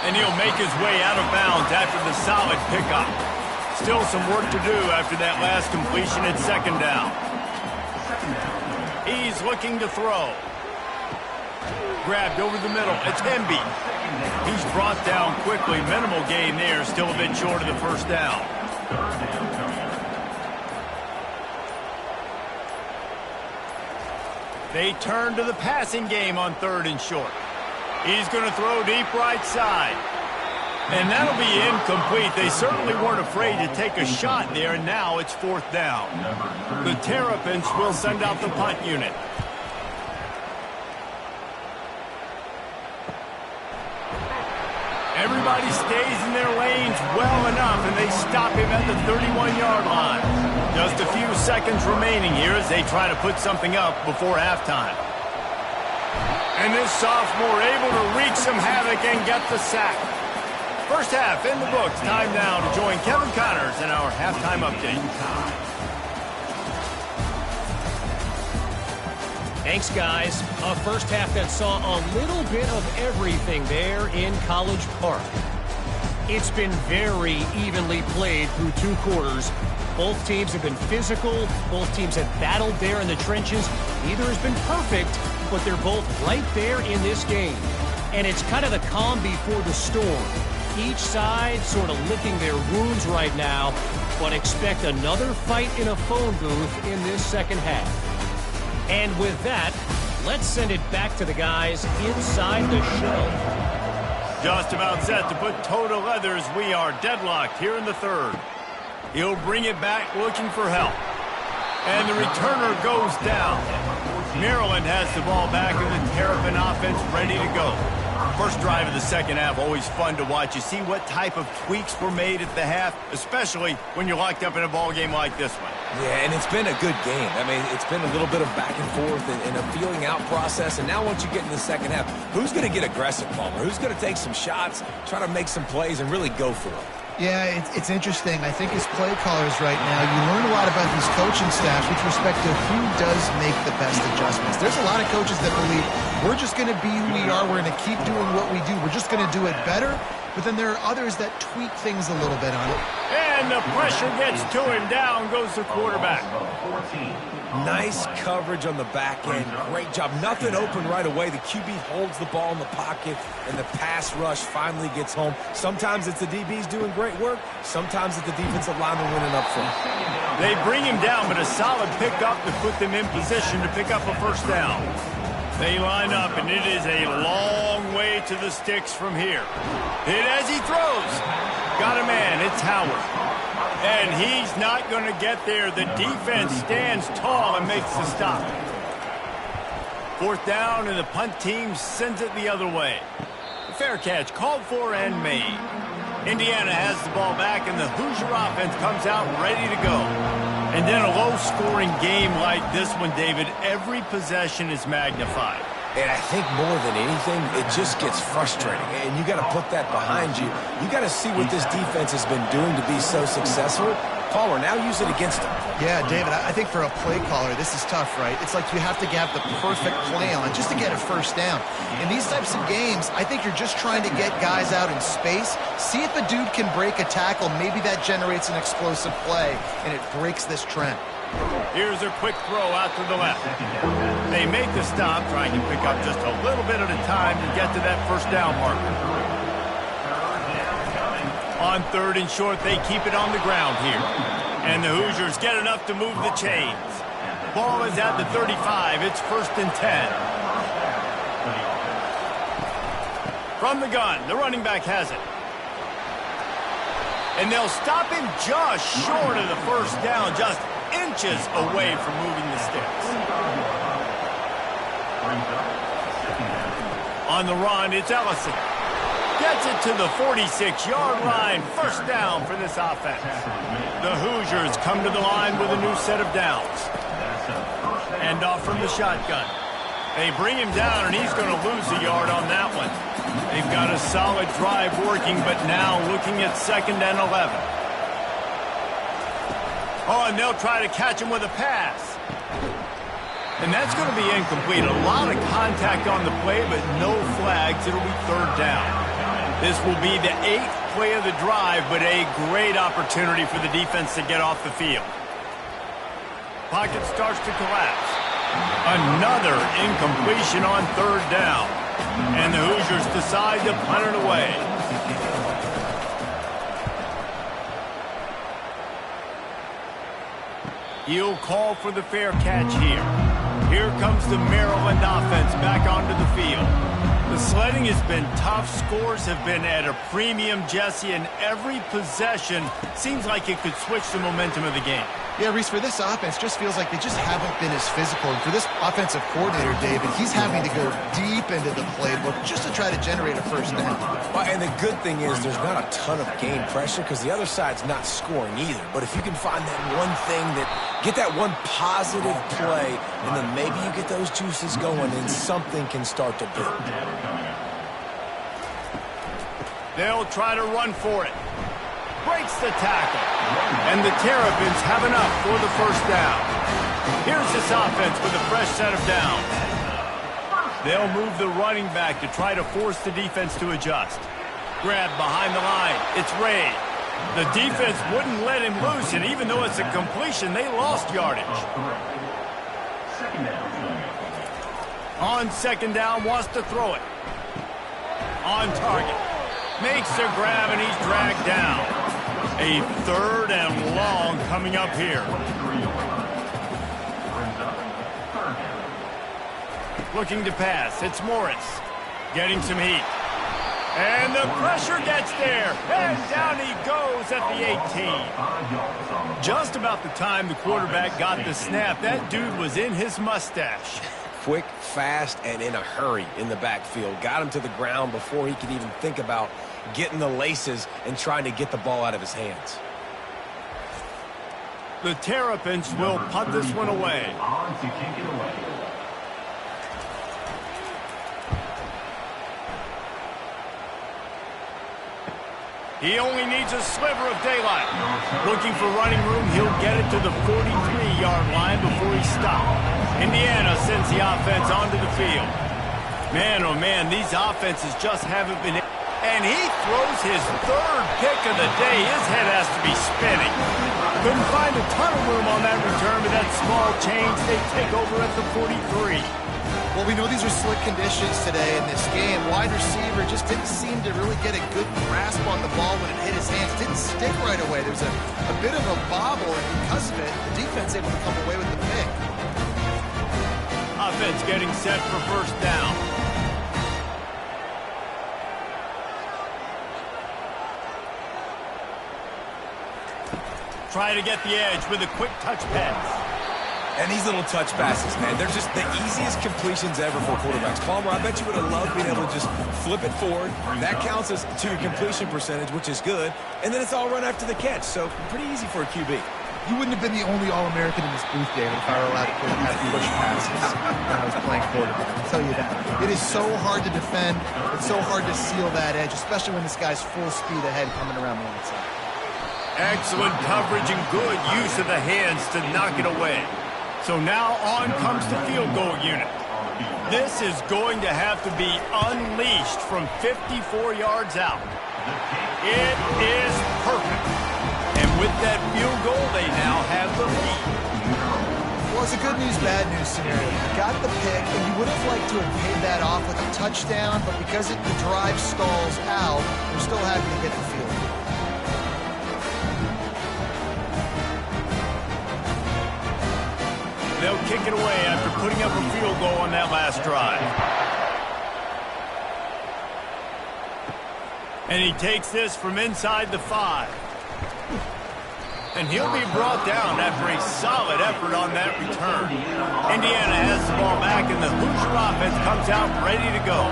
S1: And he'll make his way out of bounds after the solid pickup. Still some work to do after that last completion at 2nd down. He's looking to throw. Grabbed over the middle. It's Emby. He's brought down quickly. Minimal gain there. Still a bit short of the 1st down. They turn to the passing game on 3rd and short. He's going to throw deep right side. And that'll be incomplete. They certainly weren't afraid to take a shot there. And now it's 4th down. The Terrapins will send out the punt unit. Everybody stays in their lanes well enough, and they stop him at the 31-yard line. Just a few seconds remaining here as they try to put something up before halftime. And this sophomore able to wreak some havoc and get the sack. First half in the books. Time now to join Kevin Connors in our halftime update.
S4: Thanks, guys. A first half that saw a little bit of everything there in College Park. It's been very evenly played through 2 quarters. Both teams have been physical. Both teams have battled there in the trenches. Neither has been perfect, but they're both right there in this game. And it's kind of the calm before the storm. Each side sort of licking their wounds right now, but expect another fight in a phone booth in this second half. And with that, let's send it back to the guys inside the shell.
S1: Just about set to put toe to leather as we are deadlocked here in the 3rd. He'll bring it back looking for help. And the returner goes down. Maryland has the ball back and the Terrapin offense ready to go. First drive of the second half, always fun to watch. You see what type of tweaks were made at the half, especially when you're locked up in a ball game like this one.
S3: Yeah, and it's been a good game. I mean, it's been a little bit of back and forth and a feeling out process. And now once you get in the second half, who's going to get aggressive, Palmer? Who's going to take some shots, try to make some plays, and really go for it?
S2: Yeah, it's interesting. I think as play callers right now, you learn a lot about these coaching staffs with respect to who does make the best adjustments. There's a lot of coaches that believe we're just going to be who we are. We're going to keep doing what we do. We're just going to do it better. But then there are others that tweak things a little bit on it.
S1: And the pressure gets to him. Down goes the quarterback.
S3: Nice coverage on the back end. Great job. Nothing open right away. The QB holds the ball in the pocket, and the pass rush finally gets home. Sometimes it's the DBs doing great work. Sometimes it's the defensive lineman winning up front.
S1: They bring him down, but a solid pickup to put them in position to pick up a 1st down. They line up, and it is a long way to the sticks from here. Hit as he throws. Got a man. It's Howard. And he's not going to get there. The defense stands tall and makes the stop. 4th down, and the punt team sends it the other way. Fair catch called for and made. Indiana has the ball back, and the Hoosier offense comes out ready to go. And in a low-scoring game like this one, David, every possession is magnified.
S3: And I think more than anything, it just gets frustrating. And you got to put that behind you. You got to see what this defense has been doing to be so successful. Caller, now use it against them.
S2: Yeah, David, I think for a play caller, this is tough, right? It's like you have to have the perfect play on just to get a first down. In these types of games, I think you're just trying to get guys out in space, see if a dude can break a tackle. Maybe that generates an explosive play, and it breaks this trend.
S1: Here's a quick throw out to the left. They make the stop, trying to pick up just a little bit at a time to get to that first down marker. On 3rd and short, they keep it on the ground here. And the Hoosiers get enough to move the chains. Ball is at the 35. It's 1st and 10. From the gun, the running back has it. And they'll stop him just short of the first down, just inches away from moving the sticks. On the run, it's Ellison. Gets it to the 46-yard line. First down for this offense. The Hoosiers come to the line with a new set of downs. And off from the shotgun. They bring him down, and he's going to lose a yard on that one. They've got a solid drive working, but now looking at 2nd and 11. Oh, and they'll try to catch him with a pass. And that's going to be incomplete. A lot of contact on the play, but no flags. It'll be 3rd down. This will be the 8th play of the drive, but a great opportunity for the defense to get off the field. Pocket starts to collapse. Another incompletion on 3rd down. And the Hoosiers decide to punt it away. He'll call for the fair catch here. Here comes the Maryland offense back onto the field. The sledding has been tough. Scores have been at a premium, Jesse, and every possession seems like it could switch the momentum of the game.
S2: Yeah, Reese, for this offense, just feels like they just haven't been as physical. And for this offensive coordinator, David, he's having to go deep into the playbook just to try to generate a first down.
S3: Well, and the good thing is there's not a ton of game pressure because the other side's not scoring either. But if you can find that one thing get that one positive play, and then maybe you get those juices going and something can start to build.
S1: They'll try to run for it. Breaks the tackle. And the Terrapins have enough for the first down. Here's this offense with a fresh set of downs. They'll move the running back to try to force the defense to adjust. Grabbed behind the line. It's Ray. The defense wouldn't let him loose, and even though it's a completion, they lost yardage. On 2nd down, wants to throw it. On target. Makes the grab, and he's dragged down. A 3rd and long coming up here. Looking to pass. It's Morris. Getting some heat. And the pressure gets there. And down he goes at the 18. Just about the time the quarterback got the snap, that dude was in his mustache.
S3: Quick, fast, and in a hurry in the backfield. Got him to the ground before he could even think about getting the laces and trying to get the ball out of his hands.
S1: The Terrapins will punt this one away. He only needs a sliver of daylight. Looking for running room, he'll get it to the 43-yard line before he stops. Indiana sends the offense onto the field. Man, oh man, these offenses just haven't been... And he throws his 3rd pick of the day. His head has to be spinning. Couldn't find a ton of room on that return, but that small change, they take over at the 43.
S2: Well, we know these are slick conditions today in this game. Wide receiver just didn't seem to really get a good grasp on the ball when it hit his hands. Didn't stick right away. There's a bit of a bobble, and because of it, the defense able to come away with the pick.
S1: Offense getting set for first down. Try to get the edge with a quick touch pass.
S3: And these little touch passes, man, they're just the easiest completions ever for quarterbacks. Palmer, I bet you would have loved being able to just flip it forward. That counts as to your completion percentage, which is good. And then it's all run after the catch, so pretty easy for a QB.
S2: You wouldn't have been the only All-American in this booth, David, if I were allowed to have push passes when I was playing quarterback. I'll tell you that. It is so hard to defend. It's so hard to seal that edge, especially when this guy's full speed ahead coming around the outside.
S1: Excellent coverage and good use of the hands to knock it away. So now on comes the field goal unit. This is going to have to be unleashed from 54 yards out. It is perfect. And with that field goal, they now have the lead.
S2: Well, it's a good news, bad news scenario. You got the pick, and you would have liked to have paid that off with a touchdown, but because the drive stalls out, they're still happy to get the field goal.
S1: They'll kick it away after putting up a field goal on that last drive. And he takes this from inside the 5. And he'll be brought down after a solid effort on that return. Indiana has the ball back, and the Hoosier offense comes out ready to go.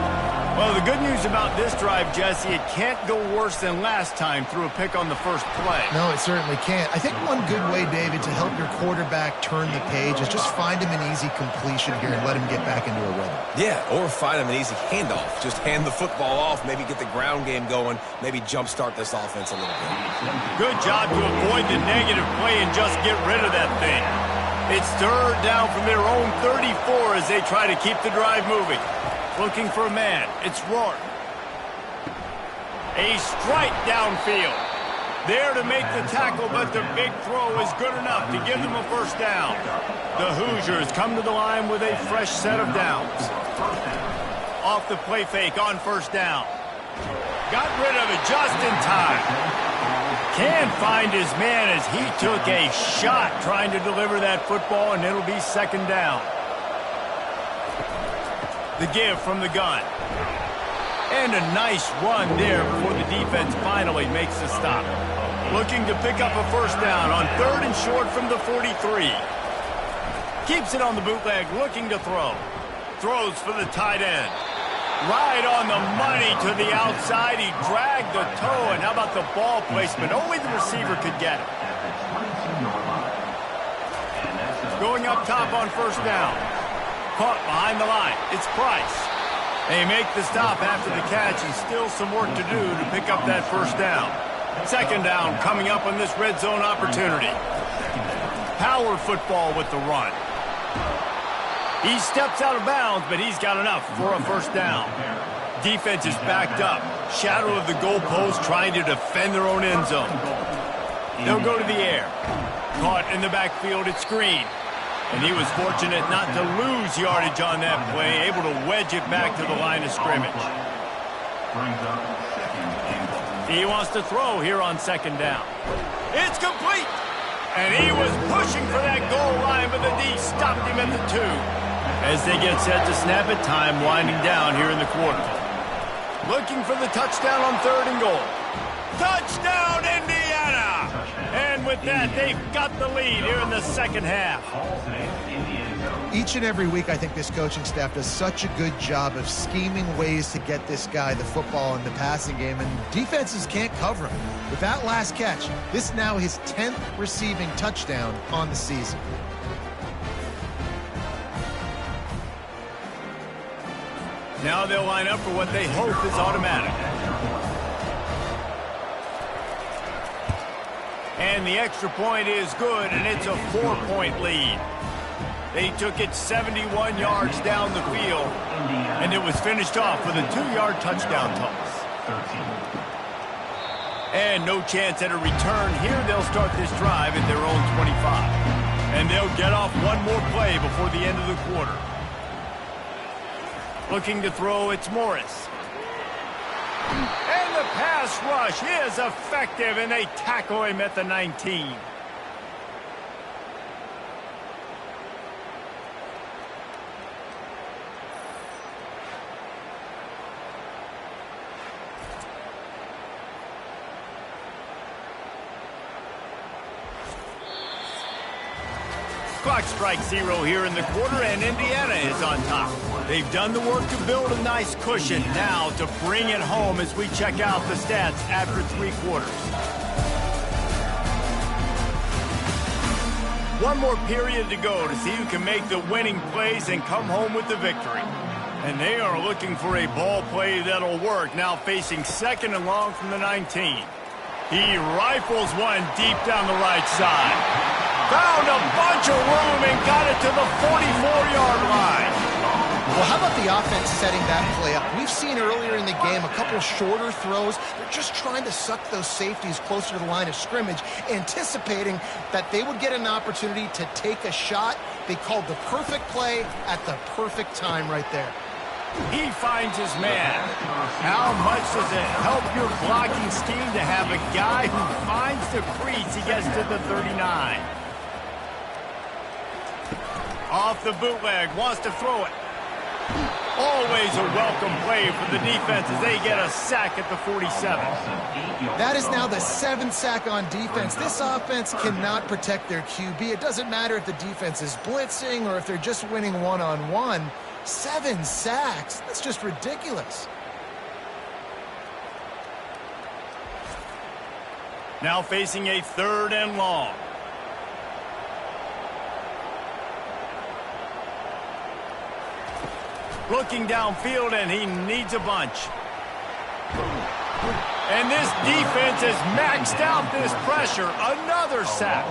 S1: Well, the good news about this drive, Jesse, it can't go worse than last time through a pick on the first play.
S2: No, it certainly can't. I think one good way, David, to help your quarterback turn the page is just find him an easy completion here and let him get back into a rhythm.
S3: Yeah, or find him an easy handoff. Just hand the football off, maybe get the ground game going, maybe jumpstart this offense a little bit.
S1: Good job to avoid the negative play and just get rid of that thing. It's third down from their own 34 as they try to keep the drive moving. Looking for a man. It's Rourke. A strike downfield. There to make the tackle, but the big throw is good enough to give them a first down. The Hoosiers come to the line with a fresh set of downs. Off the play fake on first down. Got rid of it just in time. Can't find his man as he took a shot trying to deliver that football, and it'll be second down. The give from the gun. And a nice run there before the defense finally makes the stop. Looking to pick up a first down on third and short from the 43. Keeps it on the bootleg, looking to throw. Throws for the tight end. Right on the money to the outside. He dragged the toe, and how about the ball placement? Only the receiver could get it. Going up top on first down. Caught behind the line. It's Price. They make the stop after the catch, and still some work to do to pick up that first down. Second down coming up on this red zone opportunity. Power football with the run. He steps out of bounds, but he's got enough for a first down. Defense is backed up. Shadow of the goalpost trying to defend their own end zone. They'll go to the air. Caught in the backfield, it's Green. And he was fortunate not to lose yardage on that play, able to wedge it back to the line of scrimmage. He wants to throw here on second down. It's complete! And he was pushing for that goal line, but the D stopped him at the 2. As they get set to snap it, time winding down here in the quarter. Looking for the touchdown on third and goal. Touchdown, Indiana! And with that, they've got the lead here in the second half.
S2: Each and every week, I think this coaching staff does such a good job of scheming ways to get this guy the football in the passing game, and defenses can't cover him. With that last catch, this is now his 10th receiving touchdown on the season.
S1: Now they'll line up for what they hope is automatic. And the extra point is good, and it's a 4-point lead. They took it 71 yards down the field, and it was finished off with a 2-yard touchdown toss. And no chance at a return here. They'll start this drive at their own 25. And they'll get off one more play before the end of the quarter. Looking to throw, it's Morris. And the pass rush is effective, and they tackle him at the 19. Clock clock strikes 0 here in the quarter, and Indiana is on top. They've done the work to build a nice cushion. Now to bring it home as we check out the stats after 3 quarters. One more period to go to see who can make the winning plays and come home with the victory. And they are looking for a ball play that'll work, now facing 2nd and long from the 19. He rifles one deep down the right side. Found a bunch of room and got it to the 44-yard line.
S2: Well, how about the offense setting that play up? We've seen earlier in the game a couple shorter throws. They're just trying to suck those safeties closer to the line of scrimmage, anticipating that they would get an opportunity to take a shot. They called the perfect play at the perfect time right there.
S1: He finds his man. How much does it help your blocking scheme to have a guy who finds the crease? He gets to the 39. Off the bootleg, wants to throw it. Always a welcome play for the defense as they get a sack at the 47.
S2: That is now the 7th sack on defense. This offense cannot protect their QB. It doesn't matter if the defense is blitzing or if they're just winning one-on-one. 7 sacks. That's just ridiculous.
S1: Now facing a 3rd and long. Looking downfield, and he needs a bunch. And this defense has maxed out this pressure. Another sack.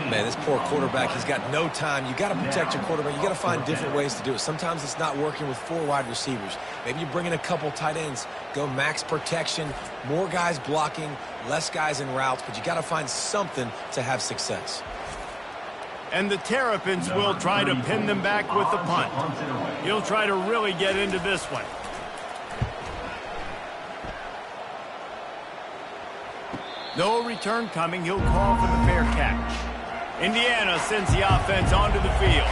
S3: Man, this poor quarterback, he's got no time. You got to protect your quarterback. You got to find different ways to do it. Sometimes it's not working with 4 wide receivers. Maybe you bring in a couple tight ends. Go max protection, more guys blocking, less guys in routes, but you got to find something to have success.
S1: And the Terrapins will try to pin them back with the punt. He'll try to really get into this one. No return coming. He'll call for the fair catch. Indiana sends the offense onto the field.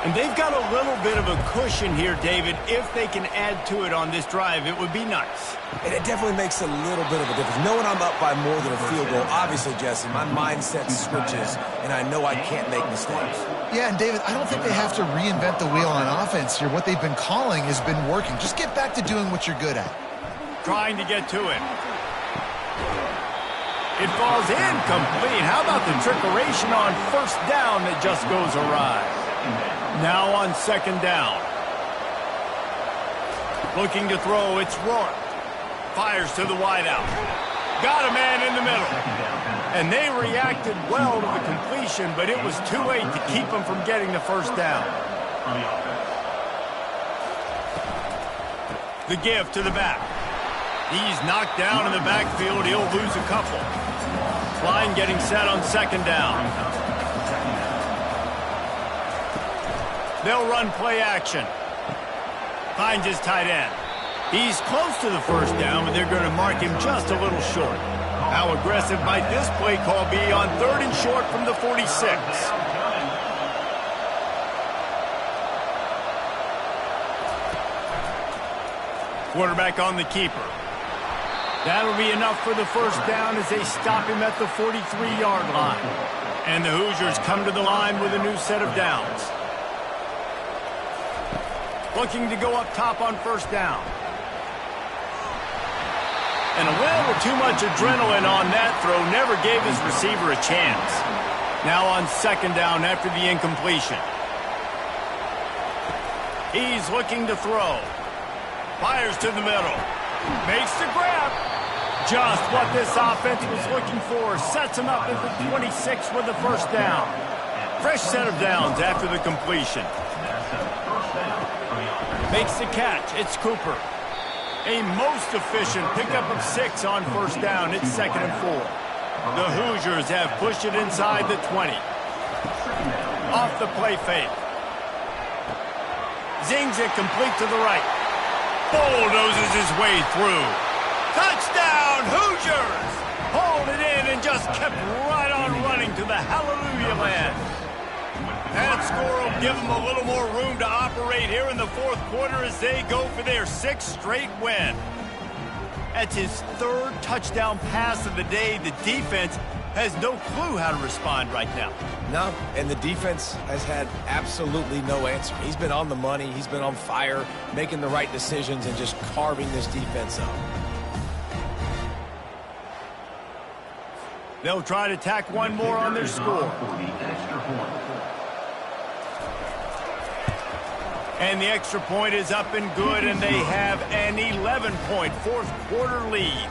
S1: And they've got a little bit of a cushion here, David. If they can add to it on this drive, it would be nice.
S3: And it definitely makes a little bit of a difference. Knowing I'm up by more than a field goal, obviously, Jesse, my mindset switches, and I know I can't make mistakes.
S2: Yeah, and David, I don't think they have to reinvent the wheel on offense here. What they've been calling has been working. Just get back to doing what you're good at.
S1: Trying to get to it. It falls incomplete. How about the trickeration on 1st down that just goes awry? Now on 2nd down. Looking to throw, it's Rourke. Fires to the wideout. Got a man in the middle. And they reacted well to the completion, but it was too late to keep them from getting the 1st down. The give to the back. He's knocked down in the backfield. He'll lose a couple. Line getting set on 2nd down. They'll run play action. Finds his tight end. He's close to the 1st down, but they're going to mark him just a little short. How aggressive might this play call be on 3rd and short from the 46? Quarterback on the keeper. That'll be enough for the 1st down as they stop him at the 43-yard line. And the Hoosiers come to the line with a new set of downs. Looking to go up top on 1st down. And a little too much adrenaline on that throw. Never gave his receiver a chance. Now on 2nd down after the incompletion. He's looking to throw. Fires to the middle. Makes the grab. Just what this offense was looking for. Sets him up at the 26 with the 1st down. Fresh set of downs after the completion. Makes the catch. It's Cooper. A most efficient pickup of 6 on 1st down. It's 2nd and 4. The Hoosiers have pushed it inside the 20. Off the play fake. Zings it complete to the right. Bulldozes his way through. Touchdown, Hoosiers! Hauled it in and just kept right on running to the hallelujah land. That score will give them a little more room to operate here in the 4th quarter as they go for their 6th straight win. That's his 3rd touchdown pass of the day. The defense has no clue how to respond right now.
S3: No, and the defense has had absolutely no answer. He's been on the money. He's been on fire, making the right decisions and just carving this defense up.
S1: They'll try to tack one more on their score. And the extra point is up and good, and they have an 11-point fourth-quarter lead.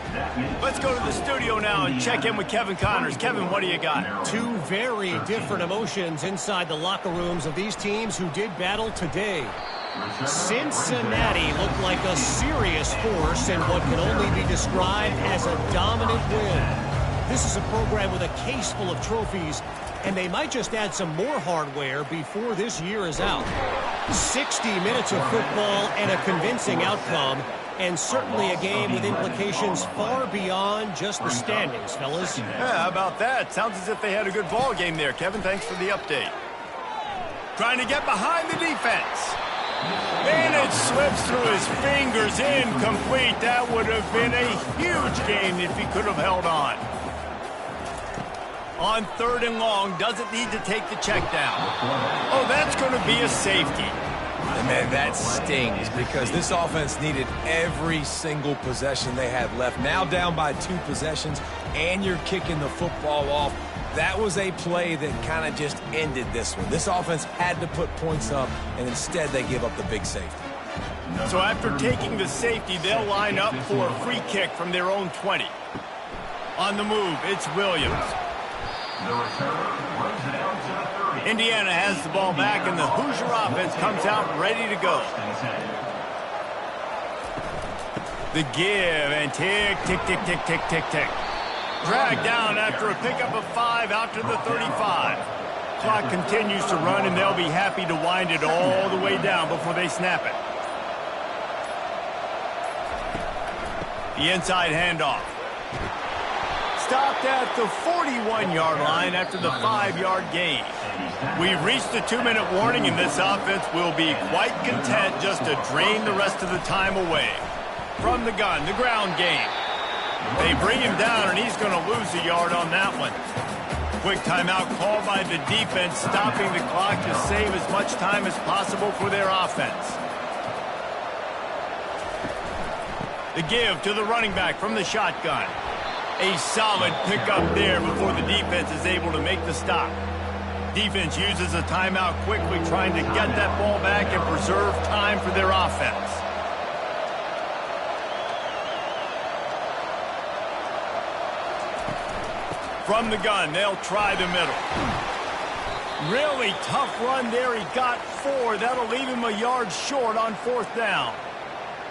S1: Let's go to the studio now and check in with Kevin Connors. Kevin, what do you got?
S4: Two very different emotions inside the locker rooms of these teams who did battle today. Cincinnati looked like a serious force in what can only be described as a dominant win. This is a program with a case full of trophies, and they might just add some more hardware before this year is out. 60 minutes of football and a convincing outcome, and certainly a game with implications far beyond just the standings, fellas.
S1: Yeah, how about that? Sounds as if they had a good ball game there. Kevin, thanks for the update. Trying to get behind the defense. And it slips through his fingers, incomplete. That would have been a huge gain if he could have held on. On 3rd and long, doesn't need to take the check down. Oh, that's going to be a safety.
S3: And man, that stings because this offense needed every single possession they had left. Now down by 2 possessions, and you're kicking the football off. That was a play that kind of just ended this one. This offense had to put points up, and instead they give up the big safety.
S1: So after taking the safety, they'll line up for a free kick from their own 20. On the move, it's Williams. Indiana has the ball back, and the Hoosier offense comes out ready to go. The give, and tick, tick, tick, tick, tick, tick, tick. Dragged down after a pickup of 5 out to the 35. Clock continues to run, and they'll be happy to wind it all the way down before they snap it. The inside handoff. Stopped at the 41-yard line after the 5-yard gain. We've reached the 2-minute warning, and this offense will be quite content just to drain the rest of the time away. From the gun, the ground game. They bring him down, and he's going to lose a yard on that one. Quick timeout called by the defense, stopping the clock to save as much time as possible for their offense. The give to the running back from the shotgun. A solid pickup there before the defense is able to make the stop. Defense uses a timeout quickly, trying to get that ball back and preserve time for their offense. From the gun, they'll try the middle. Really tough run there. He got 4. That'll leave him a yard short on 4th down.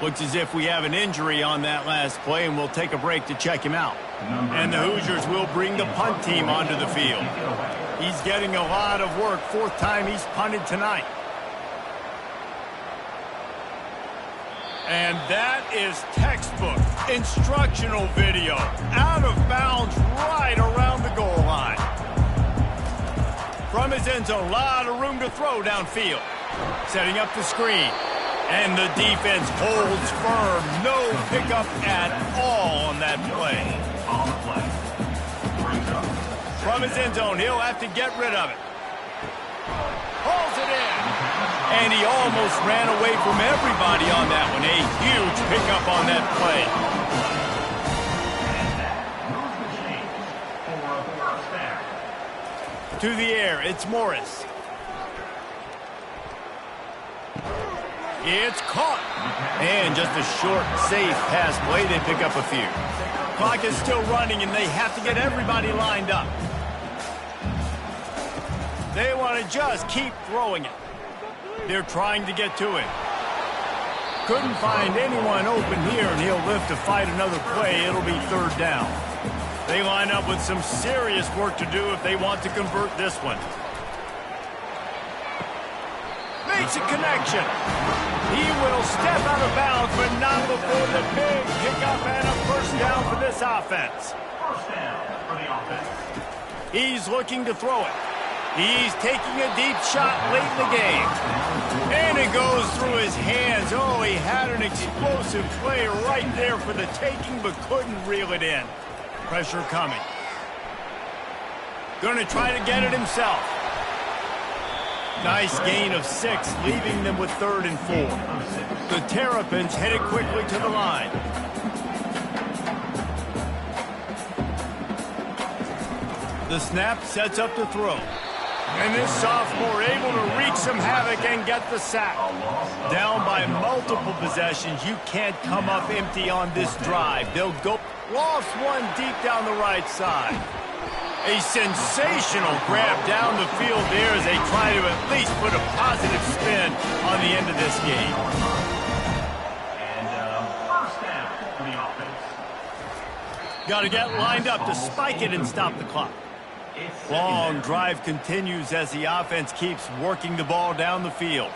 S1: Looks as if we have an injury on that last play, and we'll take a break to check him out. And the Hoosiers will bring the punt team onto the field. He's getting a lot of work. 4th time he's punted tonight. And that is textbook instructional video. Out of bounds right around the goal line. From his end zone, a lot of room to throw downfield. Setting up the screen. And the defense holds firm. No pickup at all on that play. From his end zone, he'll have to get rid of it. Pulls it in. And he almost ran away from everybody on that one. A huge pickup on that play. To the air, it's Morris. It's caught. And just a short, safe pass play. They pick up a few. Clock is still running, and they have to get everybody lined up. They want to just keep throwing it. They're trying to get to him. Couldn't find anyone open here, and he'll live to fight another play. It'll be 3rd down. They line up with some serious work to do if they want to convert this one. Makes a connection. He will step out of bounds, but not before the big pickup and a 1st down for this offense.
S6: 1st down for the offense.
S1: He's looking to throw it. He's taking a deep shot late in the game. And it goes through his hands. Oh, he had an explosive play right there for the taking, but couldn't reel it in. Pressure coming. Going to try to get it himself. Nice gain of 6, leaving them with 3rd and 4. The Terrapins headed quickly to the line. The snap sets up the throw. And this sophomore able to wreak some havoc and get the sack. Down by multiple possessions, you can't come up empty on this drive. They'll go. Lost one deep down the right side. A sensational grab down the field there as they try to at least put a positive spin on the end of this game.
S6: And first down for the offense.
S1: Got to get lined up to spike it and stop the clock. Long drive continues as the offense keeps working the ball down the field.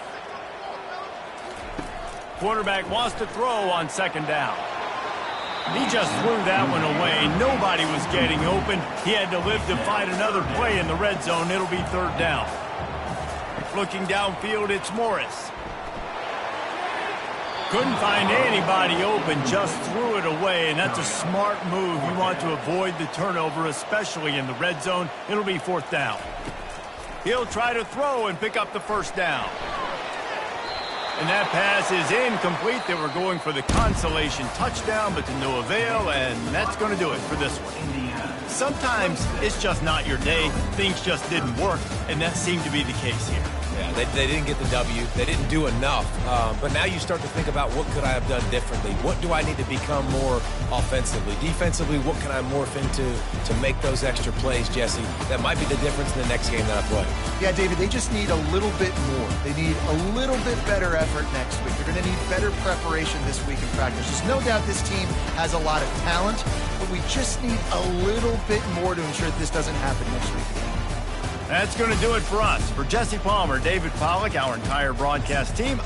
S1: Quarterback wants to throw on 2nd down. He just threw that one away. Nobody was getting open. He had to live to find another play in the red zone. It'll be 3rd down. Looking downfield, it's Morris. Couldn't find anybody open, just threw it away, and that's a smart move. You want to avoid the turnover, especially in the red zone. It'll be 4th down. He'll try to throw and pick up the 1st down. And that pass is incomplete. They were going for the consolation touchdown, but to no avail, and that's going to do it for this one. Sometimes it's just not your day. Things just didn't work, and that seemed to be the case here.
S3: Yeah, they didn't get the W. They didn't do enough. But now you start to think about what could I have done differently? What do I need to become more offensively? Defensively, what can I morph into to make those extra plays, Jesse? That might be the difference in the next game that I play.
S2: Yeah, David, they just need a little bit more. They need a little bit better effort next week. They're going to need better preparation this week in practice. There's no doubt this team has a lot of talent, but we just need a little bit more to ensure that this doesn't happen next week.
S1: That's going to do it for us. For Jesse Palmer, David Pollack, our entire broadcast team,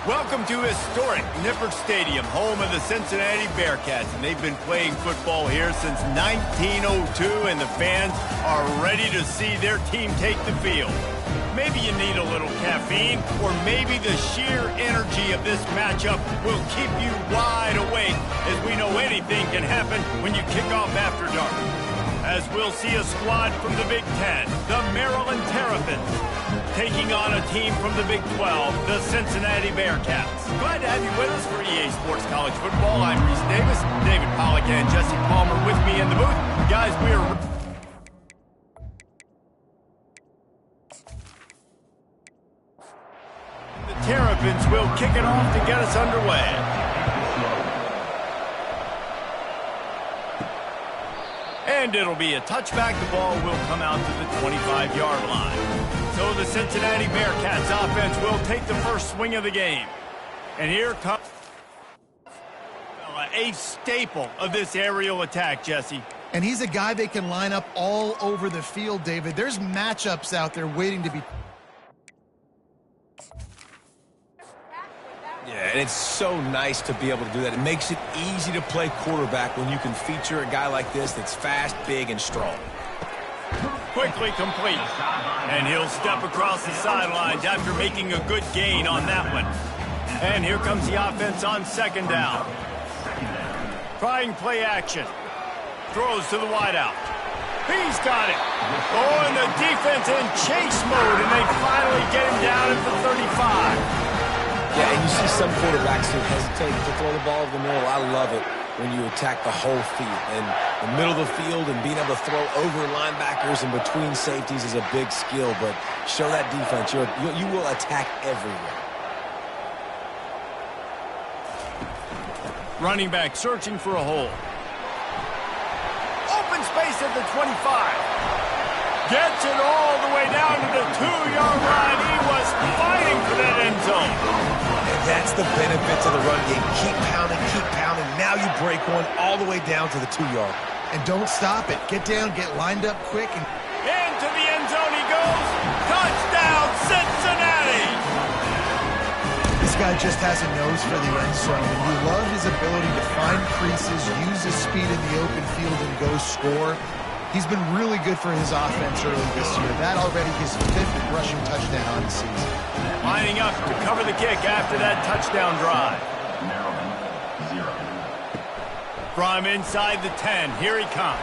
S1: Welcome to historic Nippert Stadium, home of the Cincinnati Bearcats. And they've been playing football here since 1902, and the fans are ready to see their team take the field. Maybe you need a little caffeine, or maybe the sheer energy of this matchup will keep you wide awake, as we know anything can happen when you kick off after dark. As we'll see a squad from the Big Ten, the Maryland Terrapins, taking on a team from the Big 12, the Cincinnati Bearcats. Glad to have you with us for EA Sports College Football. I'm Reese Davis, David Pollack and Jesse Palmer with me in the booth. Guys, we are... The Terrapins will kick it off to get us underway. And it'll be a touchback. The ball will come out to the 25-yard line. So the Cincinnati Bearcats offense will take the first swing of the game. And here comes a staple of this aerial attack, Jesse.
S2: And he's a guy they can line up all over the field, David. There's matchups out there waiting to be...
S3: Yeah, and it's so nice to be able to do that. It makes it easy to play quarterback when you can feature a guy like this that's fast, big, and strong.
S1: Quickly complete. And he'll step across the sidelines after making a good gain on that one. And here comes the offense on second down. Trying play action. Throws to the wideout. He's got it. Oh, and the defense in chase mode, and they finally get him down at the 35.
S3: Yeah, and you see some quarterbacks who hesitate to throw the ball over the middle. I love it when you attack the whole field. And the middle of the field and being able to throw over linebackers and between safeties is a big skill. But show that defense. You will attack everywhere.
S1: Running back searching for a hole. Open space at the 25. Gets it all the way down to the 2-yard line. He was fighting for that end zone.
S3: That's the benefits of the run game. Keep pounding, keep pounding. Now you break one all the way down to the 2-yard.
S2: And don't stop it. Get down, get lined up quick. And
S1: into the end zone he goes. Touchdown, Cincinnati!
S2: This guy just has a nose for the end zone. And you love his ability to find creases, use his speed in the open field, and go score. He's been really good for his offense early this year. That already his 5th rushing touchdown on the season.
S1: Lining up to cover the kick after that touchdown drive. From inside the 10, here he comes.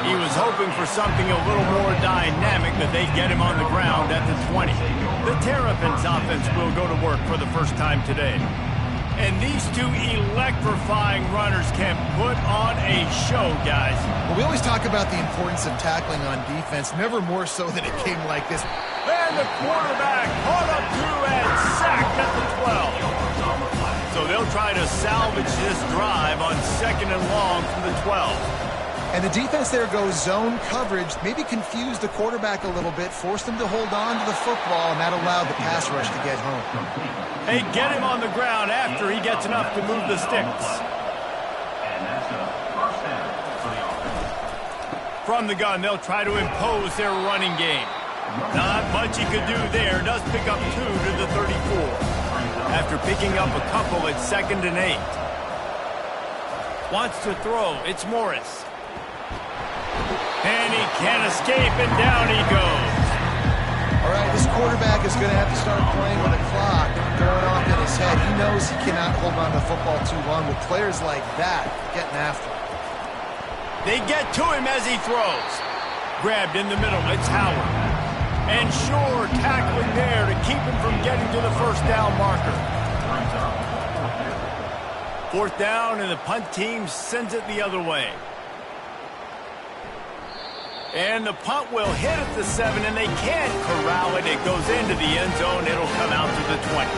S1: He was hoping for something a little more dynamic, that they'd get him on the ground at the 20. The Terrapins offense will go to work for the first time today. And these two electrifying runners can put on a show, guys.
S2: Well, we always talk about the importance of tackling on defense, never more so than it came like this.
S1: And the quarterback caught up to and sacked at the 12. So they'll try to salvage this drive on second and long from the 12.
S2: And the defense there goes zone coverage, maybe confused the quarterback a little bit, forced him to hold on to the football, and that allowed the pass rush to get home.
S1: They get him on the ground after he gets enough to move the sticks. From the gun, they'll try to impose their running game. Not much he could do there. Does pick up 2 to the 34. After picking up a couple at 2nd and 8. Wants to throw. It's Morris. And he can't escape, and down he goes.
S2: All right, this quarterback is going to have to start playing with a clock going off in his head. He knows he cannot hold on to the football too long with players like that getting after him.
S1: They get to him as he throws. Grabbed in the middle, it's Howard. And sure, tackling there to keep him from getting to the first down marker. 4th down, and the punt team sends it the other way. And the punt will hit at the 7, and they can't corral it. It goes into the end zone. It'll come out to the 20.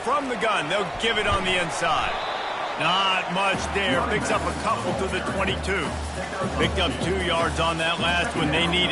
S1: From the gun, they'll give it on the inside. Not much there. Picks up a couple to the 22. Picked up 2 yards on that last one. They needed